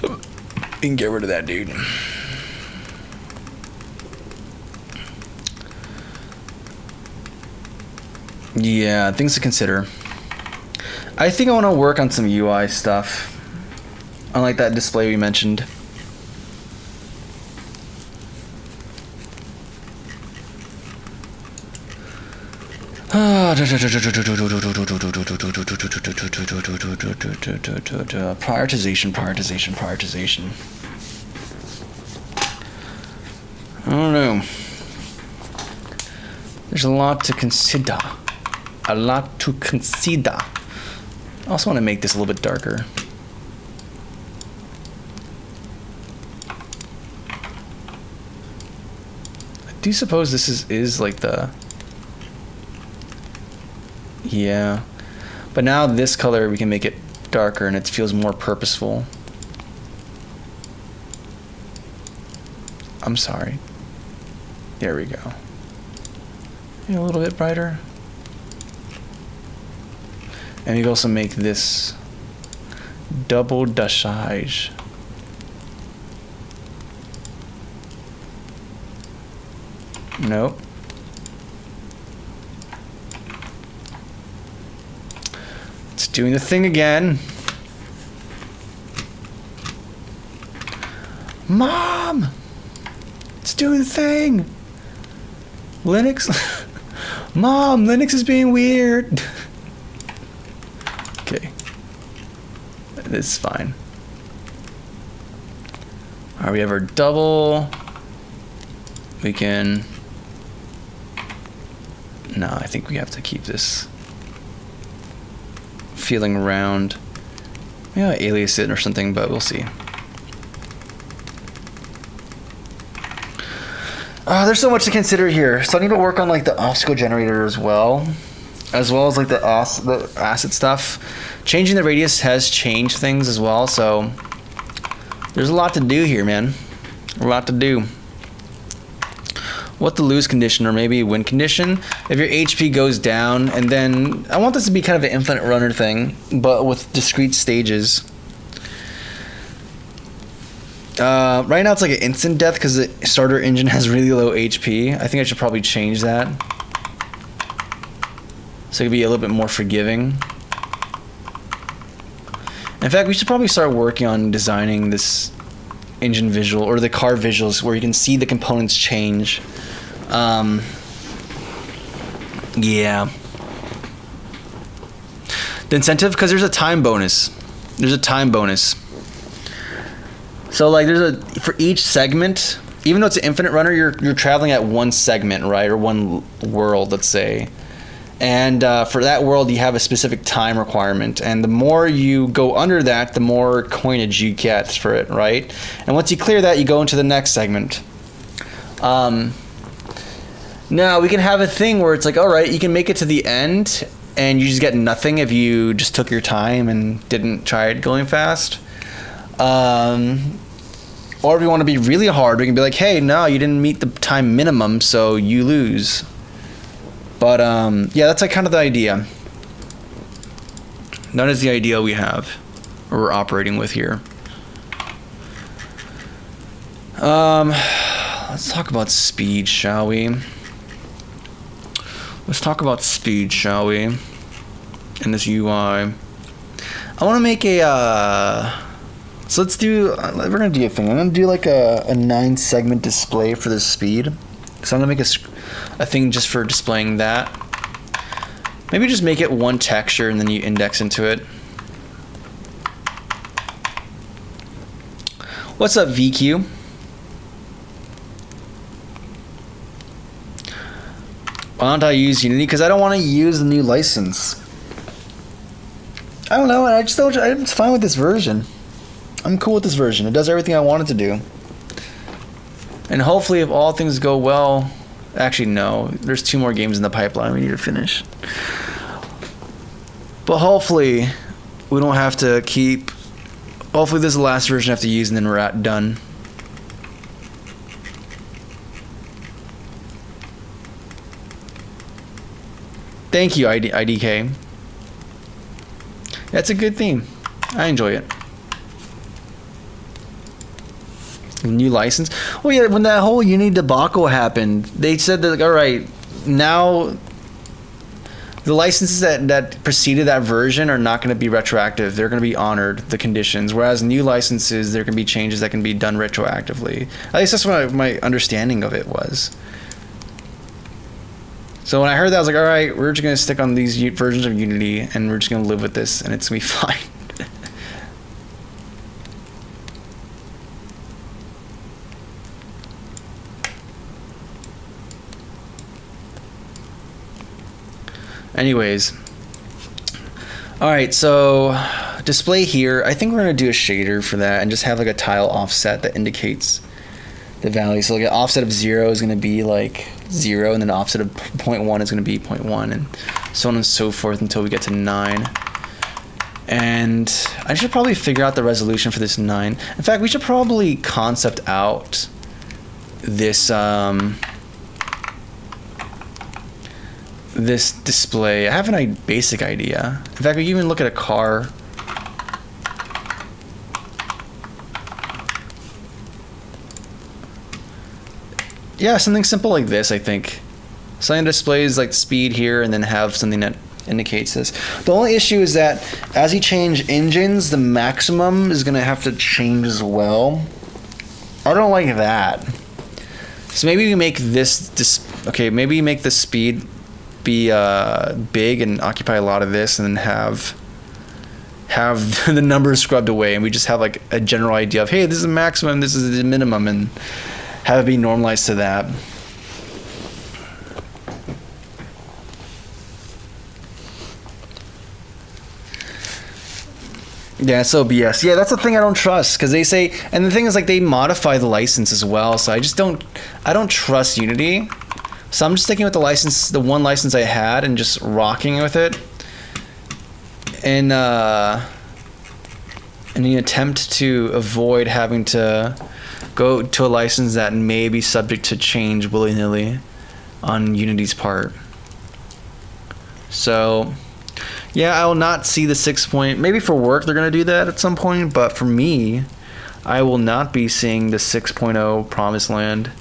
We can get rid of that dude. Yeah, things to consider. I think I want to work on some UI stuff. Unlike that display we mentioned. Prioritization. I don't know. There's a lot to consider. I also want to make this a little bit darker. I do suppose this is like the... Yeah. But now this color, we can make it darker and it feels more purposeful. I'm sorry. There we go. A little bit brighter. And we can also make this double dosage. Nope. It's doing the thing again. Mom! It's doing the thing! Linux? Mom, Linux is being weird. Okay. This is fine. Alright, we have our double. We can... No, I think we have to keep this feeling round. Yeah, alias it or something, but we'll see. There's so much to consider here. So I need to work on like the obstacle generator as well as like the asset stuff. Changing the radius has changed things as well, so there's a lot to do here, man. A lot to do. What the lose condition, or maybe win condition, if your HP goes down, and then I want this to be kind of an infinite runner thing, but with discrete stages. Right now it's like an instant death because the starter engine has really low HP. I think I should probably change that so it could be a little bit more forgiving. In fact, we should probably start working on designing this engine visual or the car visuals where you can see the components change. Yeah. The incentive, because there's a time bonus. There's a time bonus. So like for each segment, even though it's an infinite runner, you're traveling at one segment, right? Or one world, let's say. And for that world, you have a specific time requirement. And the more you go under that, the more coinage you get for it, right? And once you clear that, you go into the next segment. Now, we can have a thing where it's like, all right, you can make it to the end, and you just get nothing if you just took your time and didn't try it going fast. Or if you want to be really hard, we can be like, hey, no, you didn't meet the time minimum, so you lose. But, yeah, that's like kind of the idea. That is the idea we have, or we're operating with here. Let's talk about speed, shall we? Let's talk about speed, shall we? In this UI. I want to make a, so let's do, we're going to do a thing. I'm going to do like a 9-segment display for this speed. So I'm going to make a thing just for displaying that. Maybe just make it one texture and then you index into it. What's up, VQ? Why don't I use Unity? Because I don't want to use the new license. I don't know. I'm fine with this version. I'm cool with this version. It does everything I want it to do. And hopefully, if all things go well, actually no, there's 2 more games in the pipeline we need to finish. But hopefully, we don't have to keep. Hopefully, this is the last version I have to use, and then we're done. Thank you, IDK. That's a good theme. I enjoy it. New license. Well, yeah, when that whole Unity debacle happened, they said that, like, all right, now the licenses that preceded that version are not going to be retroactive. They're going to be honored, the conditions. Whereas new licenses, there can be changes that can be done retroactively. At least that's what my understanding of it was. So when I heard that, I was like, all right, we're just going to stick on these versions of Unity, and we're just going to live with this, and it's going to be fine. Anyways. All right, so display here. I think we're going to do a shader for that and just have like a tile offset that indicates the value. So like an offset of 0 is going to be like 0, and then an offset of 0.1 is going to be 0.1, and so on and so forth until we get to 9. And I should probably figure out the resolution for this 9. In fact, we should probably concept out this this display. I have a basic idea. In fact, we can even look at a car. Yeah, something simple like this, I think. Something that displays like speed here and then have something that indicates this. The only issue is that as you change engines, the maximum is going to have to change as well. I don't like that. So maybe we make okay, maybe make the speed be big and occupy a lot of this, and then have the numbers scrubbed away, and we just have like a general idea of, hey, this is the maximum, this is the minimum, and have it be normalized to that. Yeah, so BS. Yeah, that's the thing I don't trust, because they say, and the thing is, like, they modify the license as well, so I don't trust Unity. So I'm just sticking with the one license I had, and just rocking with it. And in an attempt to avoid having to go to a license that may be subject to change willy-nilly on Unity's part. So yeah, I will not see the 6 point. Maybe for work they're going to do that at some point, but for me, I will not be seeing the 6.0 Promised Land,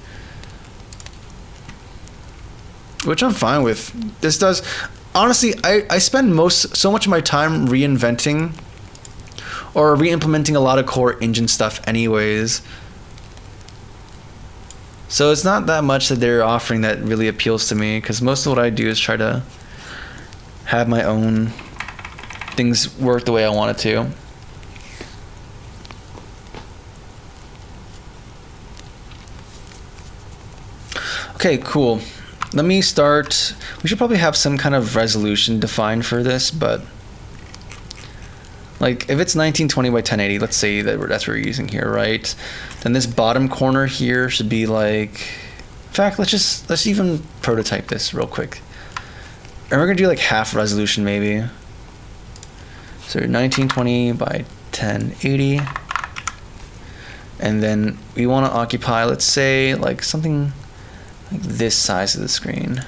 which I'm fine with. This does, honestly, I spend so much of my time reinventing or re-implementing a lot of core engine stuff anyways. So it's not that much that they're offering that really appeals to me, because most of what I do is try to have my own things work the way I want it to. Okay, cool. Let me start. We should probably have some kind of resolution defined for this, but like if it's 1920 by 1080, let's say that that's what we're using here, right? Then this bottom corner here should be like, in fact, let's even prototype this real quick. And we're gonna do like half resolution maybe. So 1920 by 1080. And then we want to occupy, let's say, like something like this size of the screen.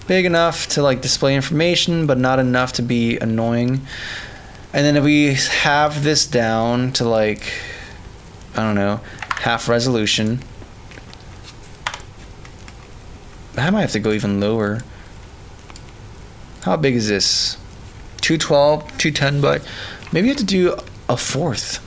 Big enough to like display information, but not enough to be annoying. And then if we have this down to like, I don't know, half resolution. I might have to go even lower. How big is this? 212, 210, but maybe you have to do a fourth.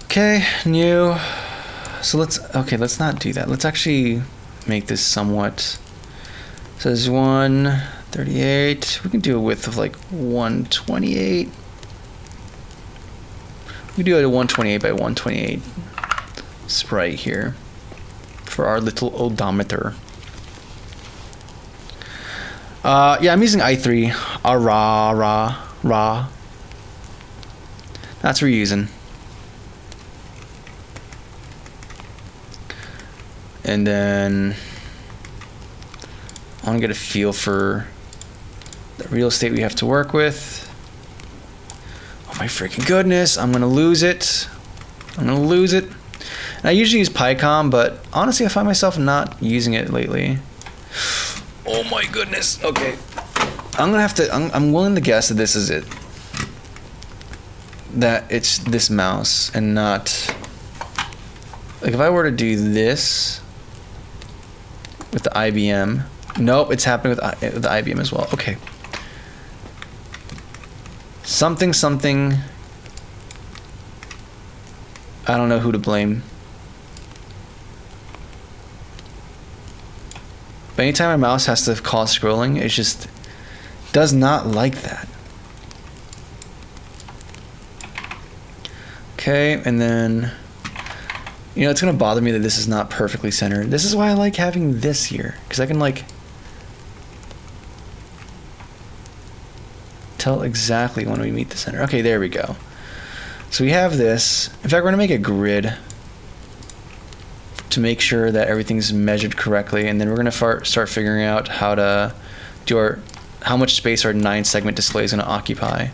Okay, new. So let's not do that. Let's actually make this somewhat. So there's 138. We can do a width of like 128. We do it at 128 by 128 sprite here for our little odometer. Yeah, I'm using i3. Rah. That's what we're using. And then I want to get a feel for the real estate we have to work with. Oh my freaking goodness, I'm going to lose it. And I usually use PyCom, but honestly I find myself not using it lately. Oh my goodness. Okay. I'm willing to guess that this is it. That it's this mouse and not... Like if I were to do this with the IBM... Nope, it's happening with the IBM as well. Okay. Something. I don't know who to blame. But anytime my mouse has to cause scrolling, it just does not like that. Okay, and then, you know, it's gonna bother me that this is not perfectly centered. This is why I like having this here, because I can like tell exactly when we meet the center. Okay, there we go. So we have this. In fact, we're gonna make a grid to make sure that everything's measured correctly, and then we're gonna start figuring out how to do how much space our 9-segment display is gonna occupy.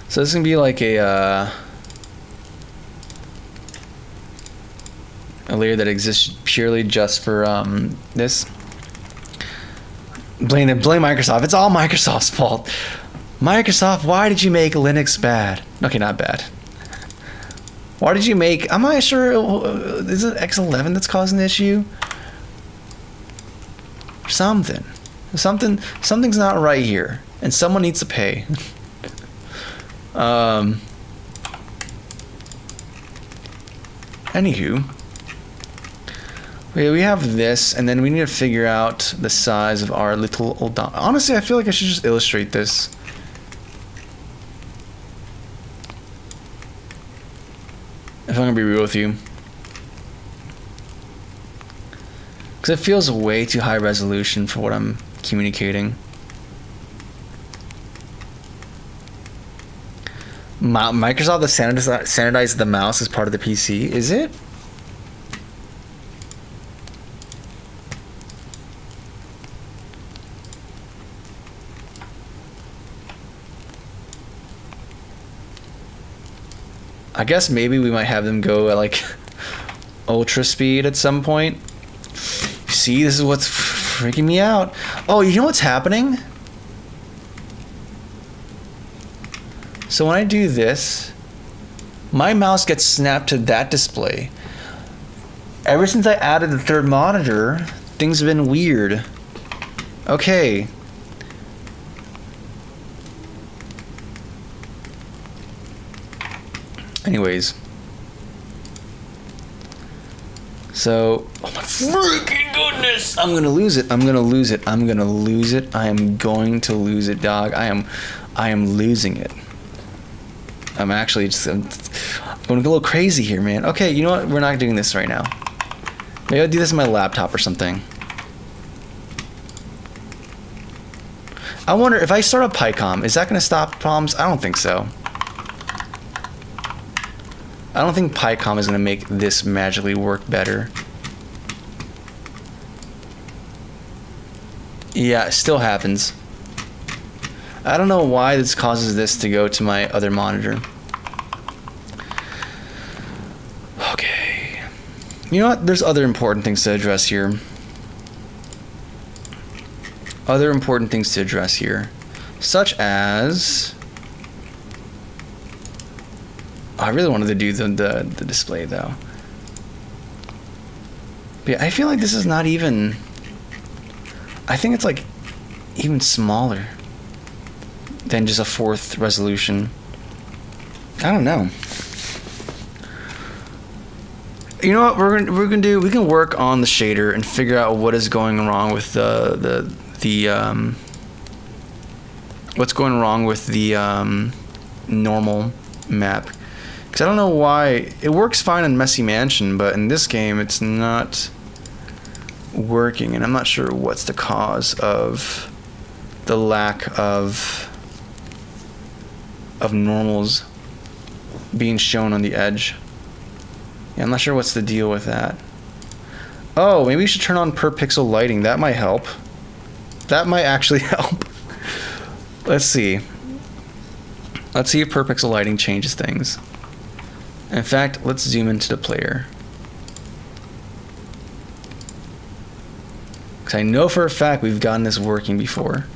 So this is gonna be like a layer that exists purely just for this. Blame Microsoft. It's all Microsoft's fault. Microsoft, why did you make Linux bad? Okay, not bad. Why did you make... I'm not sure... Is it X11 that's causing the issue? Something's not right here. And someone needs to pay. Anywho... Okay, we have this, and then we need to figure out the size of our little old... Honestly, I feel like I should just illustrate this. If I'm gonna be real with you. Because it feels way too high resolution for what I'm communicating. Microsoft has standardized the mouse as part of the PC, is it? I guess maybe we might have them go at like ultra speed at some point. See, this is what's freaking me out. Oh, you know what's happening? So when I do this, my mouse gets snapped to that display. Ever since I added the third monitor, things have been weird. Okay. Anyways. So, oh my freaking goodness! I'm gonna lose it. I'm gonna lose it. I'm gonna lose it. I am going to lose it, dog. I am losing it. I'm actually just I'm going a little crazy here, man. Okay, you know what? We're not doing this right now. Maybe I'll do this on my laptop or something. I wonder if I start up PyCom, is that going to stop problems? I don't think so. I don't think PyCom is going to make this magically work better. Yeah, it still happens. I don't know why this causes this to go to my other monitor. Okay. You know what? There's other important things to address here. Other important things to address here. Such as... Oh, I really wanted to do the display though. But yeah, I feel like this is not even... I think it's like even smaller than just a 4th resolution. I don't know. You know what we're gonna do? We can work on the shader and figure out what is going wrong with the what's going wrong with the normal map. Because I don't know why it works fine in Messy Mansion, but in this game it's not working, and I'm not sure what's the cause of the lack of normals being shown on the edge. Yeah, I'm not sure what's the deal with that. Oh, maybe we should turn on per pixel lighting. That might help. That might actually help. Let's see. Let's see if per pixel lighting changes things. In fact, let's zoom into the player. Because I know for a fact we've gotten this working before.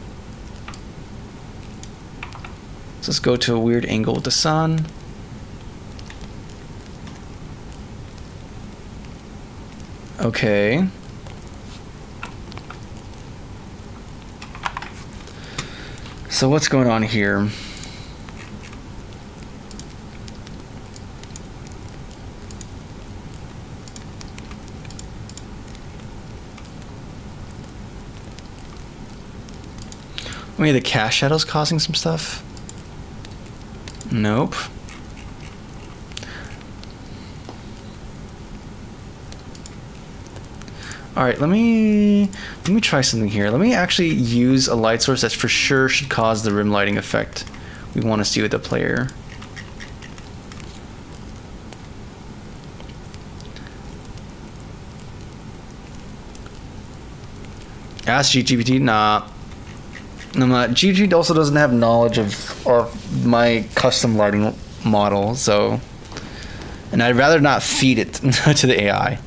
So let's go to a weird angle with the sun. Okay. So what's going on here? Maybe the cast shadow's causing some stuff? Nope. All right, let me try something here. Let me actually use a light source that for sure should cause the rim lighting effect we want to see with the player. Ask GPT. Nah. I'm not. GPT also doesn't have knowledge of my custom lighting model, so, and I'd rather not feed it to the AI.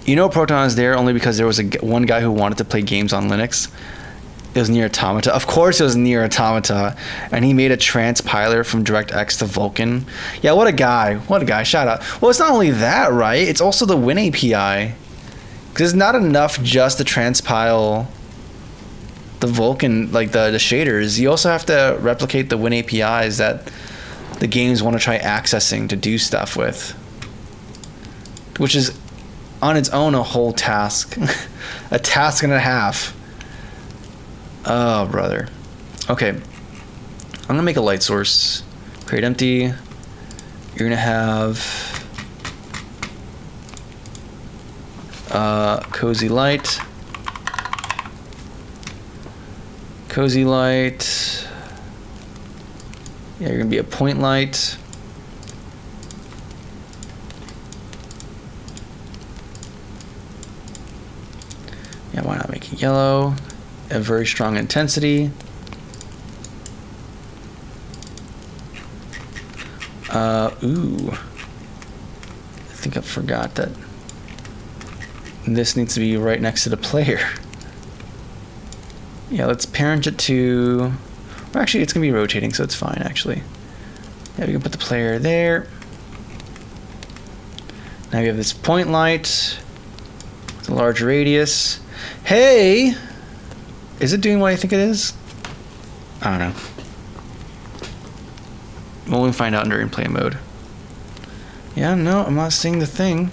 You know, Proton is there only because there was one guy who wanted to play games on Linux. It was Nier Automata. Of course it was Nier Automata. And he made a transpiler from DirectX to Vulkan. Yeah, what a guy. What a guy. Shout out. Well, it's not only that, right? It's also the Win API. Because it's not enough just to transpile the Vulkan, like the shaders. You also have to replicate the Win APIs that the games want to try accessing to do stuff with. Which is on its own a whole task. A task and a half. Oh, brother. Okay. I'm gonna make a light source. Create empty. You're gonna have cozy light. Cozy light. Yeah, you're gonna be a point light. Yeah, why not make it yellow? A very strong intensity. Ooh. I think think I forgot that this needs to be right next to the player. Yeah, let's parent it to... Well, actually, it's going to be rotating, so it's fine, actually. Yeah, we can put the player there. Now we have this point light. It's a large radius. Hey! Is it doing what I think it is? I don't know. We'll only find out under in-play mode. Yeah, no, I'm not seeing the thing.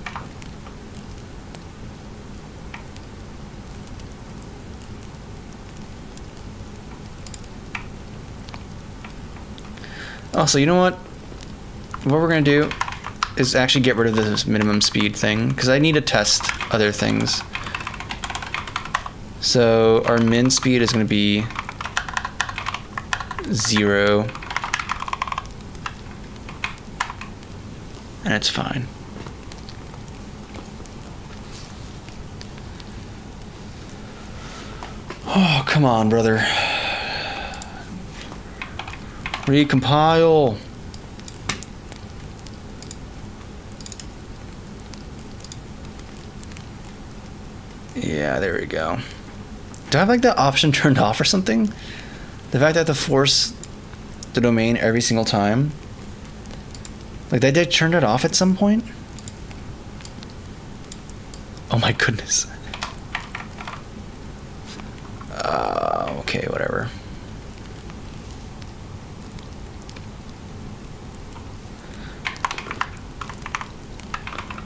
Also, you know what? What we're gonna do is actually get rid of this minimum speed thing, because I need to test other things. So our min speed is gonna be 0. And it's fine. Oh, come on, brother. Recompile. Yeah, there we go. Do I have like that option turned off or something? The fact that I have to force the domain every single time. Like, did I turn it off at some point? Oh my goodness. Okay, whatever.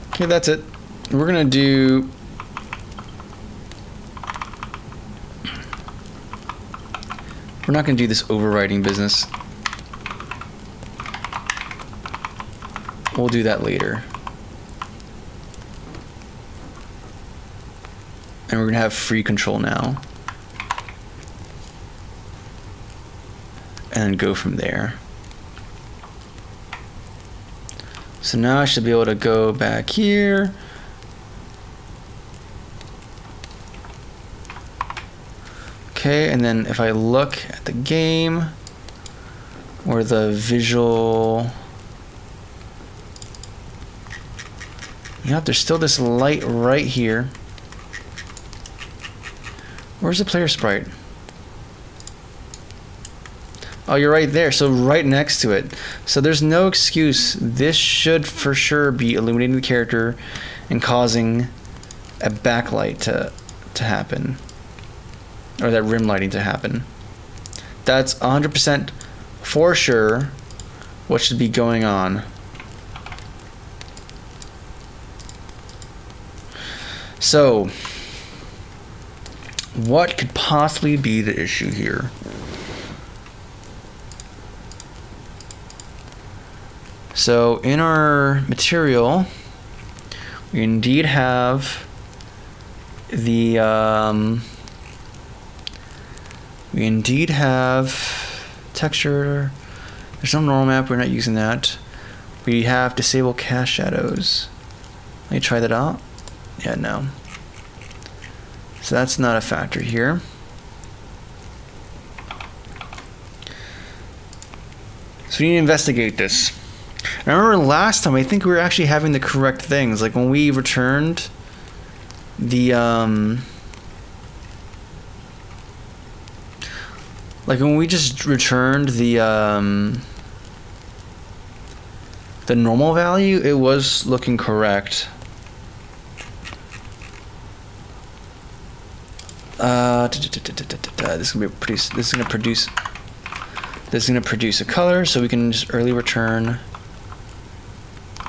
Okay, that's it. We're gonna do... We're not gonna do this overriding business. We'll do that later. And we're gonna have free control now. And go from there. So now I should be able to go back here. Okay, and then if I look at the game or the visual, you know, there's still this light right here. Where's the player sprite? Oh, you're right there. So right next to it. So there's no excuse. This should for sure be illuminating the character and causing a backlight to happen. Or that rim lighting to happen. That's 100% for sure what should be going on. So, what could possibly be the issue here? So, in our material, we indeed have the texture. There's no normal map, we're not using that. We have disable cast shadows. Let me try that out. Yeah, no. So that's not a factor here. So we need to investigate this. I remember last time, I think we were actually having the correct things. Like when we returned the the normal value, it was looking correct. This is gonna produce a color, so we can just early return.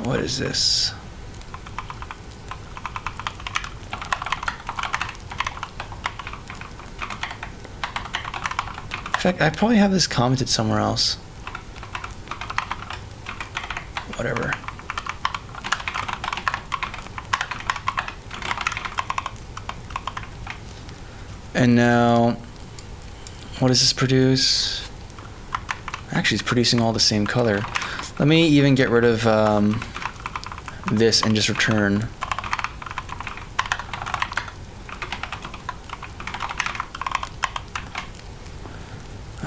What is this? In fact, I probably have this commented somewhere else. Whatever. And now, what does this produce? Actually, it's producing all the same color. Let me even get rid of this and just return.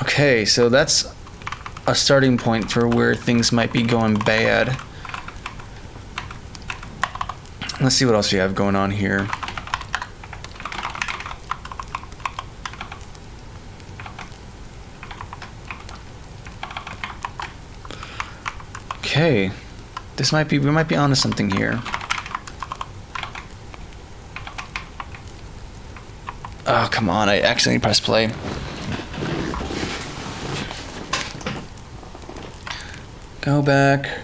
Okay, so that's a starting point for where things might be going bad. Let's see what else we have going on here. Okay, we might be onto something here. Oh, come on, I accidentally pressed play. Go back.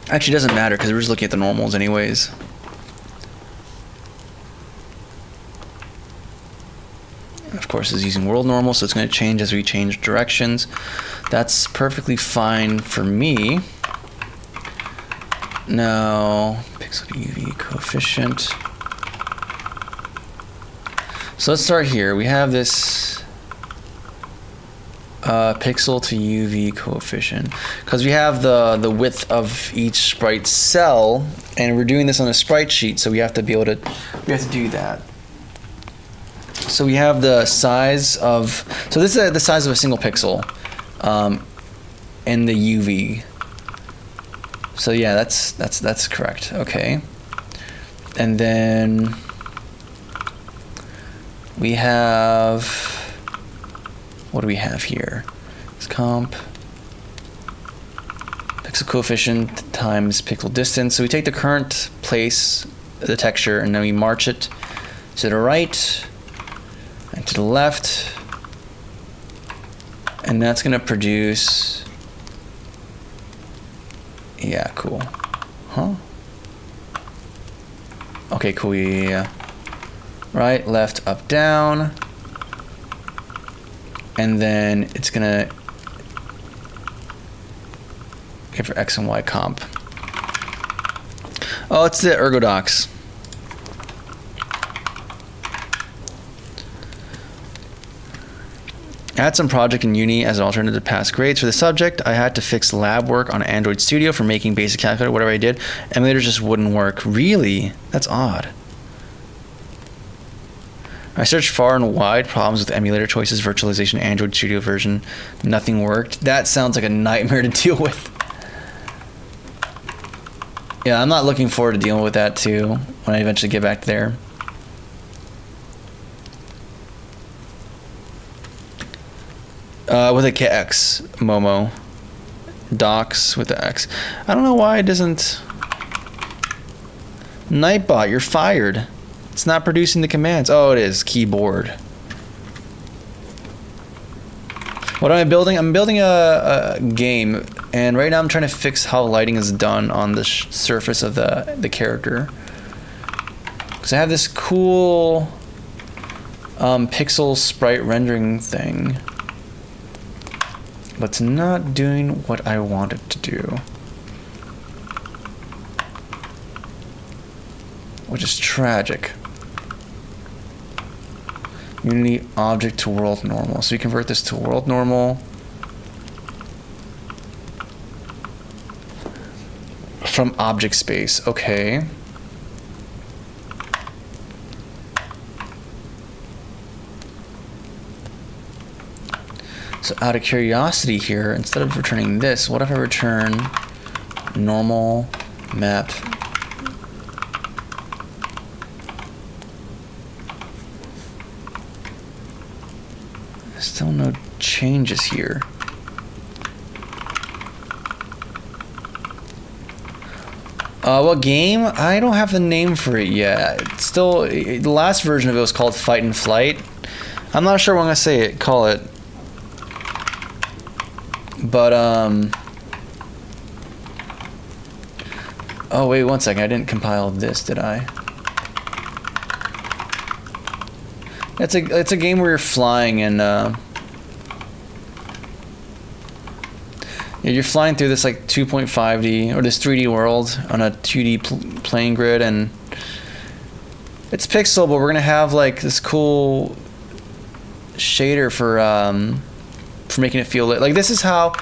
Actually, it doesn't matter because we're just looking at the normals anyways. Of course, it's using world normal, so it's going to change as we change directions. That's perfectly fine for me. Now, pixel to UV coefficient. So let's start here. We have this pixel to UV coefficient because we have the width of each sprite cell, and we're doing this on a sprite sheet, so we have to do that. So we have the size of, so this is the size of a single pixel in the UV. So yeah, that's correct. Okay. And then we have, what do we have here? It's comp pixel coefficient times pixel distance. So we take the current place of the texture and then we march it to the right and to the left, and that's gonna produce, yeah, cool. Huh? Okay, cool, yeah. Right, left, up, down. And then it's gonna give for X and Y comp. Oh, it's the ergodox. I had some project in uni as an alternative to pass grades for the subject. I had to fix lab work on Android Studio for making basic calculator, whatever I did. Emulators just wouldn't work. Really? That's odd. I searched far and wide, problems with emulator choices, virtualization, Android Studio version. Nothing worked. That sounds like a nightmare to deal with. Yeah, I'm not looking forward to dealing with that too when I eventually get back there. With a X, Momo. Docs with the X. I don't know why it doesn't. Nightbot, you're fired. It's not producing the commands. Oh, it is. Keyboard. What am I building? I'm building a game, and right now I'm trying to fix how lighting is done on the surface of the character. Because I have this cool pixel sprite rendering thing, but it's not doing what I want it to do, which is tragic. Unity object to world normal. So we convert this to world normal from object space. Okay. So out of curiosity here, instead of returning this, what if I return normal map still no changes here. What game? I don't have the name for it yet. It's still, the last version of it was called Fight and Flight. I'm not sure what I'm gonna call it. But oh wait, one second. I didn't compile this, did I? It's a game where you're flying and you're flying through this like 2.5D or this 3D world on a 2D playing grid, and it's pixel, but we're gonna have like this cool shader for making it feel like this is how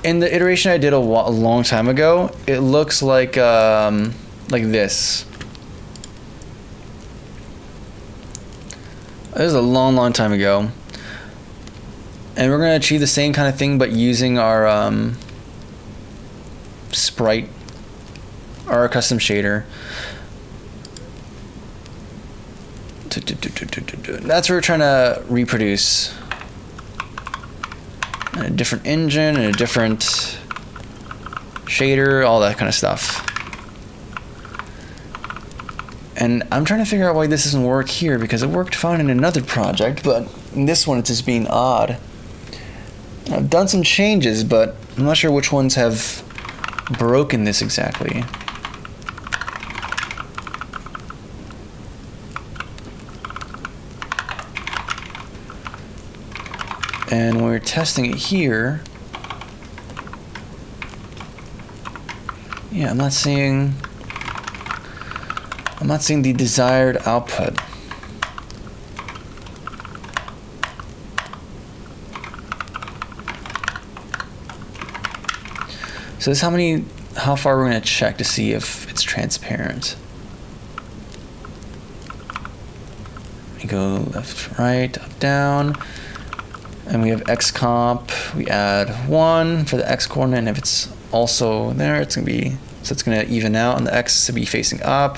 in the iteration I did a long time ago, it looks like this. This is a long time ago. And we're going to achieve the same kind of thing, but using our sprite our custom shader. That's what we're trying to reproduce. And a different engine and a different shader, all that kind of stuff. And I'm trying to figure out why this doesn't work here, because it worked fine in another project, but in this one it's just being odd. I've done some changes, but I'm not sure which ones have broken this exactly. And when we're testing it here, yeah, I'm not seeing the desired output. So this is how far we're going to check to see if it's transparent. We go left, right, up, down. And we have x comp. We add 1 for the x coordinate, and if it's also there, it's going to be, so it's going to even out, and the x to be facing up.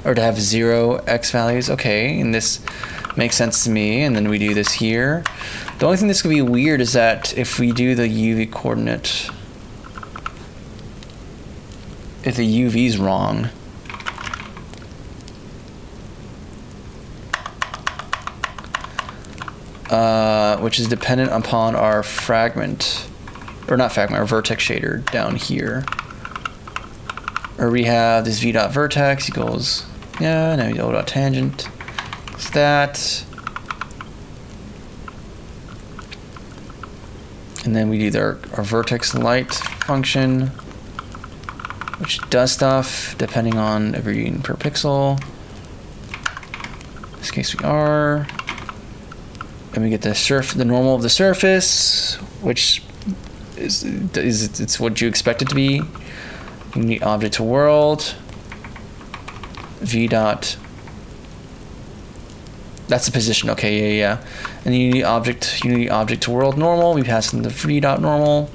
Or to have 0 x values. Okay, and this makes sense to me. And then we do this here. The only thing that's going to be weird is that if we do the UV coordinate, if the UV is wrong, which is dependent upon our fragment, or not fragment, our vertex shader down here. Or we have this v dot vertex equals, yeah, now we do o dot tangent. It's that. And then we do our vertex light function, which does stuff depending on if we're using per pixel. In this case we are. And we get the normal of the surface, which is it's what you expect it to be. Unity object to world. V dot. That's the position. Okay, yeah. And the unity object to world normal. We pass in the v dot normal,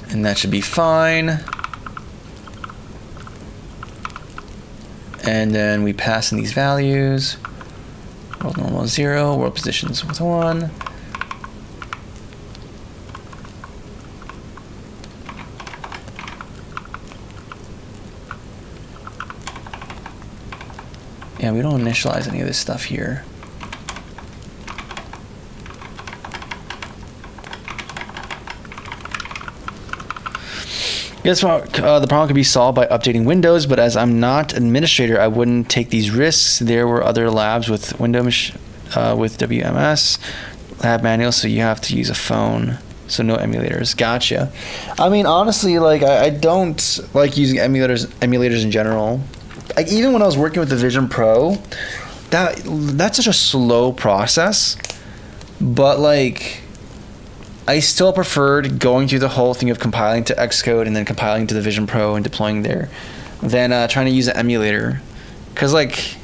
and that should be fine. And then we pass in these values. World normal is 0. World positions with 1. Yeah, we don't initialize any of this stuff here. Yes, well, the problem could be solved by updating Windows, but as I'm not administrator, I wouldn't take these risks. There were other labs with with WMS lab manuals, so you have to use a phone. So no emulators. Gotcha. I mean, honestly, like I don't like using emulators in general. Like even when I was working with the Vision Pro, that's such a slow process. But like, I still preferred going through the whole thing of compiling to Xcode and then compiling to the Vision Pro and deploying there, than trying to use an emulator. Because like,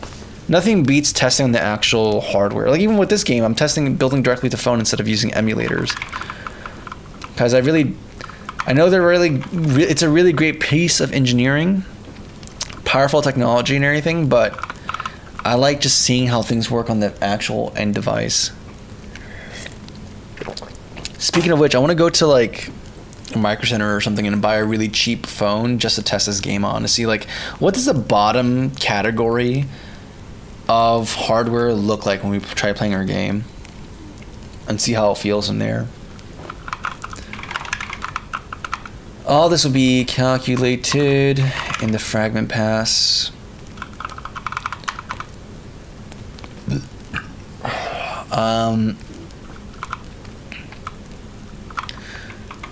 nothing beats testing on the actual hardware. Like even with this game, I'm building directly to phone instead of using emulators. Because I know it's a really great piece of engineering, powerful technology and everything, but I like just seeing how things work on the actual end device. Speaking of which, I want to go to like a Micro Center or something and buy a really cheap phone just to test this game on, to see like what does the bottom category of hardware look like when we try playing our game, and see how it feels in there. All this will be calculated in the fragment pass.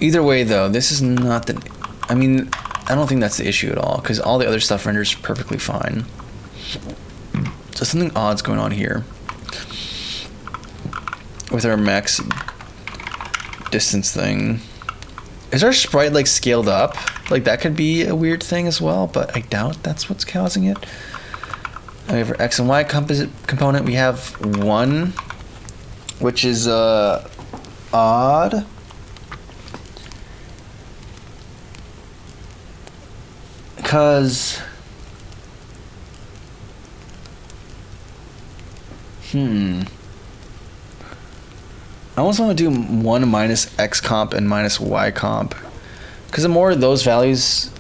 Either way, though, this is not the... I mean, I don't think that's the issue at all, because all the other stuff renders perfectly fine. So something odd's going on here with our max distance thing. Is our sprite like scaled up? Like that could be a weird thing as well, but I doubt that's what's causing it. And we have our X and Y component. We have 1, which is odd. because I almost want to do 1 minus x comp and minus y comp, because the more those values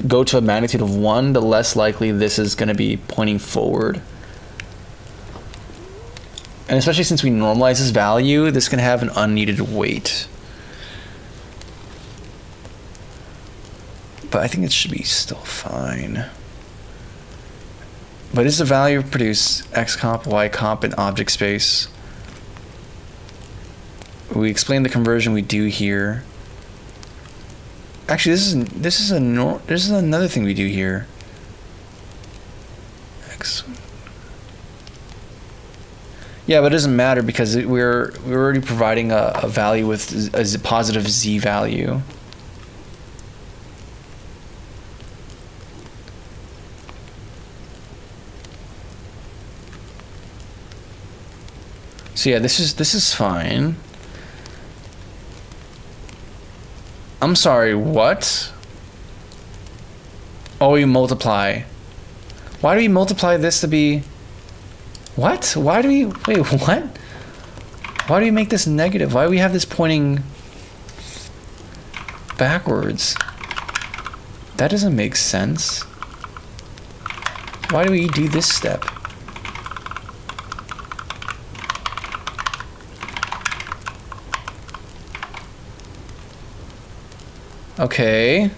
go to a magnitude of 1, the less likely this is going to be pointing forward. And especially since we normalize this value, this can have an unneeded weight. But I think it should be still fine. But is the value produce x comp, y comp in object space? We explain the conversion we do here. Actually, this is another thing we do here. X. Yeah, but it doesn't matter because we're already providing a value with a positive z value. So yeah, this is fine. I'm sorry, what? Oh, you multiply. Why do we multiply this to be... What? Why do we... Wait, what? Why do we make this negative? Why do we have this pointing backwards? That doesn't make sense. Why do we do this step? Okay.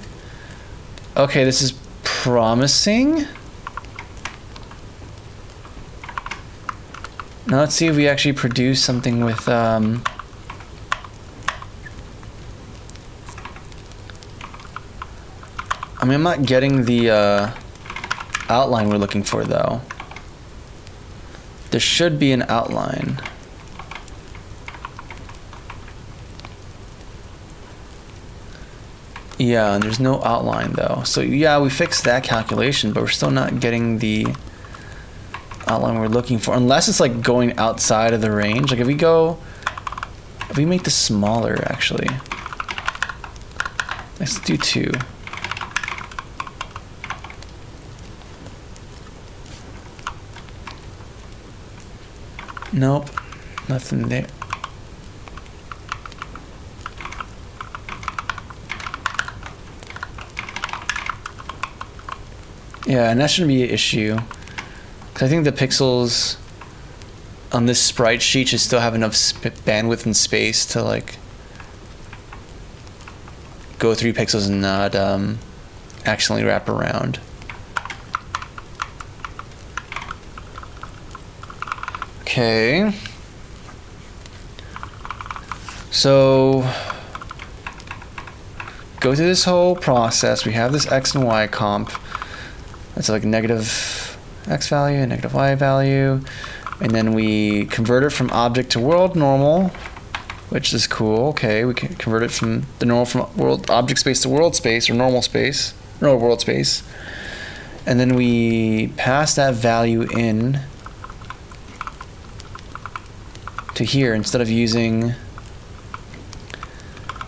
Okay, this is promising. Now let's see if we actually produce something with I mean, I'm not getting the outline we're looking for though. There should be an outline. Yeah, and there's no outline though. So yeah, we fixed that calculation, but we're still not getting the outline we're looking for. Unless it's like going outside of the range. Like if we make this smaller actually. Let's do 2. Nope, nothing there. Yeah, and that shouldn't be an issue. Because I think the pixels on this sprite sheet should still have enough bandwidth and space to like go through pixels and not accidentally wrap around. Okay. So go through this whole process. We have this x and y comp. That's like negative x value and negative y value. And then we convert it from object to world normal, which is cool. Okay, we can convert it from the normal from world object space to world space or normal space, no world space. And then we pass that value in to here instead of using...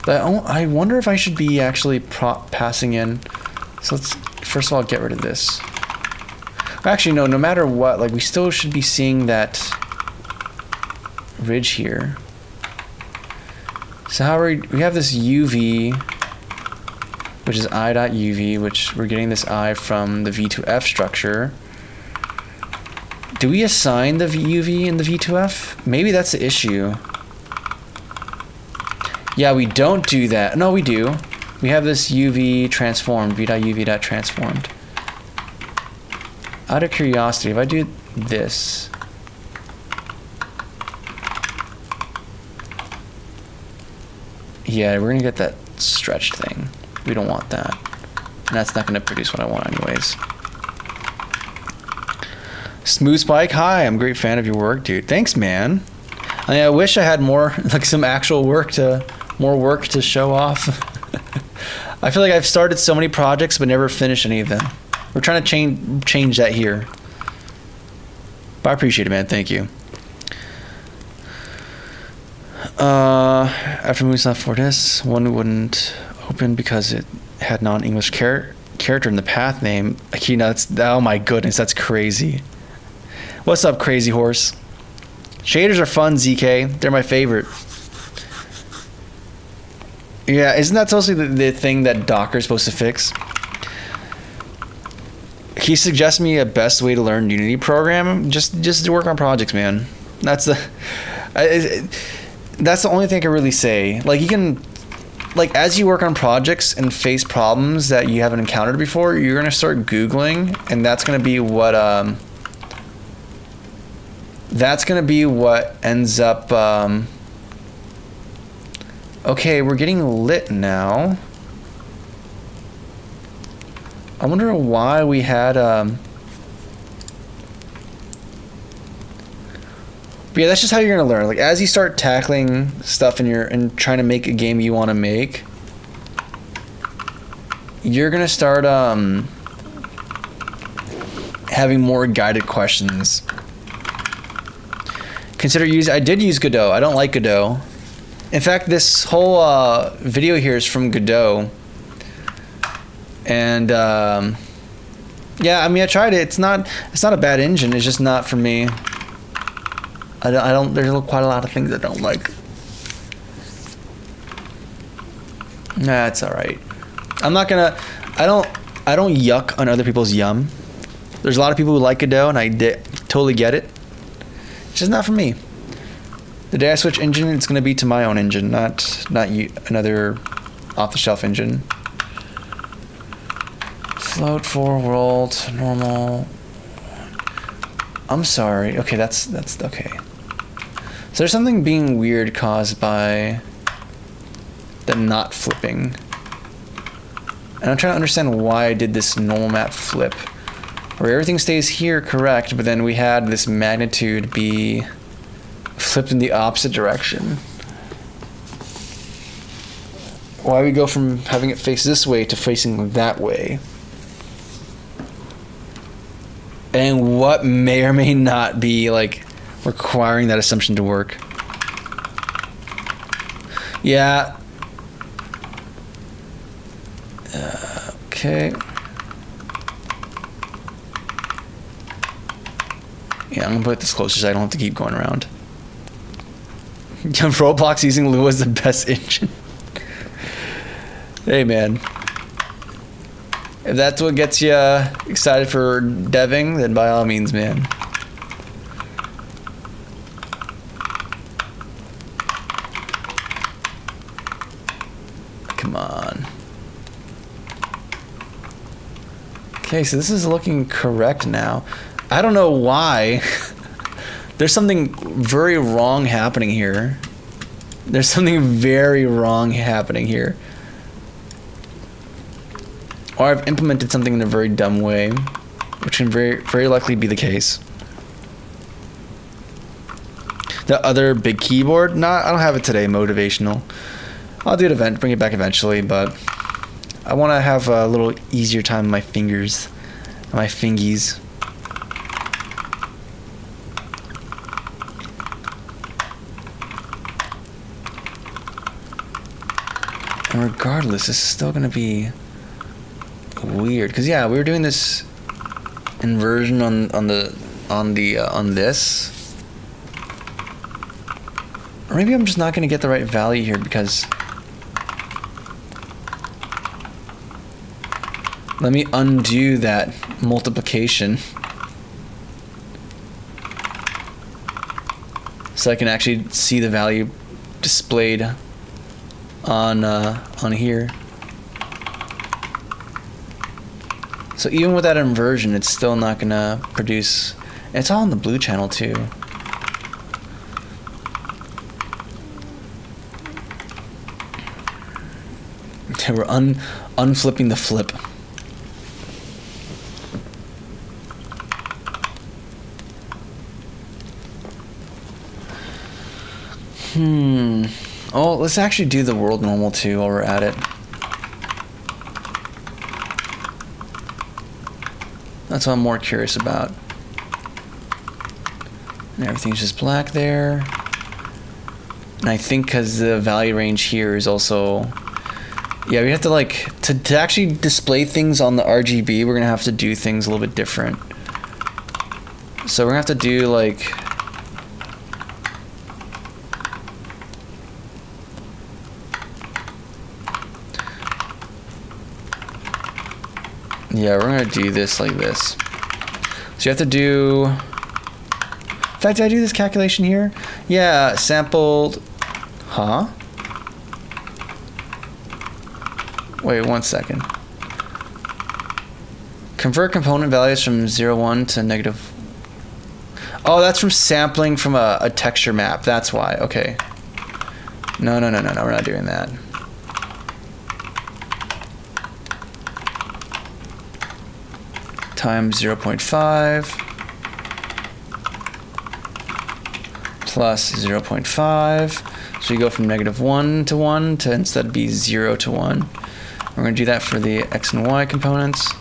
But I wonder if I should be actually passing in... So let's first of all get rid of this. Actually, no matter what, like we still should be seeing that ridge here. So how are we have this UV, which is I.UV, which we're getting this I from the V2F structure. Do we assign the UV in the V2F? Maybe that's the issue. Yeah, we don't do that. No, we do. We have this UV transformed, V.UV.transformed. Out of curiosity, if I do this, yeah, we're gonna get that stretched thing. We don't want that. And that's not gonna produce what I want anyways. Smooth Spike, hi, I'm a great fan of your work, dude. Thanks, man. I mean, I wish I had more, like some actual work to show off. I feel like I've started so many projects but never finished any of them. We're trying to change that here. But I appreciate it, man. Thank you. After moving stuff for this, one wouldn't open because it had non-English character in the path name. Akina, oh my goodness, that's crazy. What's up, Crazy Horse? Shaders are fun, ZK. They're my favorite. Yeah, isn't that supposed to be the thing that Docker's supposed to fix? He suggests me a best way to learn Unity program. Just to work on projects, man. That's the only thing I can really say. Like, you can, like, as you work on projects and face problems that you haven't encountered before, you're gonna start Googling, and that's gonna be what ends up. Okay, we're getting lit now. I wonder why we had But yeah, that's just how you're gonna learn. Like, as you start tackling stuff and trying to make a game you want to make, you're gonna start having more guided questions. I did use Godot. I don't like Godot. In fact, this whole video here is from Godot. And yeah, I mean, I tried it. It's not a bad engine. It's just not for me. I don't. There's quite a lot of things I don't like. Nah, it's all right. I'm not gonna. I don't yuck on other people's yum. There's a lot of people who like Godot, and I totally get it. It's just not for me. The day I switch engine, it's gonna be to my own engine, not another off-the-shelf engine. Float, 4 world, normal. I'm sorry. Okay, that's okay. So there's something being weird caused by the not flipping. And I'm trying to understand why I did this normal map flip, where everything stays here correct, but then we had this magnitude be flipped in the opposite direction. Why we go from having it face this way to facing that way. And what may or may not be, like, requiring that assumption to work. Yeah. Okay. Yeah, I'm gonna put this closer so I don't have to keep going around. Roblox using Lua is the best engine. Hey, man. If that's what gets you excited for deving, then by all means, man. Come on. Okay, so this is looking correct now. I don't know why. There's something very wrong happening here. There's something very wrong happening here. Or I've implemented something in a very dumb way, which can very likely be the case. The other big keyboard, I don't have it today, motivational. I'll do it bring it back eventually, but I want to have a little easier time with my fingers, my fingies. And regardless, this is still going to be weird, because yeah, we were doing this inversion on this, or maybe I'm just not going to get the right value here, because let me undo that multiplication so I can actually see the value displayed on here. So even with that inversion, it's still not gonna produce. It's all on the blue channel too. We're unflipping the flip. Oh, let's actually do the world normal too while we're at it. That's what I'm more curious about. And everything's just black there. And I think because the value range here is also... Yeah, we have to like to actually display things on the RGB, we're gonna have to do things a little bit different. So we're gonna have to do like, yeah, we're gonna do this like this. So you have to do, in fact, did I do this calculation here? Yeah, sampled, huh? Wait 1 second. Convert component values from 0, 1 to negative. Oh, that's from sampling from a texture map. That's why. Okay. No, we're not doing that. Times 0.5 plus 0.5. So you go from negative 1 to 1 to instead be 0 to 1. We're going to do that for the X and Y components.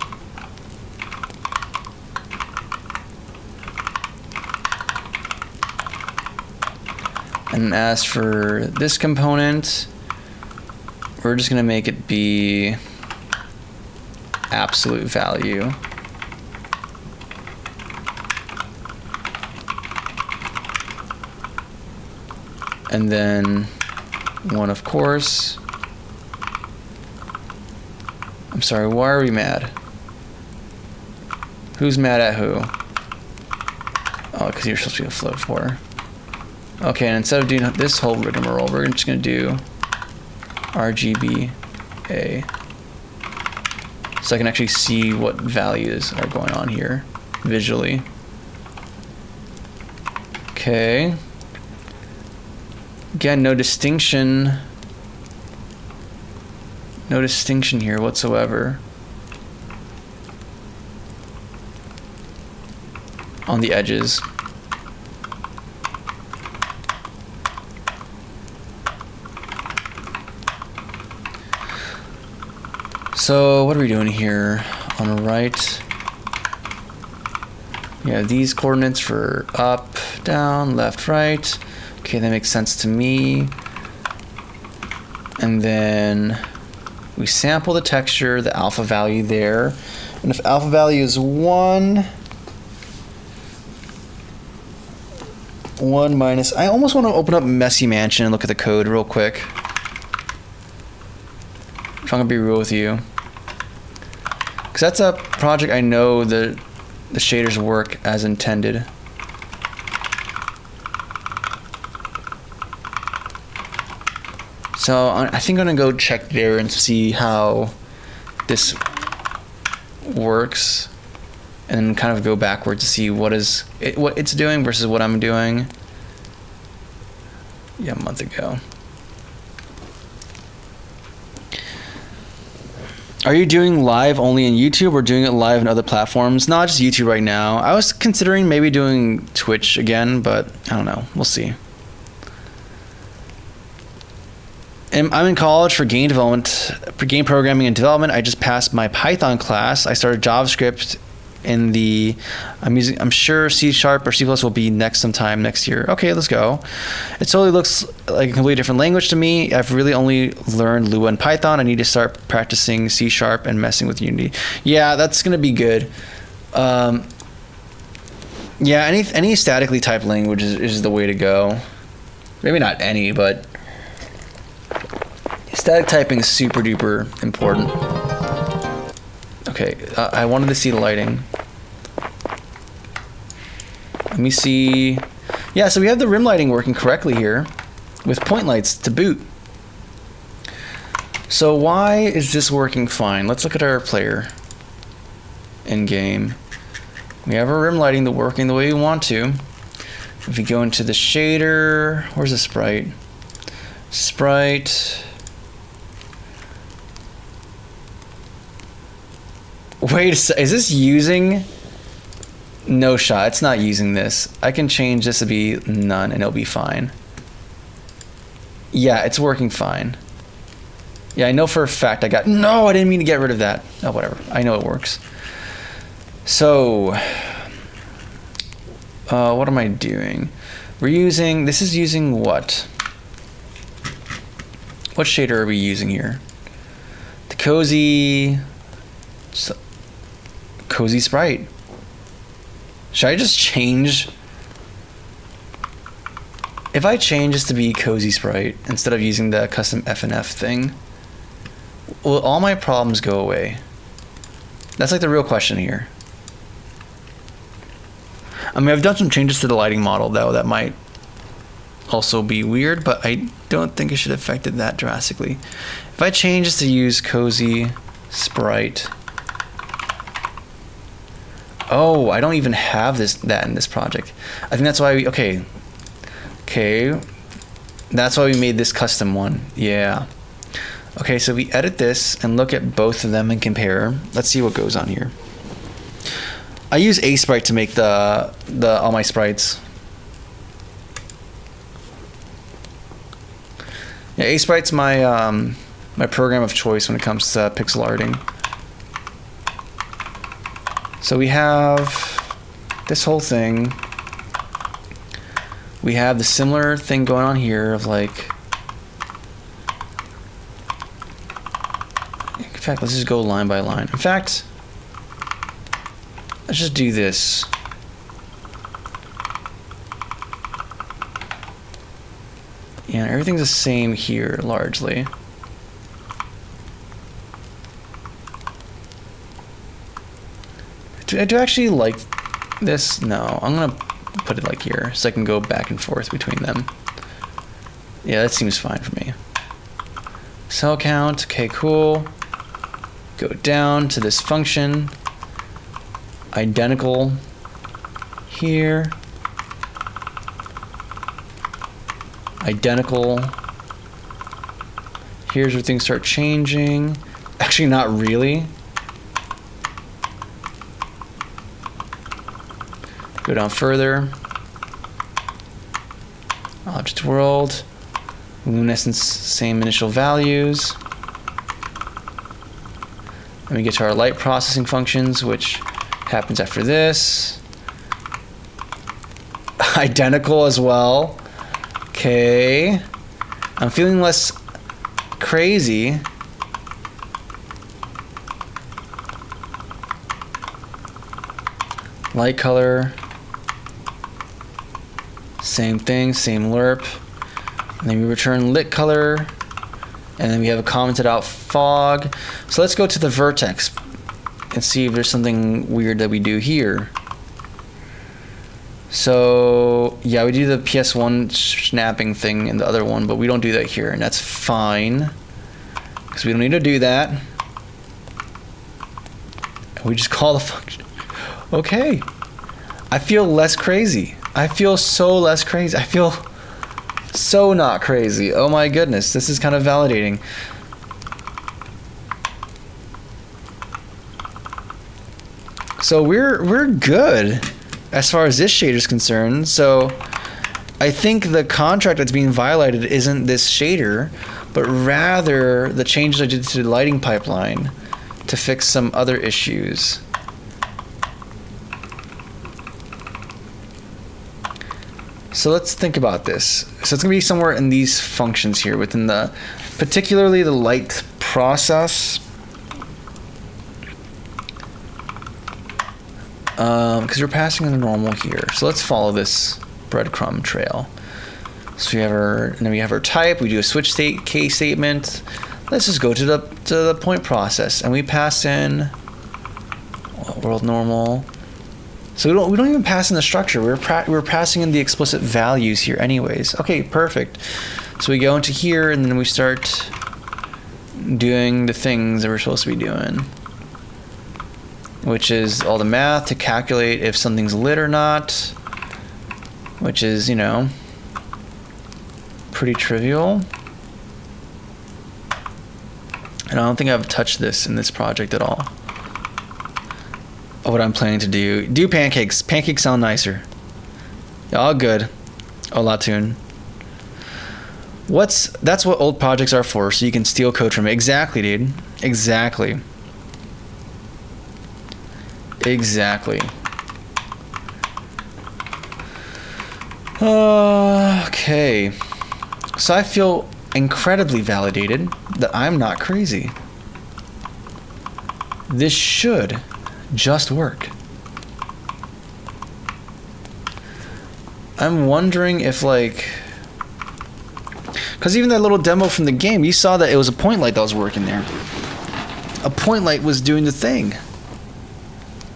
And as for this component, we're just going to make it be absolute value. And then 1, of course. I'm sorry, why are we mad? Who's mad at who? Oh, because you're supposed to be a float for. Okay, and instead of doing this whole rigmarole, we're just going to do RGBA. So I can actually see what values are going on here visually. Okay. Again, no distinction. No distinction here whatsoever on the edges. So what are we doing here on the right? Yeah, these coordinates for up, down, left, right. Okay, that makes sense to me. And then we sample the texture, the alpha value there. And if alpha value is 1 minus, I almost want to open up Messy Mansion and look at the code real quick. If I'm gonna be real with you. Because that's a project I know the shaders work as intended. So I think I'm gonna go check there and see how this works, and kind of go backwards to see what it's doing versus what I'm doing. Yeah, a month ago. Are you doing live only in YouTube or doing it live in other platforms? Not just YouTube right now. I was considering maybe doing Twitch again, but I don't know. We'll see. And I'm in college for game development, for game programming and development. I just passed my Python class. I started JavaScript in the, I'm sure C# or C++ will be next sometime next year. Okay, let's go. It totally looks like a completely different language to me. I've really only learned Lua and Python. I need to start practicing C# and messing with Unity. Yeah, that's gonna be good. Yeah, any statically typed language is the way to go. Maybe not any, but static typing is super duper important. Okay, I wanted to see the lighting. Let me see. Yeah, so we have the rim lighting working correctly here with point lights to boot. So why is this working fine? Let's look at our player in game. We have our rim lighting working the way we want to. If we go into the shader, where's the sprite? Sprite. Wait a sec, is this using? No shot, it's not using this. I can change this to be none and it'll be fine. Yeah, it's working fine. Yeah, I know for a fact no, I didn't mean to get rid of that. Oh, whatever, I know it works. So, what am I doing? This is using what? What shader are we using here? To Cozy sprite. Should I just change? If I change this to be cozy sprite instead of using the custom FNF thing, will all my problems go away? That's like the real question here. I mean, I've done some changes to the lighting model though that might also be weird, but I don't think it should affect it that drastically. If I change this to use cozy sprite, oh, I don't even have that in this project. I think that's why okay, that's why we made this custom one. Yeah. Okay, so we edit this and look at both of them and compare. Let's see what goes on here. I use Aseprite to make the all my sprites. Yeah, Aseprite's my my program of choice when it comes to pixel arting. So we have this whole thing. We have the similar thing going on here of like, in fact, let's just go line by line. In fact, let's just do this. Yeah, everything's the same here largely. Do I actually like this? No, I'm gonna put it like here so I can go back and forth between them. Yeah, that seems fine for me. Cell count, okay, cool. Go down to this function. Identical here. Identical. Here's where things start changing. Actually, not really. Go down further. Object world. Luminescence, same initial values. And we get to our light processing functions, which happens after this. Identical as well. Okay. I'm feeling less crazy. Light color. Same thing, same lerp. And then we return lit color. And then we have a commented out fog. So let's go to the vertex and see if there's something weird that we do here. So yeah, we do the PS1 snapping thing in the other one, but we don't do that here, and that's fine because we don't need to do that. We just call the function. Okay. I feel less crazy. I feel so less crazy. I feel so not crazy. Oh my goodness, this is kind of validating. So we're good as far as this shader is concerned. So I think the contract that's being violated isn't this shader, but rather the changes I did to the lighting pipeline to fix some other issues. So let's think about this. So it's gonna be somewhere in these functions here within the, particularly the light process. Because we're passing in the normal here. So let's follow this breadcrumb trail. So we have our, and then we have our type. We do a switch state case statement. Let's just go to the point process, and we pass in world normal. So we don't even pass in the structure. We're passing in the explicit values here, anyways. Okay, perfect. So we go into here, and then we start doing the things that we're supposed to be doing, which is all the math to calculate if something's lit or not, which is, you know, pretty trivial. And I don't think I've touched this in this project at all. What I'm planning to do pancakes. Pancakes sound nicer. All good. Olatune. That's what old projects are for, so you can steal code from it. Exactly, dude. Exactly. Okay. So I feel incredibly validated that I'm not crazy. this should just work. I'm wondering if, like, because even that little demo from the game, you saw that it was a point light that was working there. A point light was doing the thing.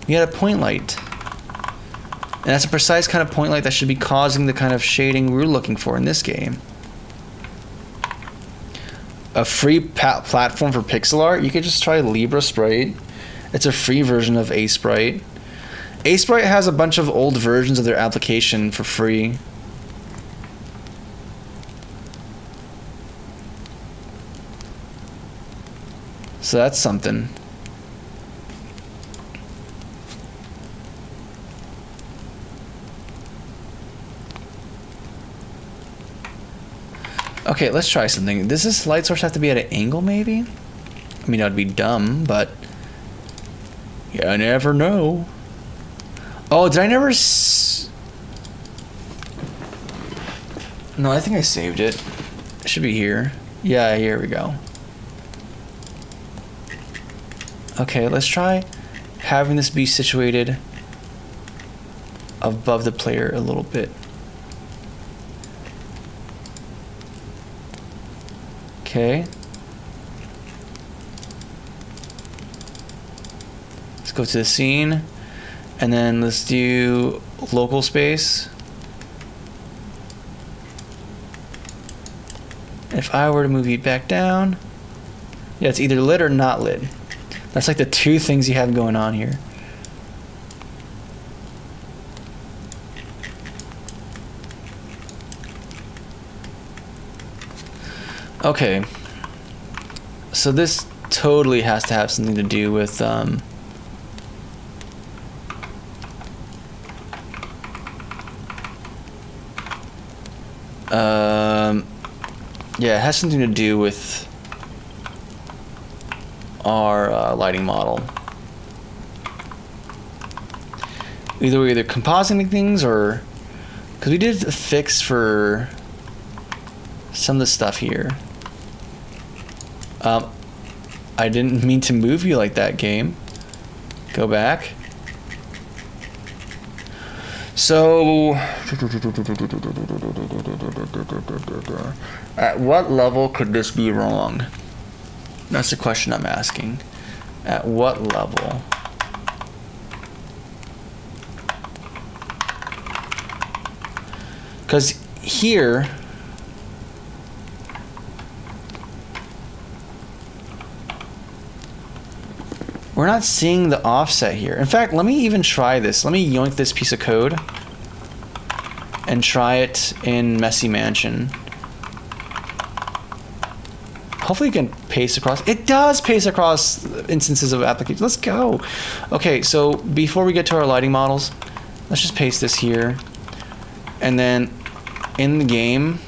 You had a point light. And that's a precise kind of point light that should be causing the kind of shading we're looking for in this game. A free platform for pixel art, you could just try Libra Sprite. It's a free version of Aseprite. Aseprite has a bunch of old versions of their application for free. So that's something. Okay, let's try something. Does this light source have to be at an angle, maybe? I mean, that would be dumb, but... yeah, I never know. Oh, did I never... No, I think I saved it. It should be here. Yeah, here we go. Okay, let's try having this be situated above the player a little bit. Okay. Let's go to the scene, and then let's do local space. If I were to move it back down, yeah, it's either lit or not lit. That's like the two things you have going on here. Okay, so this totally has to have something to do with yeah, it has something to do with our lighting model. Either we're compositing things, or because we did a fix for some of the stuff here. I didn't mean to move you like that, game. Go back. So, at what level could this be wrong? That's the question I'm asking. At what level? Because here, we're not seeing the offset here. In fact, let me even try this. Let me yoink this piece of code and try it in Messy Mansion. Hopefully you can paste across. It does paste across instances of applications. Let's go. Okay, so before we get to our lighting models, let's just paste this here. And then in the game,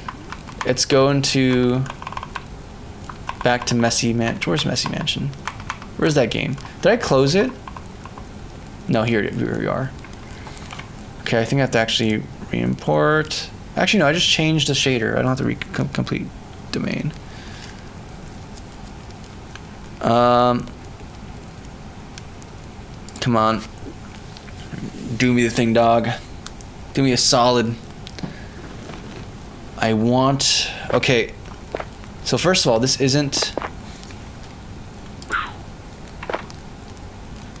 it's going to back to Messy Mansion. Where's Messy Mansion? Where's that game? Did I close it? No, here we are. Okay, I think I have to actually re-import. Actually, no, I just changed the shader. I don't have to complete domain. Come on. Do me the thing, dog. Do me a solid. I want... Okay. So first of all, this isn't...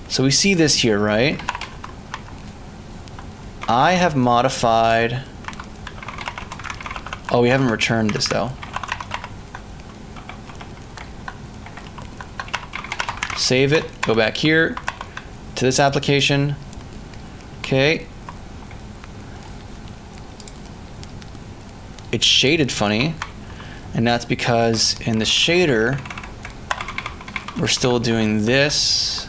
So we see this here, right? I have modified... Oh, we haven't returned this, though. Save it. Go back here to this application. Okay. It's shaded funny. And that's because in the shader, we're still doing this.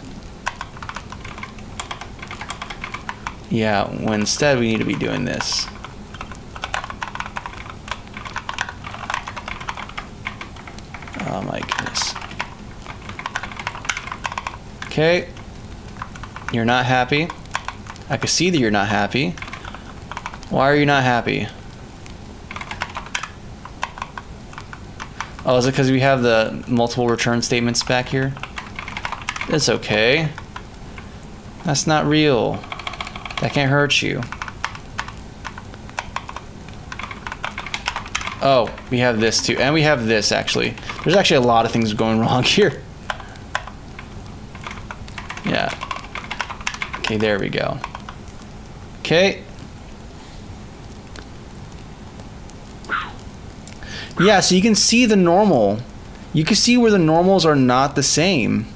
Yeah, when instead we need to be doing this. Oh my goodness. Okay. You're not happy. I can see that you're not happy. Why are you not happy? Oh, is it because we have the multiple return statements back here? It's okay. That's not real. That can't hurt you. Oh, we have this too. And we have this, actually. There's actually a lot of things going wrong here. Yeah. Okay, there we go. Okay. Yeah, so you can see the normal. You can see where the normals are not the same.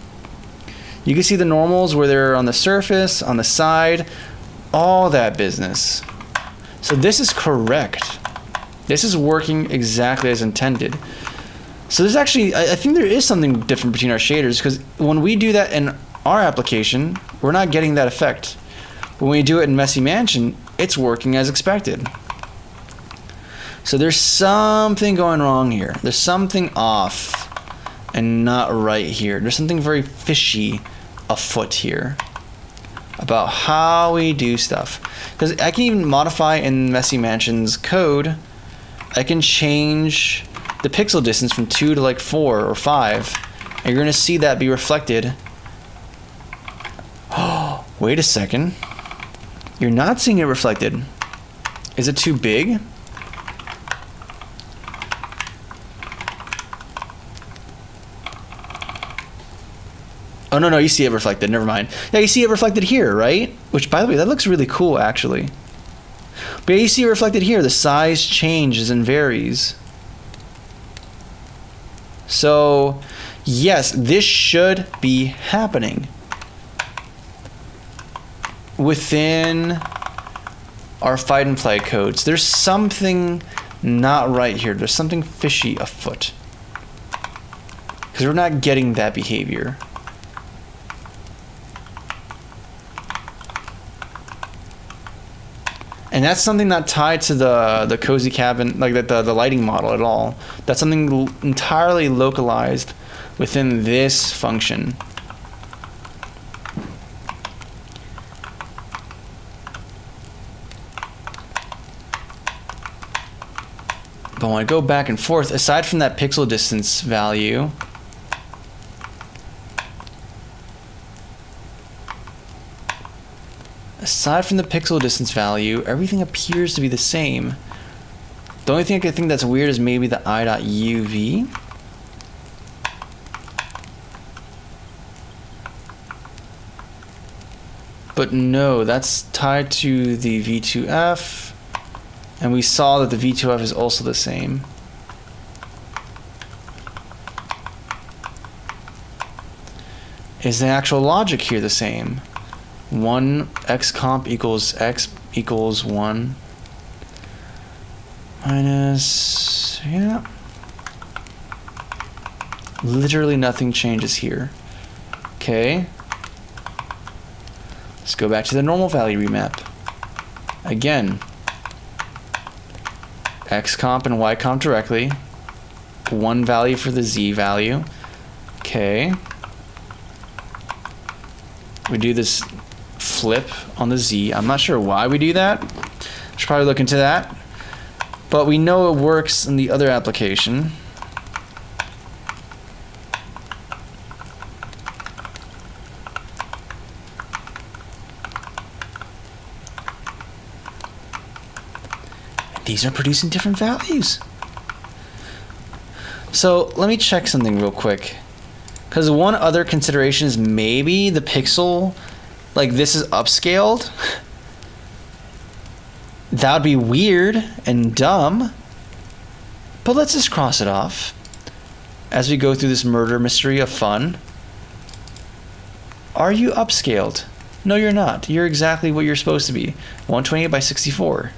You can see the normals where they're on the surface, on the side, all that business. So this is correct. This is working exactly as intended. So there's actually, I think there is something different between our shaders, because when we do that in our application, we're not getting that effect. When we do it in Messy Mansion, it's working as expected. So there's something going wrong here. There's something off and not right here. There's something very fishy afoot here about how we do stuff. Because I can even modify in Messy Mansion's code. I can change the pixel distance from 2 to like 4 or 5. And you're going to see that be reflected. Oh, wait a second. You're not seeing it reflected. Is it too big? Oh, no, you see it reflected. Never mind. Yeah, you see it reflected here, right? Which, by the way, that looks really cool, actually. But yeah, you see it reflected here. The size changes and varies. So, yes, this should be happening within our fight and flight codes. There's something not right here. There's something fishy afoot. Because we're not getting that behavior. And that's something not tied to the cozy cabin, like the lighting model at all. That's something entirely localized within this function. But when I go back and forth, aside from that pixel distance value, everything appears to be the same. The only thing I think that's weird is maybe the I.UV. But no, that's tied to the V2F. And we saw that the V2F is also the same. Is the actual logic here the same? 1 x comp equals x equals 1 minus, yeah. Literally nothing changes here. Okay. Let's go back to the normal value remap. Again, x comp and y comp directly. 1 value for the z value. Okay. We do this flip on the z. I'm not sure why we do that. Should probably look into that. But we know it works in the other application. These are producing different values. So let me check something real quick. Because one other consideration is maybe the pixel, like this is upscaled. That would be weird and dumb. But let's just cross it off as we go through this murder mystery of fun. Are you upscaled? No, you're not. You're exactly what you're supposed to be. 128 by 64.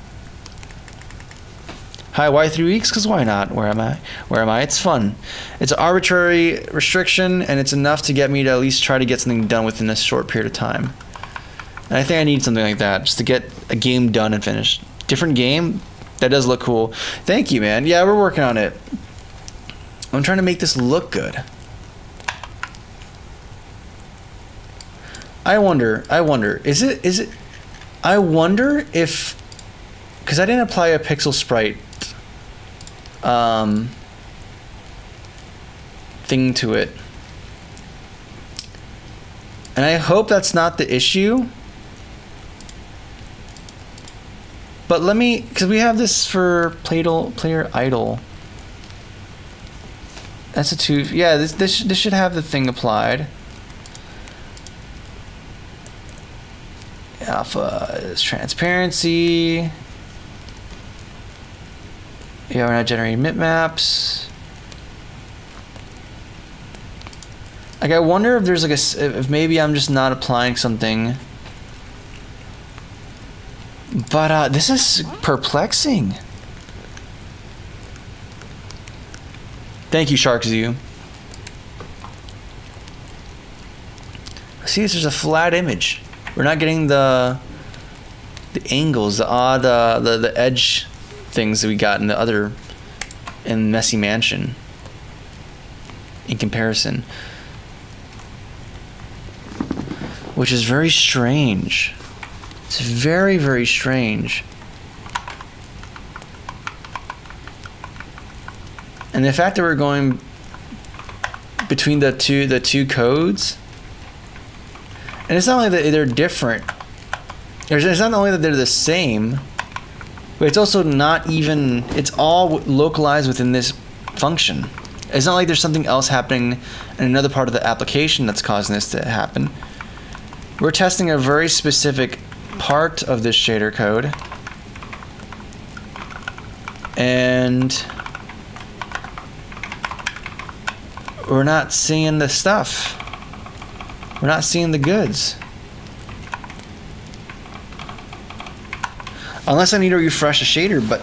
Hi, why 3 weeks? Because why not? Where am I? It's fun. It's an arbitrary restriction, and it's enough to get me to at least try to get something done within a short period of time. And I think I need something like that, just to get a game done and finished. Different game? That does look cool. Thank you, man. Yeah, we're working on it. I'm trying to make this look good. I wonder, is it, I wonder if, because I didn't apply a pixel sprite thing to it. And I hope that's not the issue. But let me, because we have this for player idle. That's a 2. Yeah, this should have the thing applied. Alpha is transparency. Yeah, we're not generating bitmaps. Like, I wonder if there's like if maybe I'm just not applying something. But this is perplexing. Thank you, SharkZoo. See, there's a flat image. We're not getting the angles, the odd the edge things that we got in Messy Mansion. In comparison, which is very strange. It's very, very strange. And the fact that we're going between the two codes, and it's not only that they're different. It's not only that they're the same, but it's also not even. It's all localized within this function. It's not like there's something else happening in another part of the application that's causing this to happen. We're testing a very specific part of this shader code, and we're not seeing the stuff. We're not seeing the goods. Unless I need to refresh the shader, but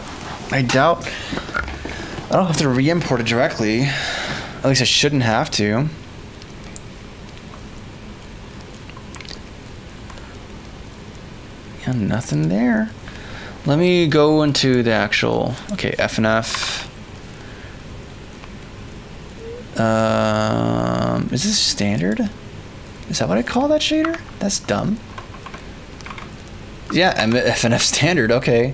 I doubt. I don't have to re-import it directly. At least I shouldn't have to. Yeah, nothing there. Let me go into the actual, okay, FNF. Is this standard? Is that what I call that shader? That's dumb. Yeah, FNF standard, okay.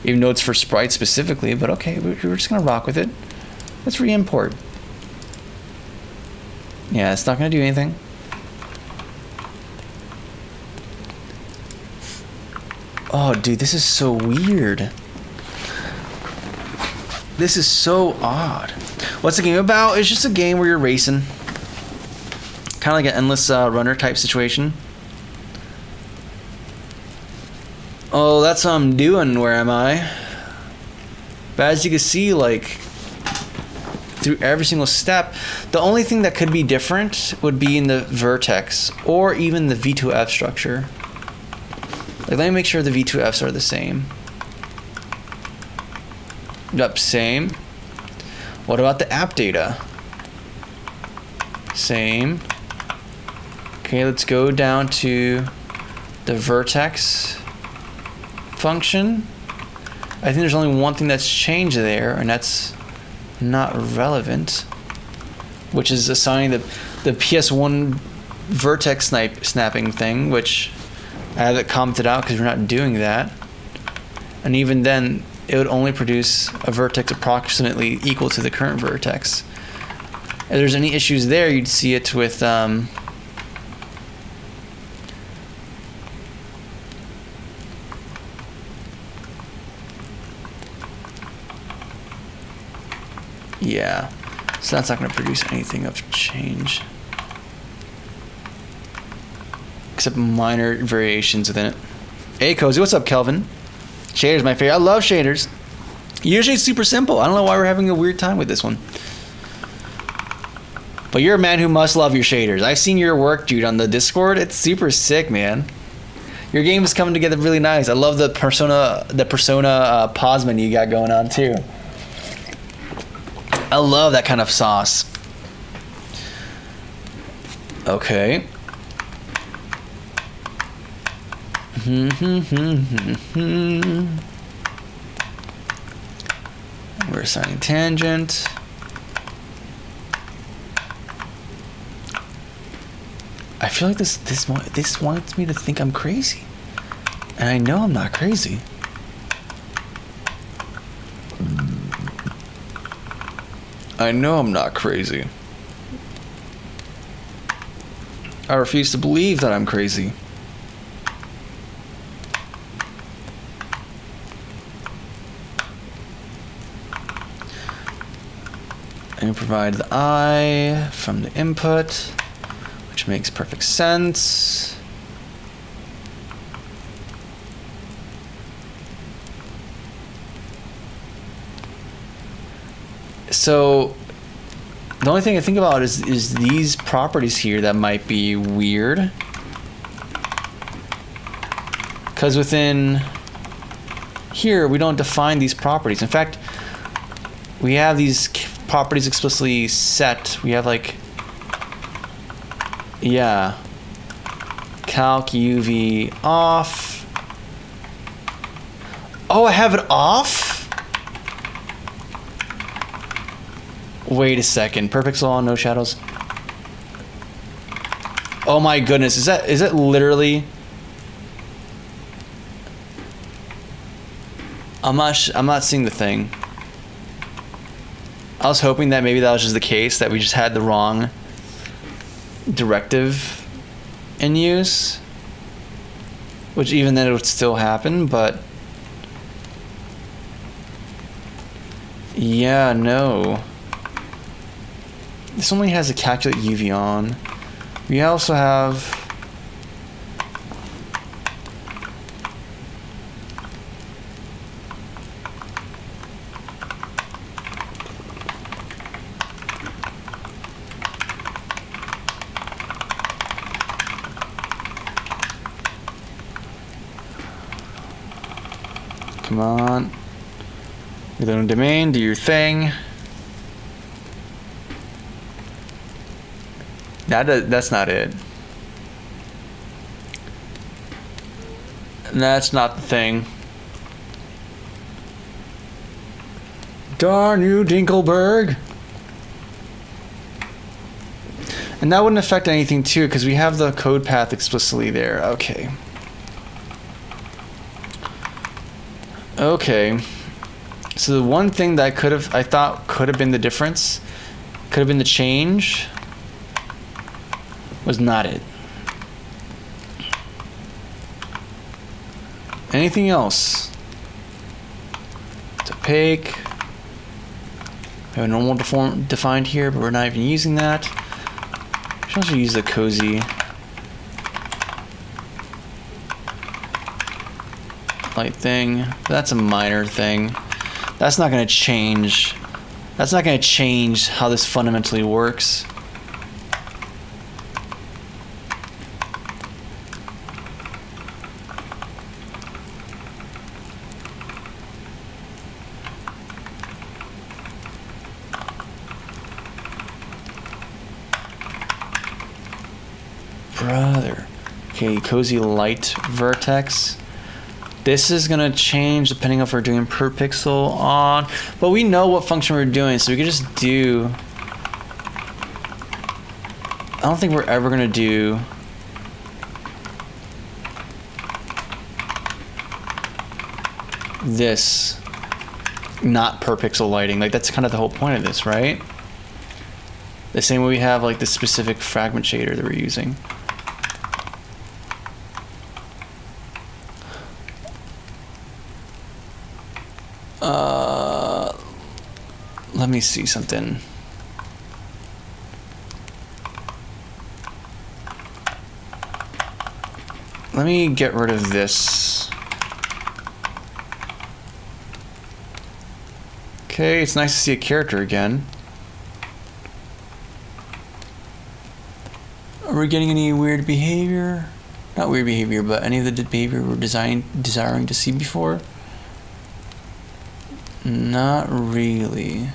Even though it's for Sprite specifically, but okay, we're just gonna rock with it. Let's re-import. Yeah, it's not gonna do anything. Oh, dude, this is so weird. This is so odd. What's the game about? It's just a game where you're racing. Kind of like an endless runner type situation. Oh, that's what I'm doing. Where am I? But as you can see, like, through every single step, the only thing that could be different would be in the vertex or even the V2F structure. Like, let me make sure the V2Fs are the same. Yep, same. What about the app data? Same. Okay, let's go down to the vertex function. I think there's only one thing that's changed there, and that's not relevant, which is assigning the PS1 vertex snapping thing, which I have it commented out because we're not doing that. And even then, it would only produce a vertex approximately equal to the current vertex. If there's any issues there, you'd see it with yeah, so that's not going to produce anything of change, except minor variations within it. Hey, Cozy, what's up, Kelvin? Shaders, my favorite. I love shaders. Usually it's super simple. I don't know why we're having a weird time with this one. But you're a man who must love your shaders. I've seen your work, dude, on the Discord. It's super sick, man. Your game is coming together really nice. I love the Persona pause menu you got going on, too. I love that kind of sauce. Okay. We're assigning tangent. I feel like this wants me to think I'm crazy, and I know I'm not crazy. I know I'm not crazy. I refuse to believe that I'm crazy. And provide the eye from the input, which makes perfect sense. So the only thing I think about is these properties here that might be weird. Because within here, we don't define these properties. In fact, we have these properties explicitly set. We have like, yeah, calc UV off. Oh, I have it off? Wait a second. Per pixel on, no shadows. Oh my goodness, is it literally? I'm not seeing the thing. I was hoping that maybe that was just the case, that we just had the wrong directive in use, which even then it would still happen, but yeah, no. This only has a calculate UV on. We also have come on. Your own domain, do your thing. That's not it. That's not the thing. Darn you, Dinkelberg. And that wouldn't affect anything too, because we have the code path explicitly there. Okay. Okay. So the one thing that I thought could have been the difference, could have been the change, was not it. Anything else? It's opaque. We have a normal defined here, but we're not even using that. We should also use the cozy light thing. That's a minor thing. That's not going to change. That's not going to change how this fundamentally works. Brother. Okay, cozy light vertex. This is gonna change depending on if we're doing per pixel on, but we know what function we're doing, so we can just do. I don't think we're ever gonna do this not per pixel lighting. Like, that's kind of the whole point of this, right? The same way we have like the specific fragment shader that we're using. Let me see something. Let me get rid of this. Okay, it's nice to see a character again. Are we getting any weird behavior? Not weird behavior, but any of the behavior we're desiring to see before? Not really.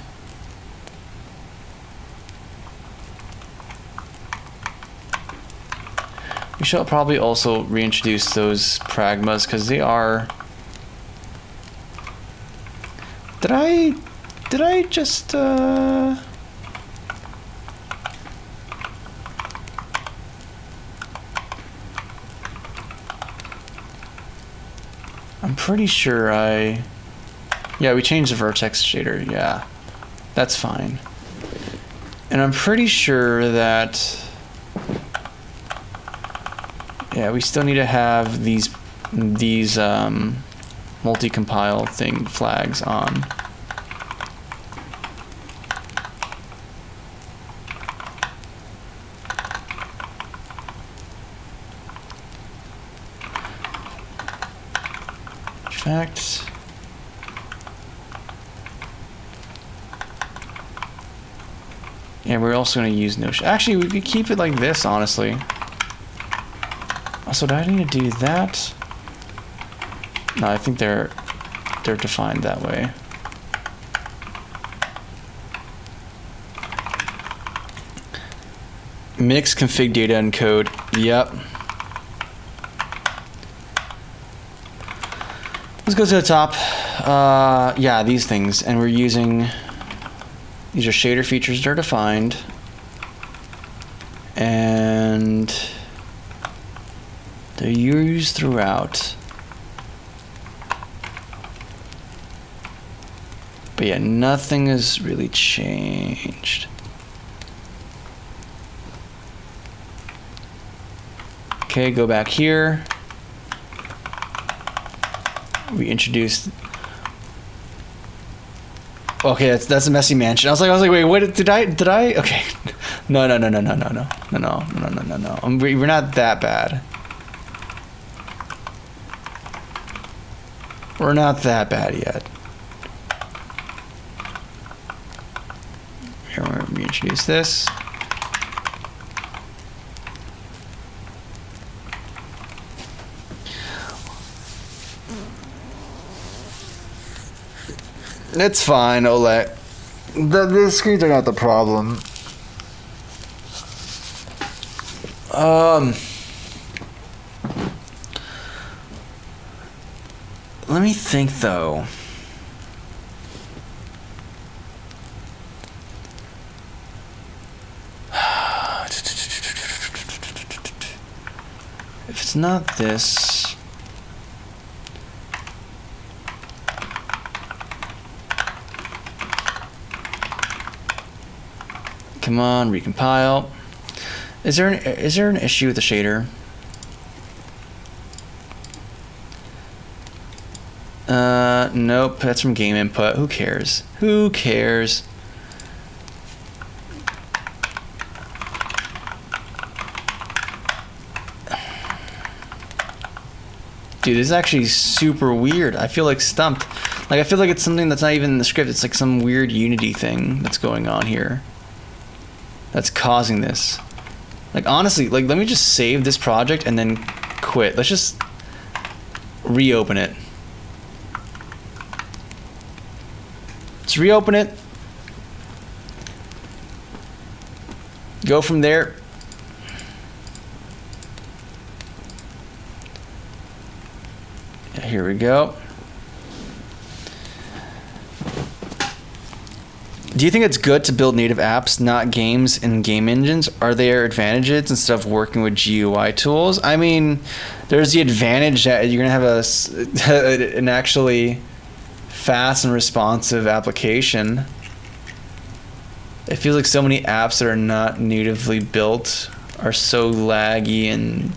We shall probably also reintroduce those pragmas because they are. Did I just I'm pretty sure yeah, we changed the vertex shader. Yeah, that's fine. And I'm pretty sure that Yeah, we still need to have these multi-compile thing flags on. Fact. Yeah, we're also going to use Notion. Actually, we could keep it like this, honestly. Also, do I need to do that? No, I think they're defined that way. Mix config data and code. Yep. Let's go to the top. Yeah, these things, and we're using. These are shader features that are defined, and they're used throughout. But yeah, nothing has really changed. Okay, go back here. We introduced. Okay, that's a messy mansion. I was like, wait, what did I? Okay, no. We're not that bad. We're not that bad yet. Here, we're gonna reintroduce this. It's fine, Oleg. The screens are not the problem. Let me think though. If it's not this. Come on, recompile. Is there an issue with the shader? Nope, that's from game input. Who cares? Who cares? Dude, this is actually super weird. I feel like stumped. Like, I feel like it's something that's not even in the script. It's like some weird Unity thing that's going on here. That's causing this. Like, honestly, like, let me just save this project and then quit. Let's just reopen it. Let's reopen it. Go from there. Here we go. Do you think it's good to build native apps, not games and game engines? Are there advantages instead of working with GUI tools? I mean, there's the advantage that you're going to have an actually fast and responsive application. It feels like so many apps that are not natively built are so laggy and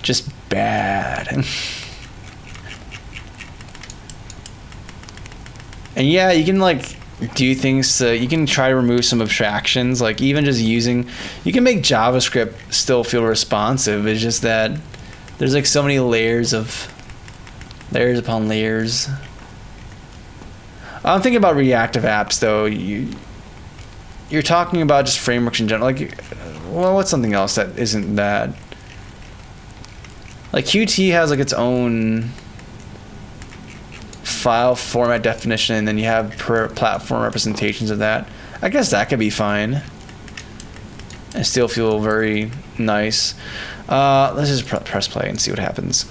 just bad. And yeah, you can like do things to, you can try to remove some abstractions, like even just using, you can make JavaScript still feel responsive. It's just that there's like so many layers upon layers. I'm thinking about reactive apps though. You're talking about just frameworks in general. Like, well, what's something else that isn't that? Like Qt has like its own file format definition, and then you have per platform representations of that. I guess that could be fine and still feel very nice. Let's just press play and see what happens.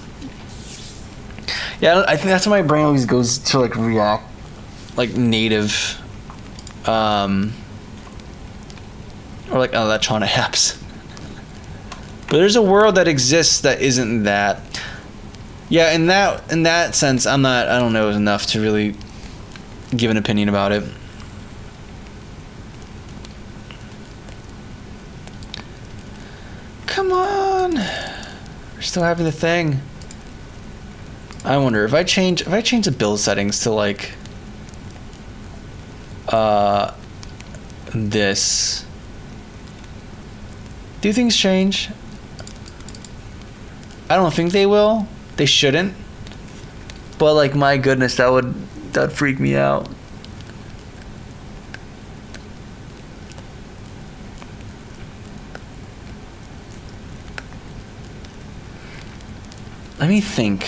Yeah, I think that's why my brain always goes to like React, like native, or like electronic apps. But there's a world that exists that isn't that. Yeah, in that sense, I don't know enough to really give an opinion about it. Come on. still having the thing. I wonder if I change the build settings to like this. Do things change? I don't think they will. They shouldn't. But like, my goodness, that'd freak me out. Let me think.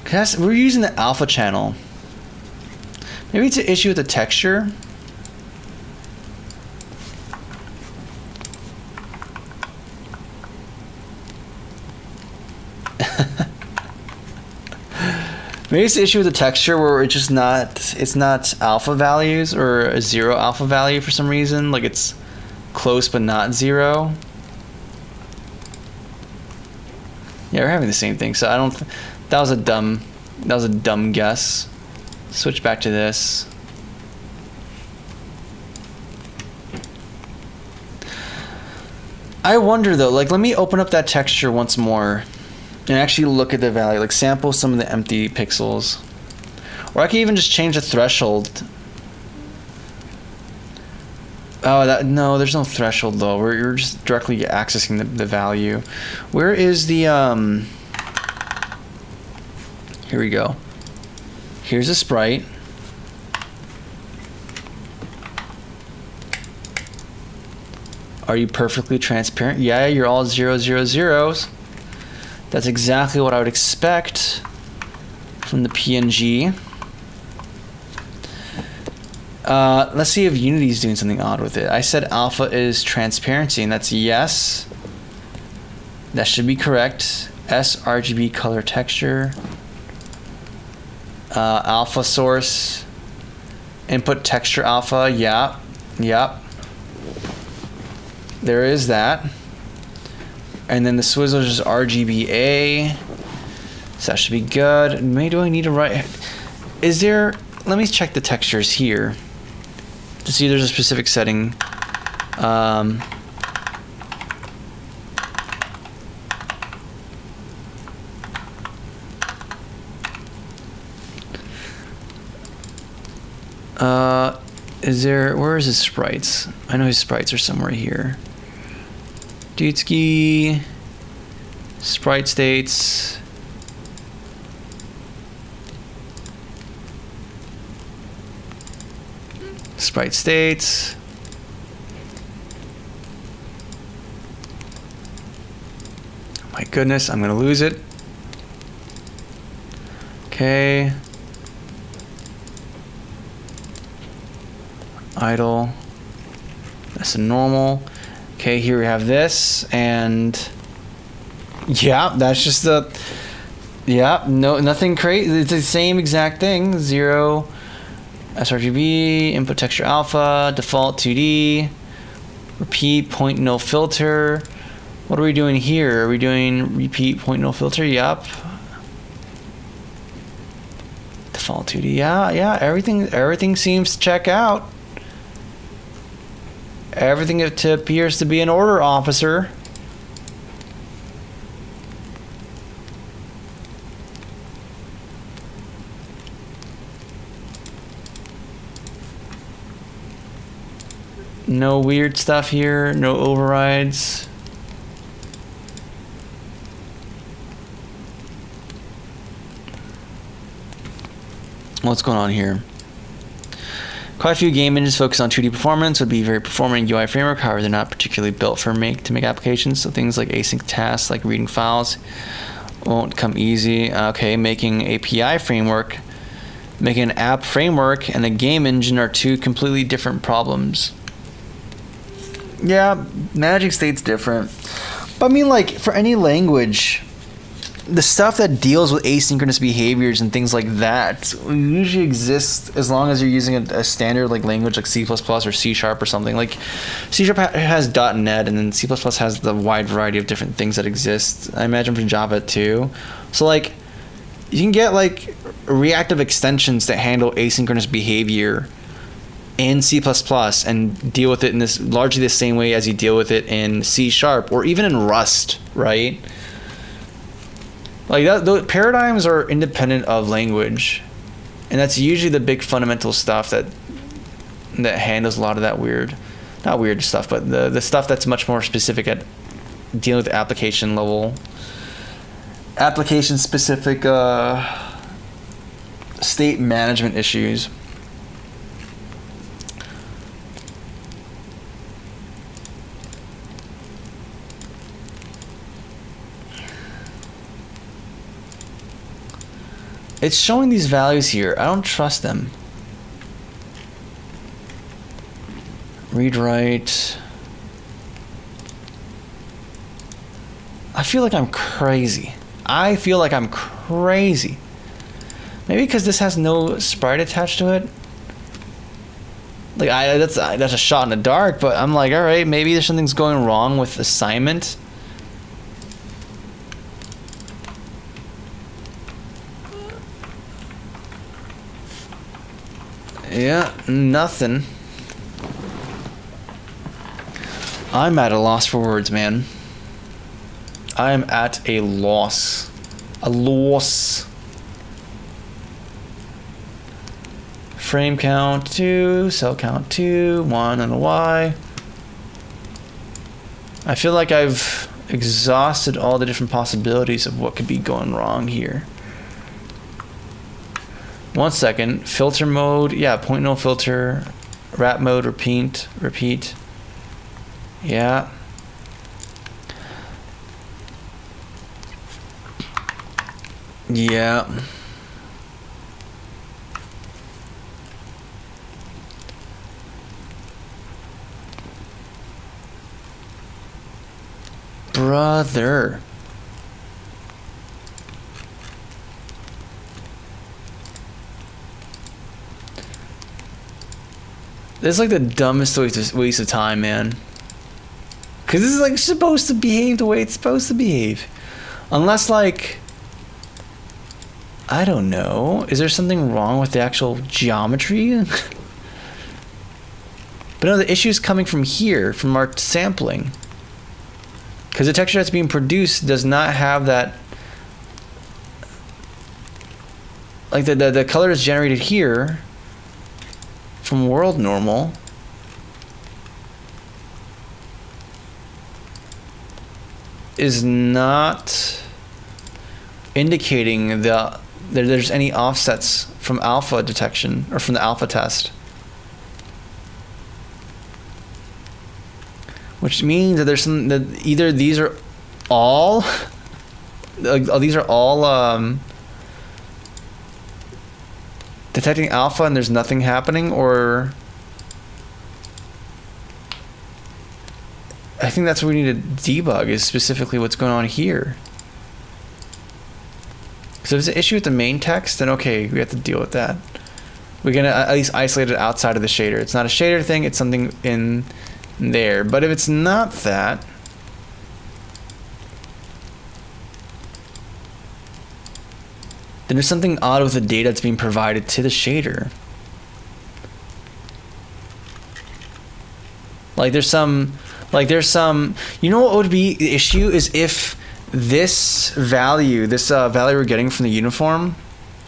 Cause we're using the alpha channel. Maybe it's an issue with the texture. Maybe it's the issue with the texture where it's not alpha values or a 0 alpha value for some reason. Like it's close but not 0. Yeah, we're having the same thing. So I don't. That was a dumb guess. Switch back to this. I wonder though. Like, let me open up that texture once more, and actually look at the value. Like, sample some of the empty pixels, or I can even just change the threshold. Oh, no, there's no threshold though. You're just directly accessing the value. Where is the Here we go. Here's a sprite. Are you perfectly transparent? Yeah, you're all 0, 0, zeros. That's exactly what I would expect from the PNG. Let's see if Unity's doing something odd with it. I said alpha is transparency, and that's yes. That should be correct. sRGB color texture. Alpha source. Input texture alpha. Yep. There is that. And then the swizzle is just RGBA. So that should be good. Maybe do I need to write? Is there? Let me check the textures here to see if there's a specific setting. Is there? Where is his sprites? I know his sprites are somewhere here. Dudesky, sprite states. Sprite states. Oh my goodness, I'm gonna lose it. Okay. Idle. That's a normal. Okay, here we have this, and yeah, that's just the, yeah, no, nothing crazy. It's the same exact thing. 0 sRGB, input texture alpha, default 2D, repeat, point, no filter. What are we doing here? Are we doing repeat, point, no filter? Yep. Default 2D, yeah, everything seems to check out. Everything appears to be in order, officer. No weird stuff here, no overrides. What's going on here? Quite a few game engines focus on 2D performance, would be very performant UI framework. However, they're not particularly built to make applications. So things like async tasks, like reading files, won't come easy. Okay, making API framework, making an app framework, and a game engine are two completely different problems. Yeah, managing state's different. But I mean, like, for any language, the stuff that deals with asynchronous behaviors and things like that usually exists as long as you're using a standard like language like C++ or C# or something. Like C# has .NET, and then C++ has the wide variety of different things that exist. I imagine for Java too. So like you can get like reactive extensions that handle asynchronous behavior in C++ and deal with it in this largely the same way as you deal with it in C# or even in Rust, right? Like the paradigms are independent of language, and that's usually the big fundamental stuff that handles a lot of that not weird stuff, but the stuff that's much more specific at dealing with application level, application specific state management issues. It's showing these values here. I don't trust them. Read write. I feel like I'm crazy. Maybe because this has no sprite attached to it. Like that's a shot in the dark, but I'm like, all right, maybe there's something's going wrong with assignment. Yeah, nothing. I'm at a loss for words, man. I am at a loss. A loss. Frame count 2, cell count 2, 1 and a Y. I feel like I've exhausted all the different possibilities of what could be going wrong here. 1 second. Filter mode. Yeah, point no filter. Wrap mode, repeat. Yeah. Yeah. Brother. This is like the dumbest waste of time, man. Because this is like supposed to behave the way it's supposed to behave. Unless like, I don't know. Is there something wrong with the actual geometry? But no, the issue is coming from here, from our sampling. Because the texture that's being produced does not have that. Like the color is generated here from world normal. Is not indicating that there's any offsets from alpha detection or from the alpha test. Which means that there's some that either these are all detecting alpha and there's nothing happening, or I think that's what we need to debug, is specifically what's going on here. So if there's an issue with the main text, then okay, we have to deal with that. We're gonna at least isolate it outside of the shader. It's not a shader thing, it's something in there. But if it's not that, then there's something odd with the data that's being provided to the shader. There's some, you know what would be the issue is if this value we're getting from the uniform,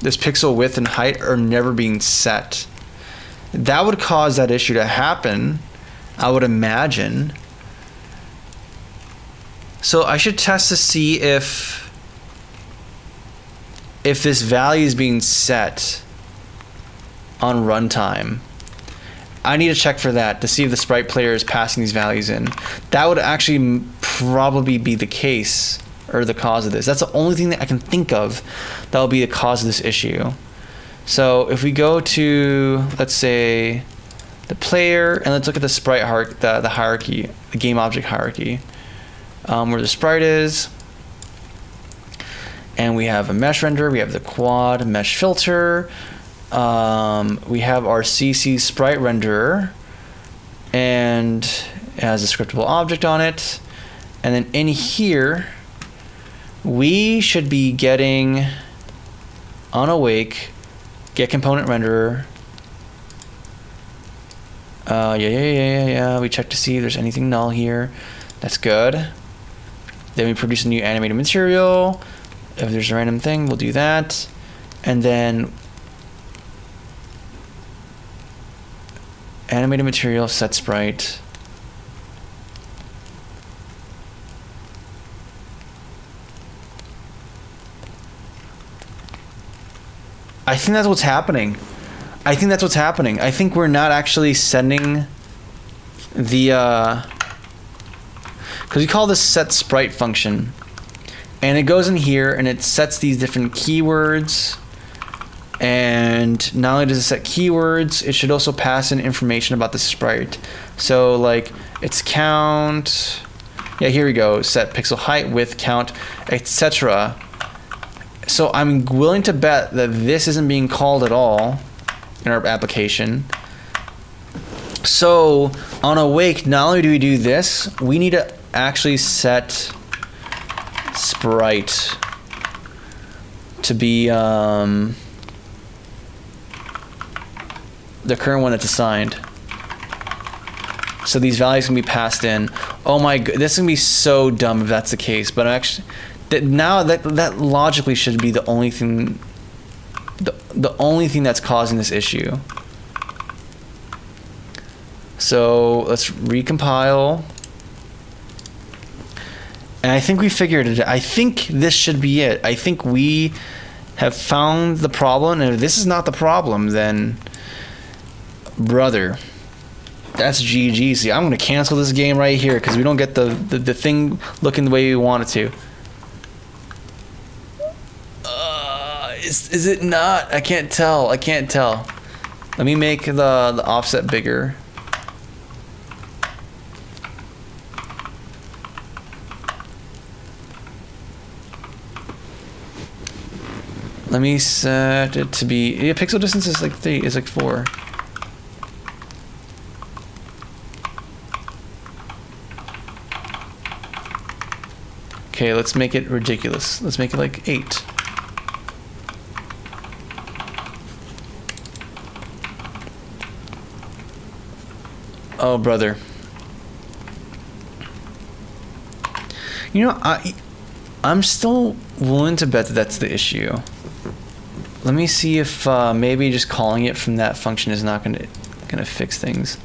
this pixel width and height are never being set. That would cause that issue to happen, I would imagine. So I should test to see if this value is being set on runtime. I need to check for that to see if the sprite player is passing these values in. That would actually probably be the case, or the cause of this. That's the only thing that I can think of that will be the cause of this issue. So if we go to, let's say, the player, and let's look at the sprite the hierarchy, the game object hierarchy, where the sprite is. And we have a mesh render, we have the quad mesh filter, we have our CC sprite renderer, and it has a scriptable object on it. And then in here, we should be getting on awake, get component renderer, Yeah. We check to see if there's anything null here. That's good. Then we produce a new animated material. If there's a random thing, we'll do that. And then animated material, set sprite. I think that's what's happening. I think we're not actually sending the because we call this set sprite function, and it goes in here and it sets these different keywords. And not only does it set keywords, it should also pass in information about the sprite. So like its count, yeah, here we go, set pixel height, width, count, etc. So I'm willing to bet that this isn't being called at all in our application. So on Awake, not only do we do this, we need to actually set sprite to be the current one that's assigned. So these values can be passed in. Oh my god, this is gonna be so dumb if that's the case. But actually, that logically should be the only thing. The only thing that's causing this issue. So let's recompile. And I think we figured it. I think this should be it. I think we have found the problem. And if this is not the problem, then brother, that's GG. See, I'm gonna cancel this game right here because we don't get the thing looking the way we want it to. Is it not? I can't tell. Let me make the offset bigger. Let me set it to be, yeah, pixel distance is like 3, is like 4. Okay, let's make it ridiculous. Let's make it like 8. Oh, brother. You know, I'm still willing to bet that that's the issue. Let me see if maybe just calling it from that function is not gonna fix things.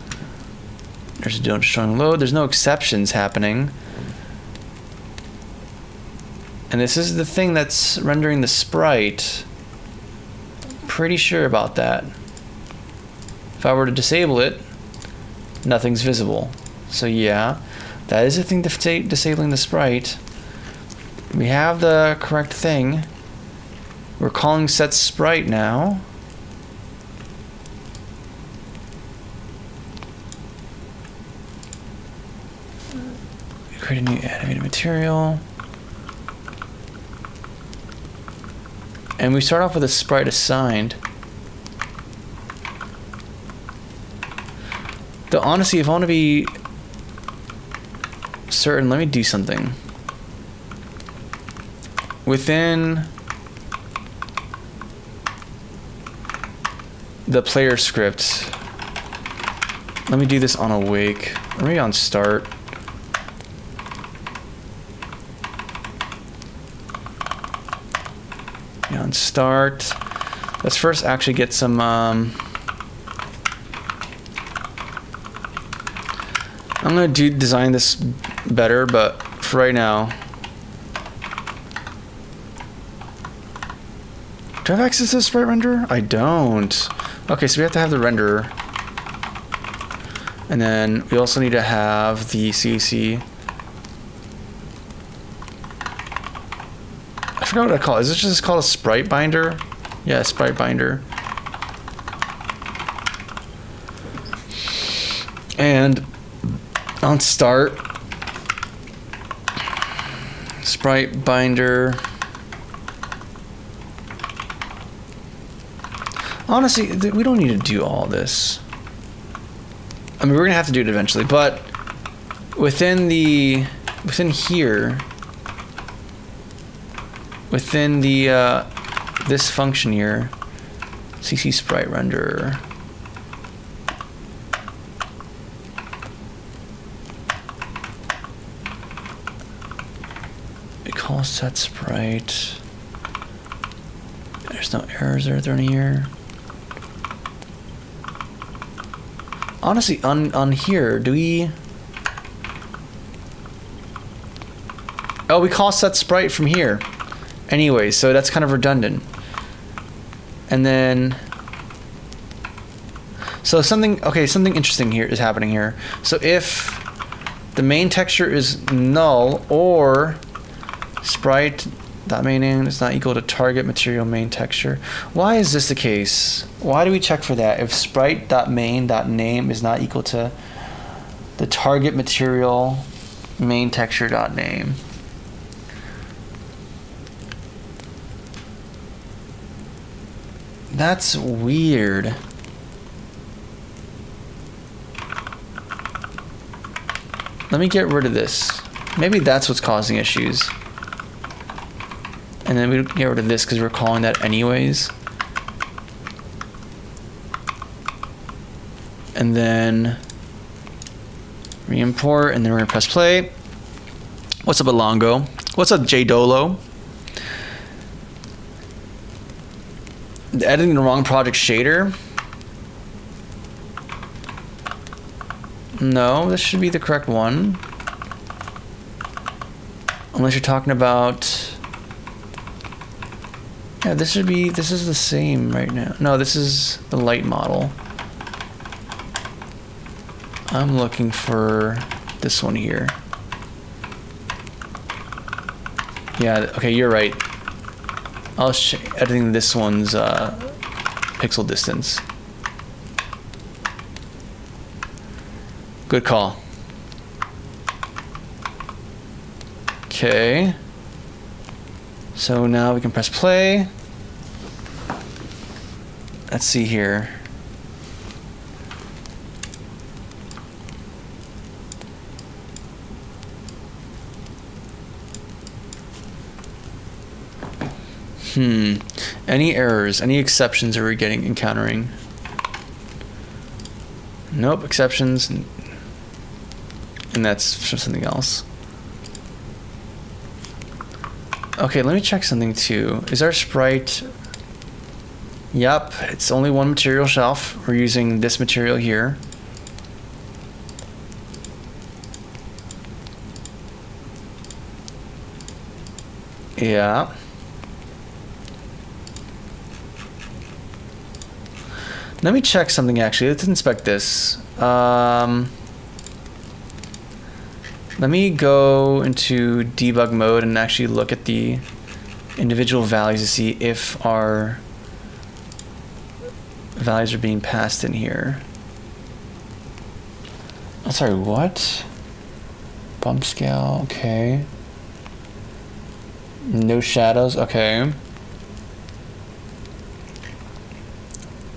There's a don't destroying load. There's no exceptions happening. And this is the thing that's rendering the sprite. Pretty sure about that. If I were to disable it, nothing's visible. So yeah, that is a thing disabling the sprite. We have the correct thing. We're calling set sprite now. Create a new animated material. And we start off with a sprite assigned. Though honestly, if I want to be certain, let me do something. Within the player script, let me do this on Awake, or maybe on Start. Yeah, on Start. Let's first actually get some I'm gonna design this better, but for right now. Do I have access to the sprite renderer? I don't. Okay, so we have to have the renderer. And then we also need to have the CAC. I forgot what I call it. Is this just called a sprite binder? Yeah, sprite binder. And on Start, sprite binder. Honestly, we don't need to do all this. I mean, we're gonna have to do it eventually, but within here, within the this function here, CC sprite renderer. call set sprite. There's no errors or anything here. Honestly, on here, do we... Oh, we call set sprite from here. Anyway, so that's kind of redundant. And then... So something interesting here is happening here. So if the main texture is null or sprite.main is not equal to target material main texture. Why is this the case? Why do we check for that? If sprite.main.name is not equal to the target material main texture.name. That's weird. Let me get rid of this. Maybe that's what's causing issues. And then we get rid of this because we're calling that anyways. And then re-import, and then we're gonna press play. What's up, Alongo? What's up, JDolo? Editing the wrong project shader. No, this should be the correct one. Unless you're talking about... Yeah, this is the same right now. No, this is the light model. I'm looking for this one here. Yeah, okay, you're right. I was editing this one's pixel distance. Good call. Okay. So now we can press play. Let's see here. Any errors? Any exceptions are we encountering? Nope, exceptions. And that's for something else. Okay, let me check something too. Is our sprite... Yep, it's only one material shelf. We're using this material here. Yeah. Let me check something actually. Let's inspect this. Let me go into debug mode and actually look at the individual values to see if our values are being passed in here. Oh, sorry, what? Bump scale, okay. No shadows, okay.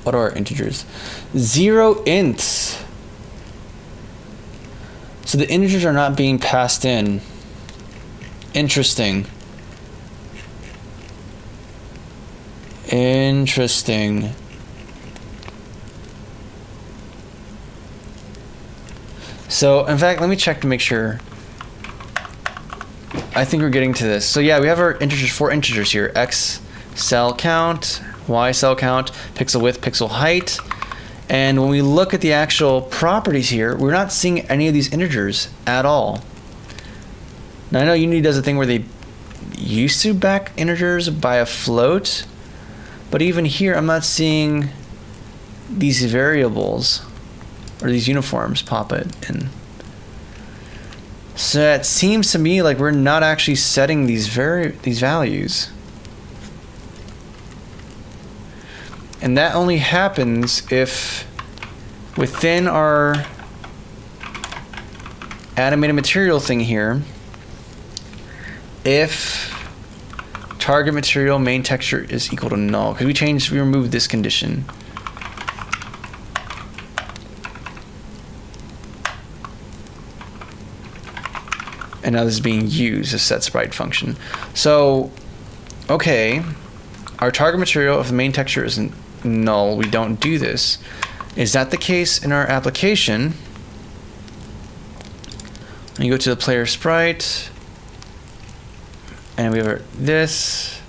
What are our integers? 0 ints. So the integers are not being passed in. Interesting. Interesting. So, in fact, let me check to make sure. I think we're getting to this. So yeah, we have our integers, 4 integers here. X cell count, Y cell count, pixel width, pixel height. And when we look at the actual properties here, we're not seeing any of these integers at all. Now I know Unity does a thing where they used to back integers by a float, but even here I'm not seeing these variables or these uniforms pop it in. So it seems to me like we're not actually setting these values. And that only happens if within our animated material thing here, if target material main texture is equal to null, because we removed this condition. And now this is being used as set sprite function. So, okay, our target material if the main texture isn't null, we don't do this. Is that the case in our application? When you go to the player sprite, And we have this.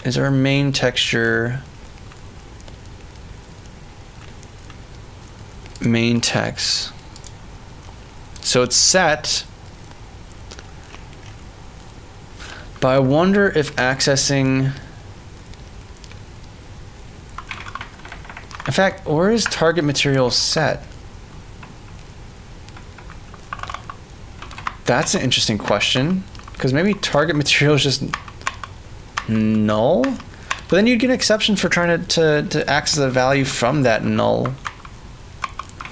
Is our main texture. Main text. So it's set. But I wonder if accessing. In fact, where is target material set? That's an interesting question. Because maybe target material is just null. But then you'd get an exception for trying to access the value from that null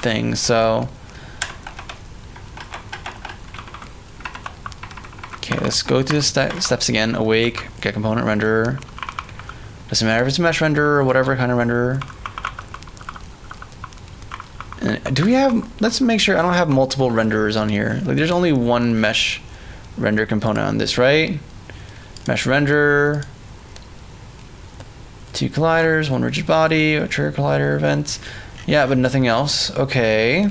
thing. So okay, let's go through the steps again. Awake, get component renderer. Doesn't matter if it's a mesh renderer or whatever kind of renderer. And do we have, let's make sure I don't have multiple renderers on here. Like there's only one mesh render component on this, right? Mesh renderer, 2 colliders, 1 rigid body, a trigger collider event. Yeah, but nothing else. Okay.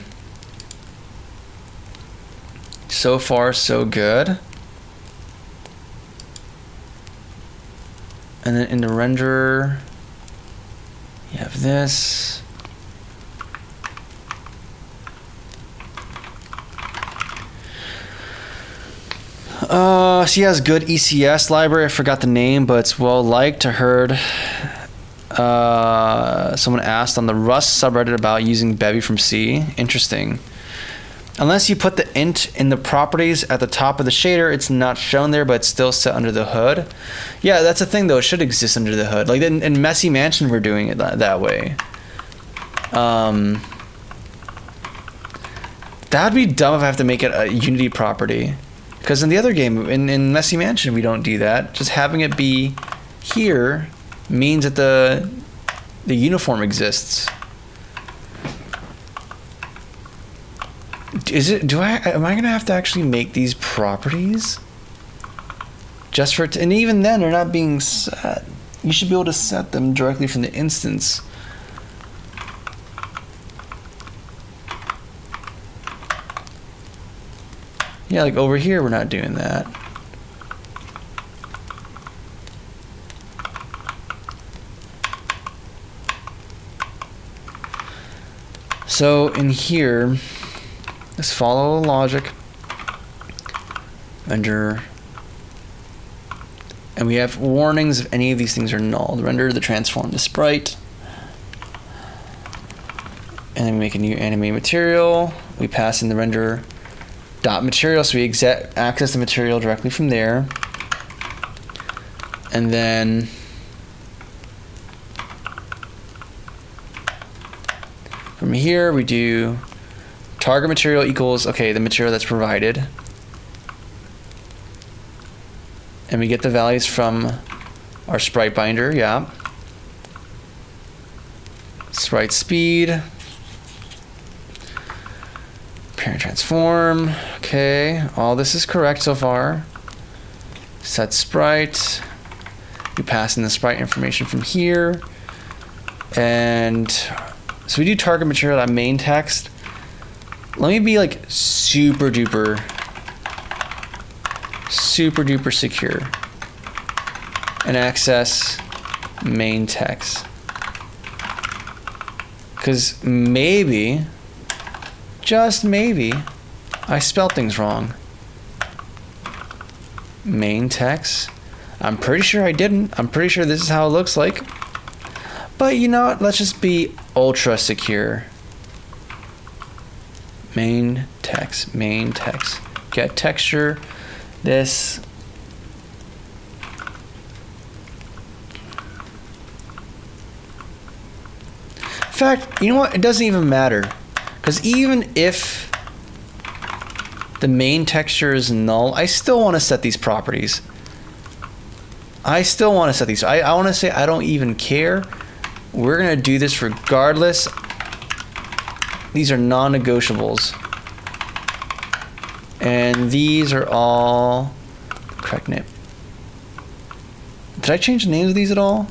So far, so good. And then in the renderer, you have this. She has good ECS library. I forgot the name, but it's well liked. I heard someone asked on the Rust subreddit about using Bevy from C. Interesting. Unless you put the int in the properties at the top of the shader, it's not shown there, but it's still set under the hood. Yeah, that's the thing though. It should exist under the hood. Like in Messy Mansion, we're doing it that way. That'd be dumb if I have to make it a Unity property. Because in the other game, in Messy Mansion, we don't do that. Just having it be here means that the uniform exists. Am I gonna have to actually make these properties? Just for and even then they're not being set. You should be able to set them directly from the instance. Yeah, like over here we're not doing that. So in here, let's follow the logic. Render. And we have warnings if any of these things are null. The render, the transform, the sprite. And then we make a new anime material. We pass in the render dot material, so we access the material directly from there. And then from here we do target material equals, okay, the material that's provided. And we get the values from our sprite binder, yeah. Sprite speed. Parent transform, okay. All this is correct so far. Set sprite. We pass in the sprite information from here. And so we do target material at main text. Let me be like super duper secure and access main text. Because maybe, just maybe, I spelled things wrong. Main text. I'm pretty sure I didn't. I'm pretty sure this is how it looks like. But you know what? Let's just be ultra secure. Main text. Get texture. This. In fact, you know what? It doesn't even matter. Because even if the main texture is null, I still want to set these properties. I want to say I don't even care. We're going to do this regardless. These are non-negotiables. And these are all correct name. Did I change the names of these at all?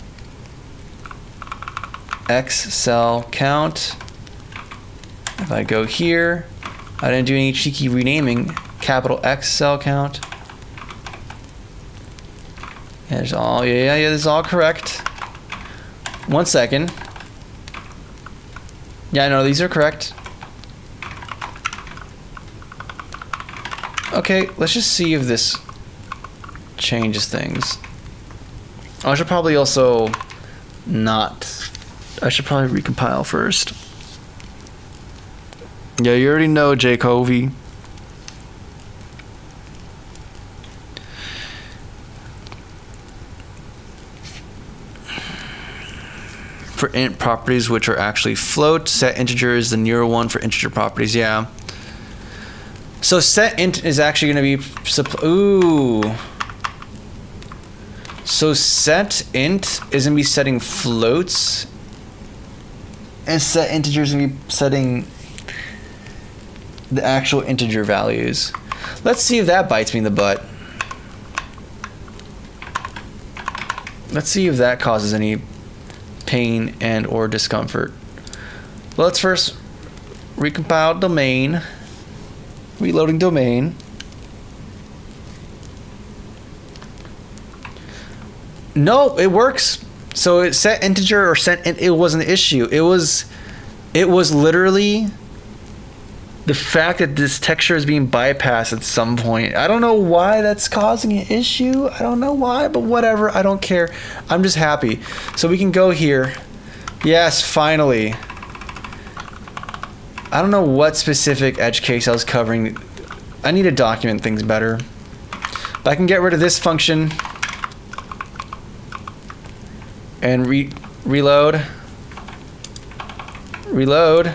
X cell count. If I go here, I didn't do any cheeky renaming. Capital X cell count. Yeah, there's all, yeah, this is all correct. 1 second. Yeah, no, these are correct. Okay, let's just see if this changes things. I should probably also not. I should probably recompile first. Yeah, you already know, Jacoby. For int properties which are actually float, set integer is the newer one for integer properties, yeah. So set int is actually going to be, ooh. So set int is going to be setting floats, and set integer is going to be setting the actual integer values. Let's see if that bites me in the butt. Let's see if that causes any pain and or discomfort. Let's first recompile domain. Reloading domain. No, it works. So it set integer or set int, it wasn't an issue. It was literally the fact that this texture is being bypassed at some point. I don't know why that's causing an issue. I don't know why, but whatever. I don't care. I'm just happy. So we can go here. Yes, finally. I don't know what specific edge case I was covering. I need to document things better. But I can get rid of this function and reload. Reload.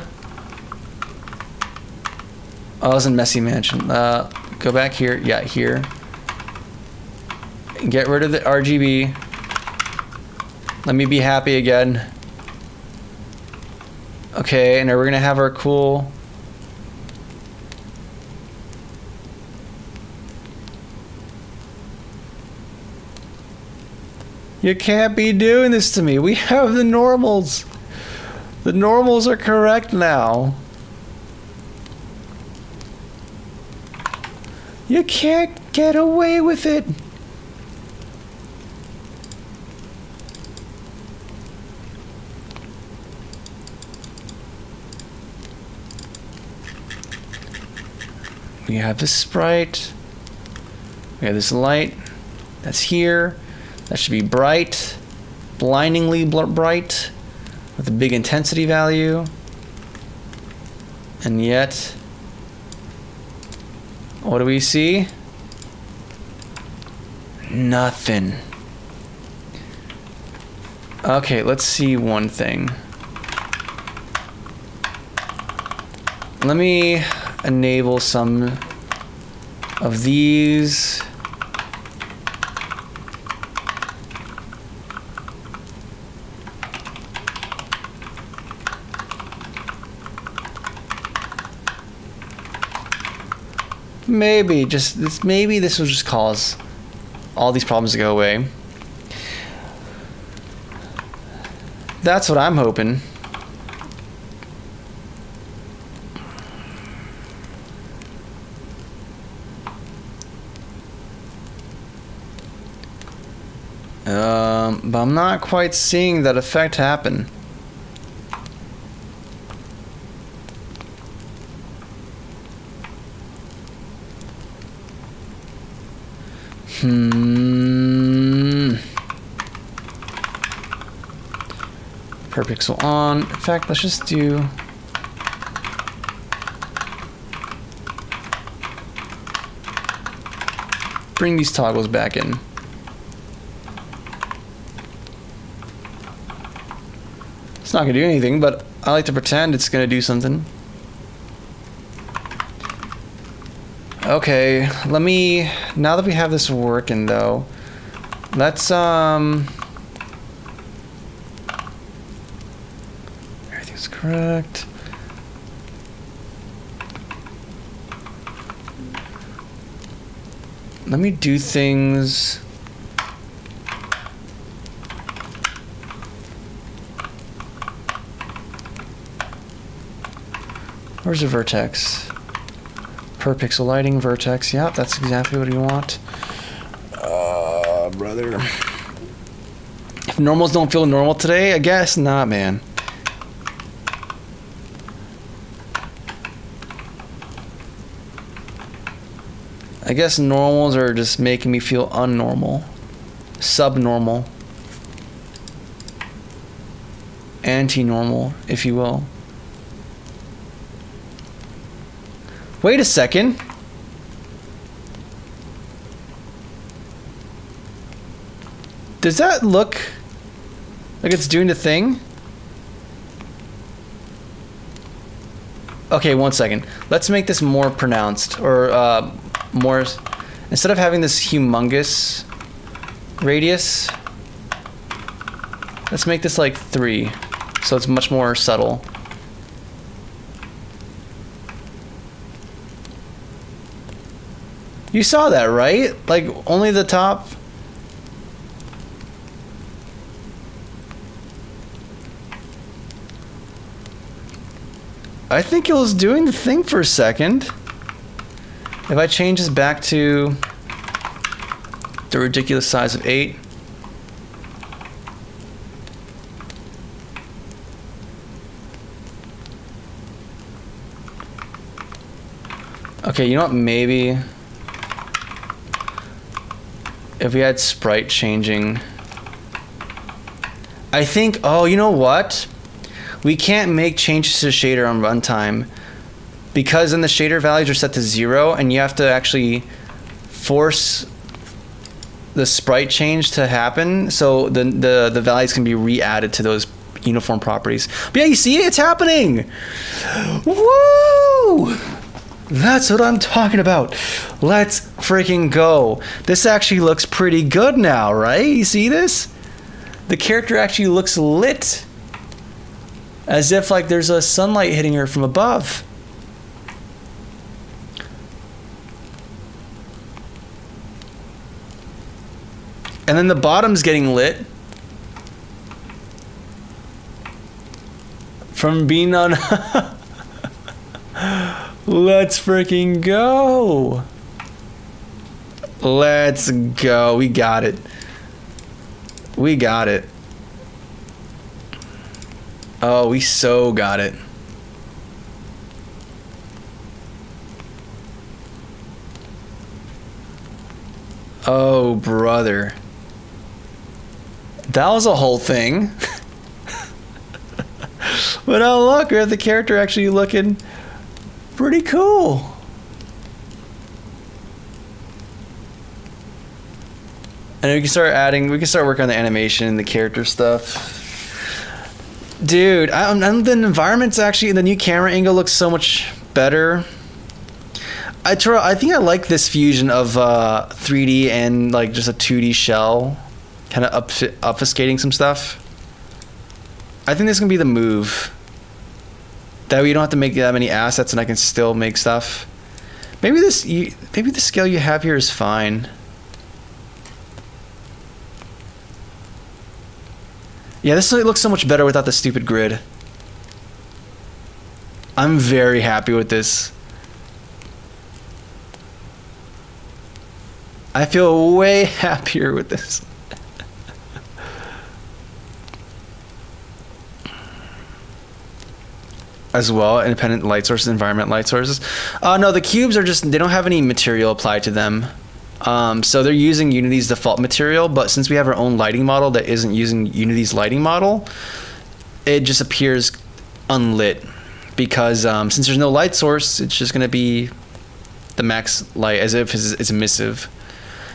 Oh, I was in Messy Mansion. Go back here. Yeah, here. Get rid of the RGB. Let me be happy again. Okay, and now we're gonna have our cool. You can't be doing this to me. We have the normals. The normals are correct now. You can't get away with it. We have this sprite. We have this light. That's here. That should be bright. Blindingly bright. With a big intensity value. And yet, what do we see? Nothing. Okay, let's see one thing. Let me enable some of these. Maybe this will just cause all these problems to go away. That's what I'm hoping. But I'm not quite seeing that effect happen. Per pixel on. In fact, let's just do. Bring these toggles back in. It's not gonna do anything, but I like to pretend it's gonna do something. Okay, let me, now that we have this working though, let's everything's correct. Let me do things. Where's the vertex? Per pixel lighting, vertex. Yeah, that's exactly what you want. Brother. If normals don't feel normal today, I guess not, man. I guess normals are just making me feel unnormal. Subnormal. Anti-normal, if you will. Wait a second. Does that look like it's doing the thing? Okay, 1 second. Let's make this more pronounced, or more, instead of having this humongous radius, let's make this like 3, so it's much more subtle. You saw that, right? Like, only the top. I think it was doing the thing for a second. If I change this back to the ridiculous size of 8. Okay, you know what, maybe if we had sprite changing, I think, oh, you know what? We can't make changes to the shader on runtime because then the shader values are set to 0 and you have to actually force the sprite change to happen so the values can be re-added to those uniform properties. But yeah, you see, it's happening. Woo! That's what I'm talking about. Let's freaking go. This actually looks pretty good now, right? You see this? The character actually looks lit. As if like there's a sunlight hitting her from above. And then the bottom's getting lit. From being on... Let's freaking go. Let's go. We got it. We got it. Oh, we so got it. Oh, brother. That was a whole thing. But oh, look, we have the character actually looking pretty cool. And we can start working on the animation and the character stuff. Dude, the environment's actually, the new camera angle looks so much better. I think I like this fusion of 3D and like just a 2D shell, kind of obfuscating some stuff. I think this is gonna be the move. That way you don't have to make that many assets and I can still make stuff. Maybe the scale you have here is fine. Yeah, this looks so much better without the stupid grid. I'm very happy with this. I feel way happier with this. As well, independent light sources, environment light sources. No, the cubes are just, they don't have any material applied to them. So they're using Unity's default material, but since we have our own lighting model that isn't using Unity's lighting model, it just appears unlit because since there's no light source, it's just going to be the max light as if it's emissive.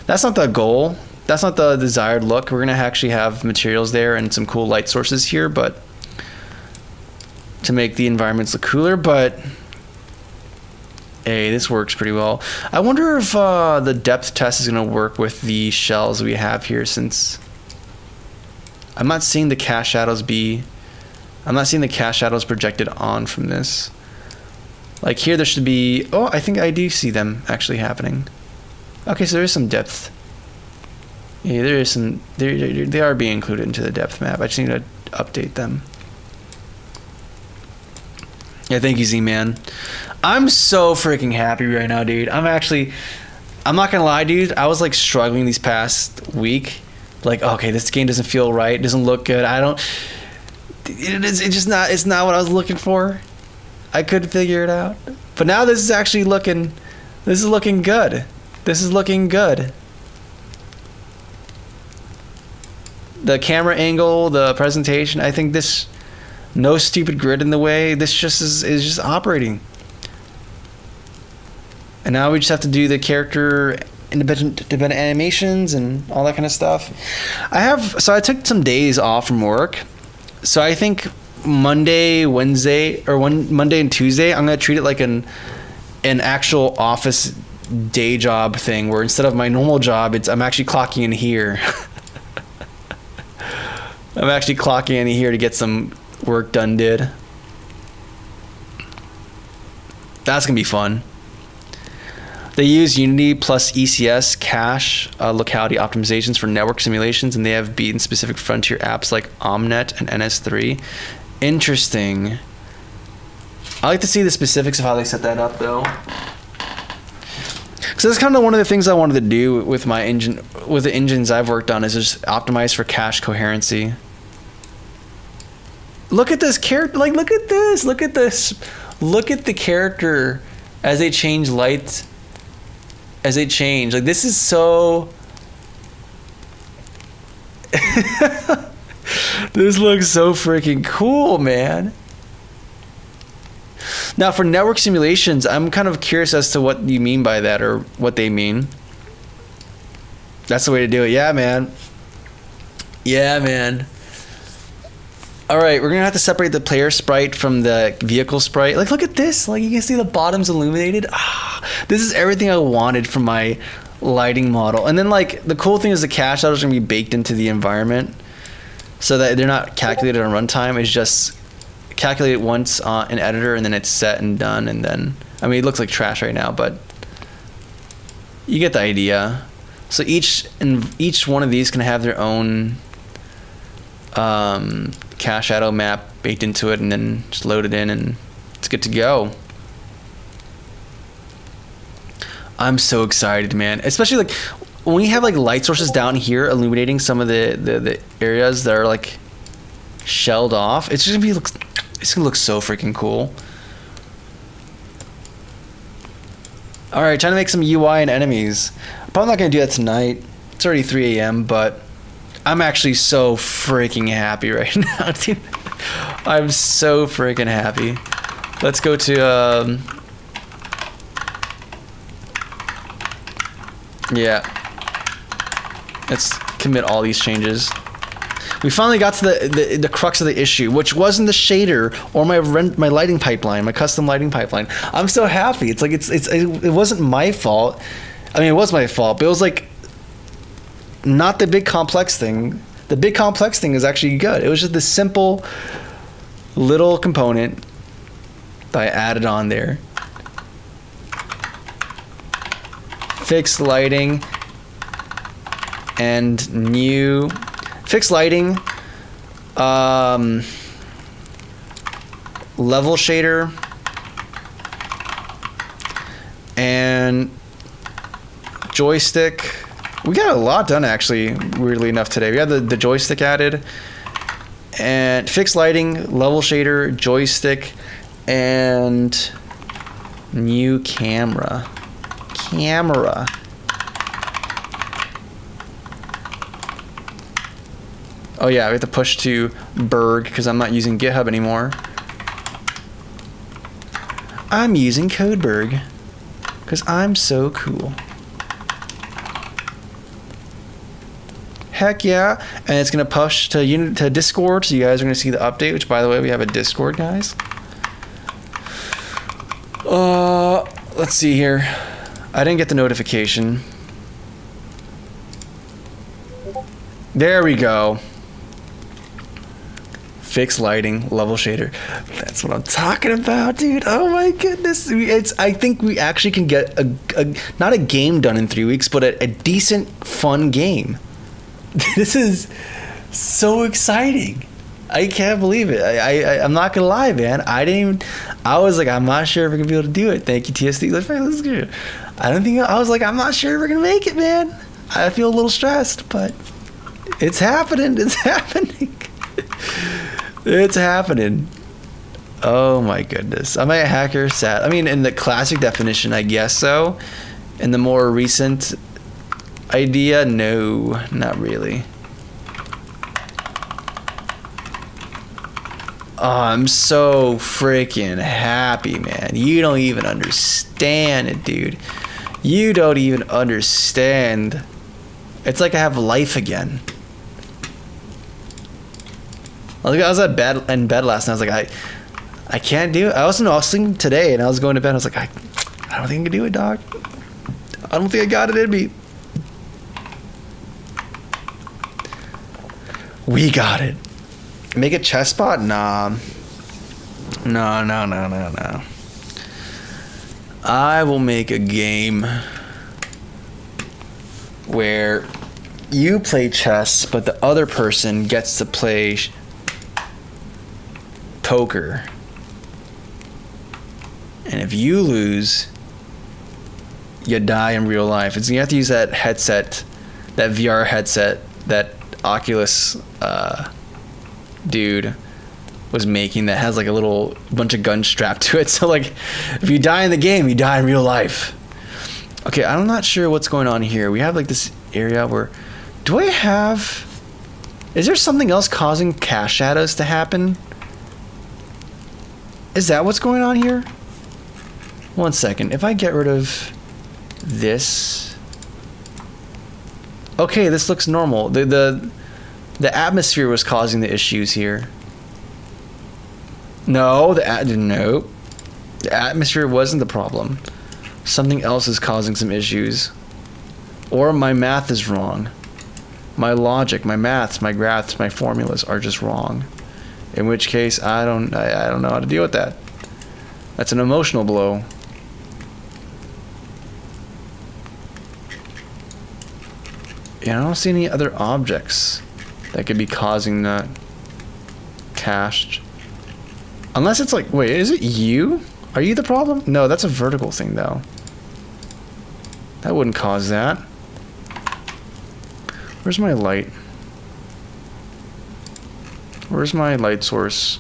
That's not the goal. That's not the desired look. We're going to actually have materials there and some cool light sources here, but to make the environments look cooler, but hey, this works pretty well. I wonder if the depth test is going to work with the shells we have here, since I'm not seeing the cast shadows projected on from this. Like here, there should be, oh, I think I do see them actually happening. Okay, so there's some depth. Yeah, there is some, they are being included into the depth map. I just need to update them. Yeah, thank you, Z-Man. I'm so freaking happy right now, dude. I'm not gonna lie, dude. I was like struggling these past week. Like, okay, this game doesn't feel right. It doesn't look good. It's just not. It's not what I was looking for. I couldn't figure it out. But now this is actually looking. This is looking good. This is looking good. The camera angle, the presentation. I think this. No stupid grid in the way. This just is just operating. And now we just have to do the character independent animations and all that kind of stuff. I took some days off from work. So I think Monday and Tuesday, I'm gonna treat it like an actual office day job thing, where instead of my normal job, I'm actually clocking in here. I'm actually clocking in here to get some work done, dude. That's gonna be fun. They use Unity plus ECS cache locality optimizations for network simulations, and they have beaten specific frontier apps like Omnet and NS3. Interesting. I like to see the specifics of how they set that up, though. So that's kind of one of the things I wanted to do with my engine, with the engines I've worked on, is just optimize for cache coherency. Look at this character. Like, look at this. Look at this. Look at the character as they change light. As they change, like, this is so. This looks so freaking cool, man. Now, for network simulations, I'm kind of curious as to what you mean by that, or what they mean. That's the way to do it. Yeah, man. Yeah, man. All right, we're gonna have to separate the player sprite from the vehicle sprite. Like, look at this. Like, you can see the bottom's illuminated. This is everything I wanted from my lighting model. And then, like, the cool thing is the cache shadows are gonna be baked into the environment, so that they're not calculated on runtime. It's just calculated once in editor, and then it's set and done. And then, I mean, it looks like trash right now, but you get the idea. So each one of these can have their own cache shadow map baked into it, and then just load it in, and it's good to go. I'm so excited, man. Especially, like, when you have, like, light sources down here illuminating some of the areas that are, like, shelled off. It's gonna look so freaking cool. All right, trying to make some UI and enemies. I'm probably not gonna do that tonight. It's already 3 a.m., but I'm actually so freaking happy right now, dude. I'm so freaking happy. Let's go to, yeah. Let's commit all these changes. We finally got to the crux of the issue, which wasn't the shader or my lighting pipeline, my custom lighting pipeline. I'm so happy. It's like, it wasn't my fault. I mean, it was my fault, but it was like, not the big complex thing. The big complex thing is actually good. It was just this simple little component that I added on there. Fixed lighting and new fixed lighting, level shader, and joystick. We got a lot done, actually, weirdly enough, today. We had the joystick added, and fixed lighting, level shader, joystick, and new camera. Oh yeah, we have to push to Berg because I'm not using GitHub anymore. I'm using Codeberg because I'm so cool. Heck yeah. And it's going to push to Discord, so you guys are going to see the update, which, by the way, we have a Discord, guys. Let's see here. I didn't get the notification. There we go. Fixed lighting, level shader. That's what I'm talking about, dude. Oh my goodness. I think we actually can get not a game done in 3 weeks, but a decent, fun game. This is so exciting. I can't believe it. I'm not gonna lie, man. I was like, I'm not sure if we're gonna be able to do it. Thank you, TSD. Let's do it. I don't think. I was like, I'm not sure if we're gonna make it, man. I feel a little stressed, but it's happening. It's happening. It's happening. Oh my goodness. Am I a hacker? Sad. I mean, in the classic definition, I guess so. In the more recent idea, no, not really. Oh, I'm so freaking happy, man. You don't even understand it, dude. You don't even understand. It's like I have life again. I was in bed last night. I was like, I can't do it. I was sleeping today, and I was going to bed. I was like, I don't think I can do it, dog. I don't think I got it in me. We got it. Make a chess spot? Nah. No. I will make a game where you play chess, but the other person gets to play poker. And if you lose, you die in real life. You have to use that headset, that VR headset, that Oculus dude was making that has like a little bunch of guns strapped to it. So like, if you die in the game, you die in real life. Okay, I'm not sure what's going on here. We have like this area where, is there something else causing cast shadows to happen? Is that what's going on here? One second. If I get rid of this, okay, this looks normal. The atmosphere was causing the issues here. No, nope. The atmosphere wasn't the problem. Something else is causing some issues. Or my math is wrong. My logic, my maths, my graphs, my formulas are just wrong. In which case, I don't know how to deal with that. That's an emotional blow. Yeah, I don't see any other objects that could be causing that cached. Unless it's like, wait, is it you? Are you the problem? No, that's a vertical thing though. That wouldn't cause that. Where's my light? Where's my light source?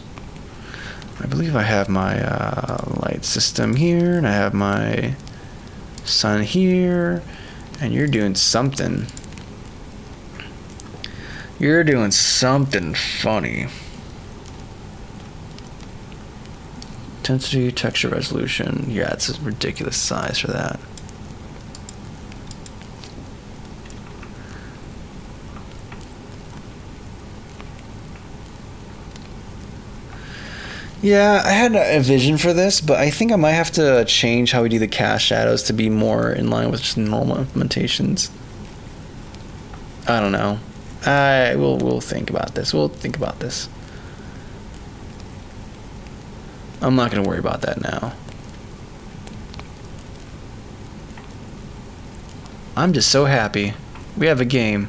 I believe I have my light system here, and I have my sun here, and you're doing something. You're doing something funny. Intensity, texture resolution. Yeah, it's a ridiculous size for that. Yeah, I had a vision for this, but I think I might have to change how we do the cast shadows to be more in line with just normal implementations. I don't know. We'll think about this. We'll think about this. I'm not going to worry about that now. I'm just so happy. We have a game.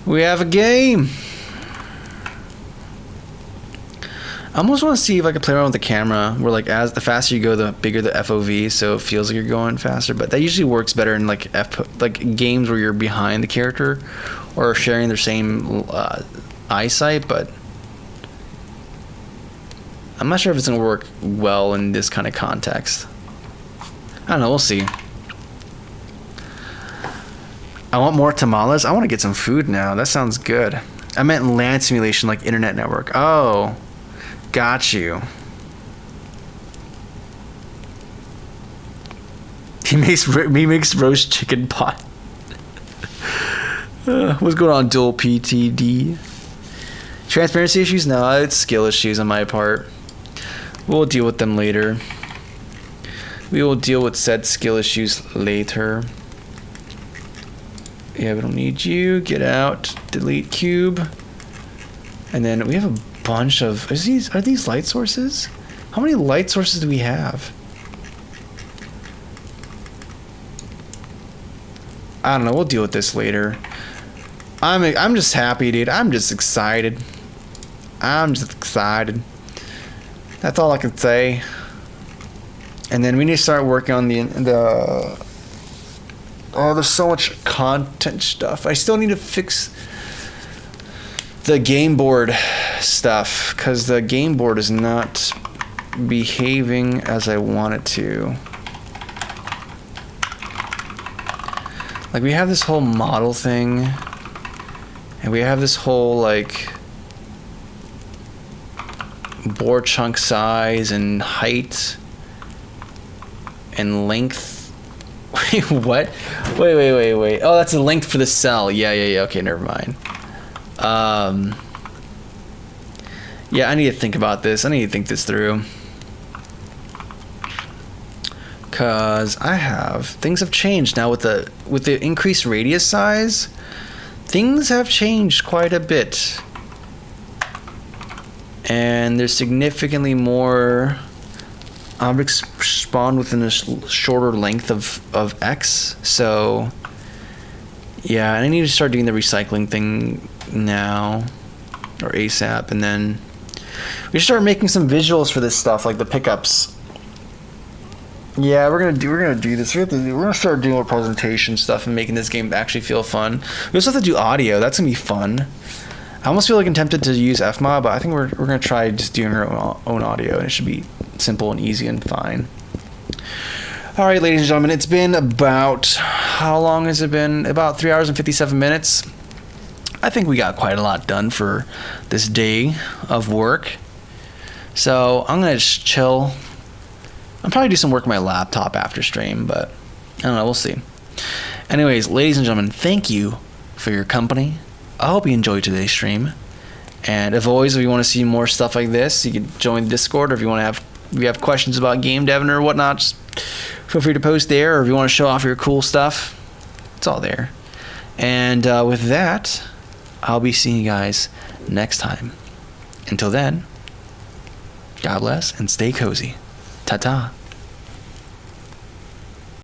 We have a game! I almost want to see if I can play around with the camera, where like as the faster you go, the bigger the FOV, so it feels like you're going faster. But that usually works better in like games where you're behind the character or sharing their same eyesight. But I'm not sure if it's gonna work well in this kind of context. I don't know. We'll see. I want more tamales. I want to get some food now. That sounds good. I meant land simulation, like internet network. Oh. Got you. He makes roast chicken pot. What's going on, dual PTD? Transparency issues? No, it's skill issues on my part. We'll deal with them later. We will deal with said skill issues later. Yeah, we don't need you. Get out. Delete cube. And then we have a bunch of are these light sources? How many light sources do we have? I don't know. We'll deal with this later. I'm just happy, dude. I'm just excited. I'm just excited. That's all I can say. And then we need to start working on the oh, there's so much content stuff. I still need to fix the game board stuff because the game board is not behaving as I want it to. Like, we have this whole model thing, and we have this whole, like, board chunk size and height and length. Wait, what? Wait. Oh, that's the length for the cell. Yeah. Okay, never mind. Yeah, I need to think about this. I need to think this through. Cause things have changed now with the increased radius size. Things have changed quite a bit, and there's significantly more objects spawn within a shorter length of X. So yeah, I need to start doing the recycling thing now, or ASAP, and then we should start making some visuals for this stuff, like the pickups. Yeah, we're gonna do this. We're gonna start doing more presentation stuff and making this game actually feel fun. We also have to do audio. That's gonna be fun. I almost feel like I'm tempted to use FMOD, but I think we're gonna try just doing our own audio, and it should be simple and easy and fine. All right, ladies and gentlemen, it's been about, how long has it been? About 3 hours and 57 minutes. I think we got quite a lot done for this day of work. So I'm gonna just chill. I'll probably do some work on my laptop after stream, but I don't know, we'll see. Anyways, ladies and gentlemen, thank you for your company. I hope you enjoyed today's stream. And if always, if you want to see more stuff like this, you can join the Discord, or if you have questions about game deving or whatnot, just feel free to post there, or if you want to show off your cool stuff, it's all there. And with that, I'll be seeing you guys next time. Until then, God bless and stay cozy. Ta-ta.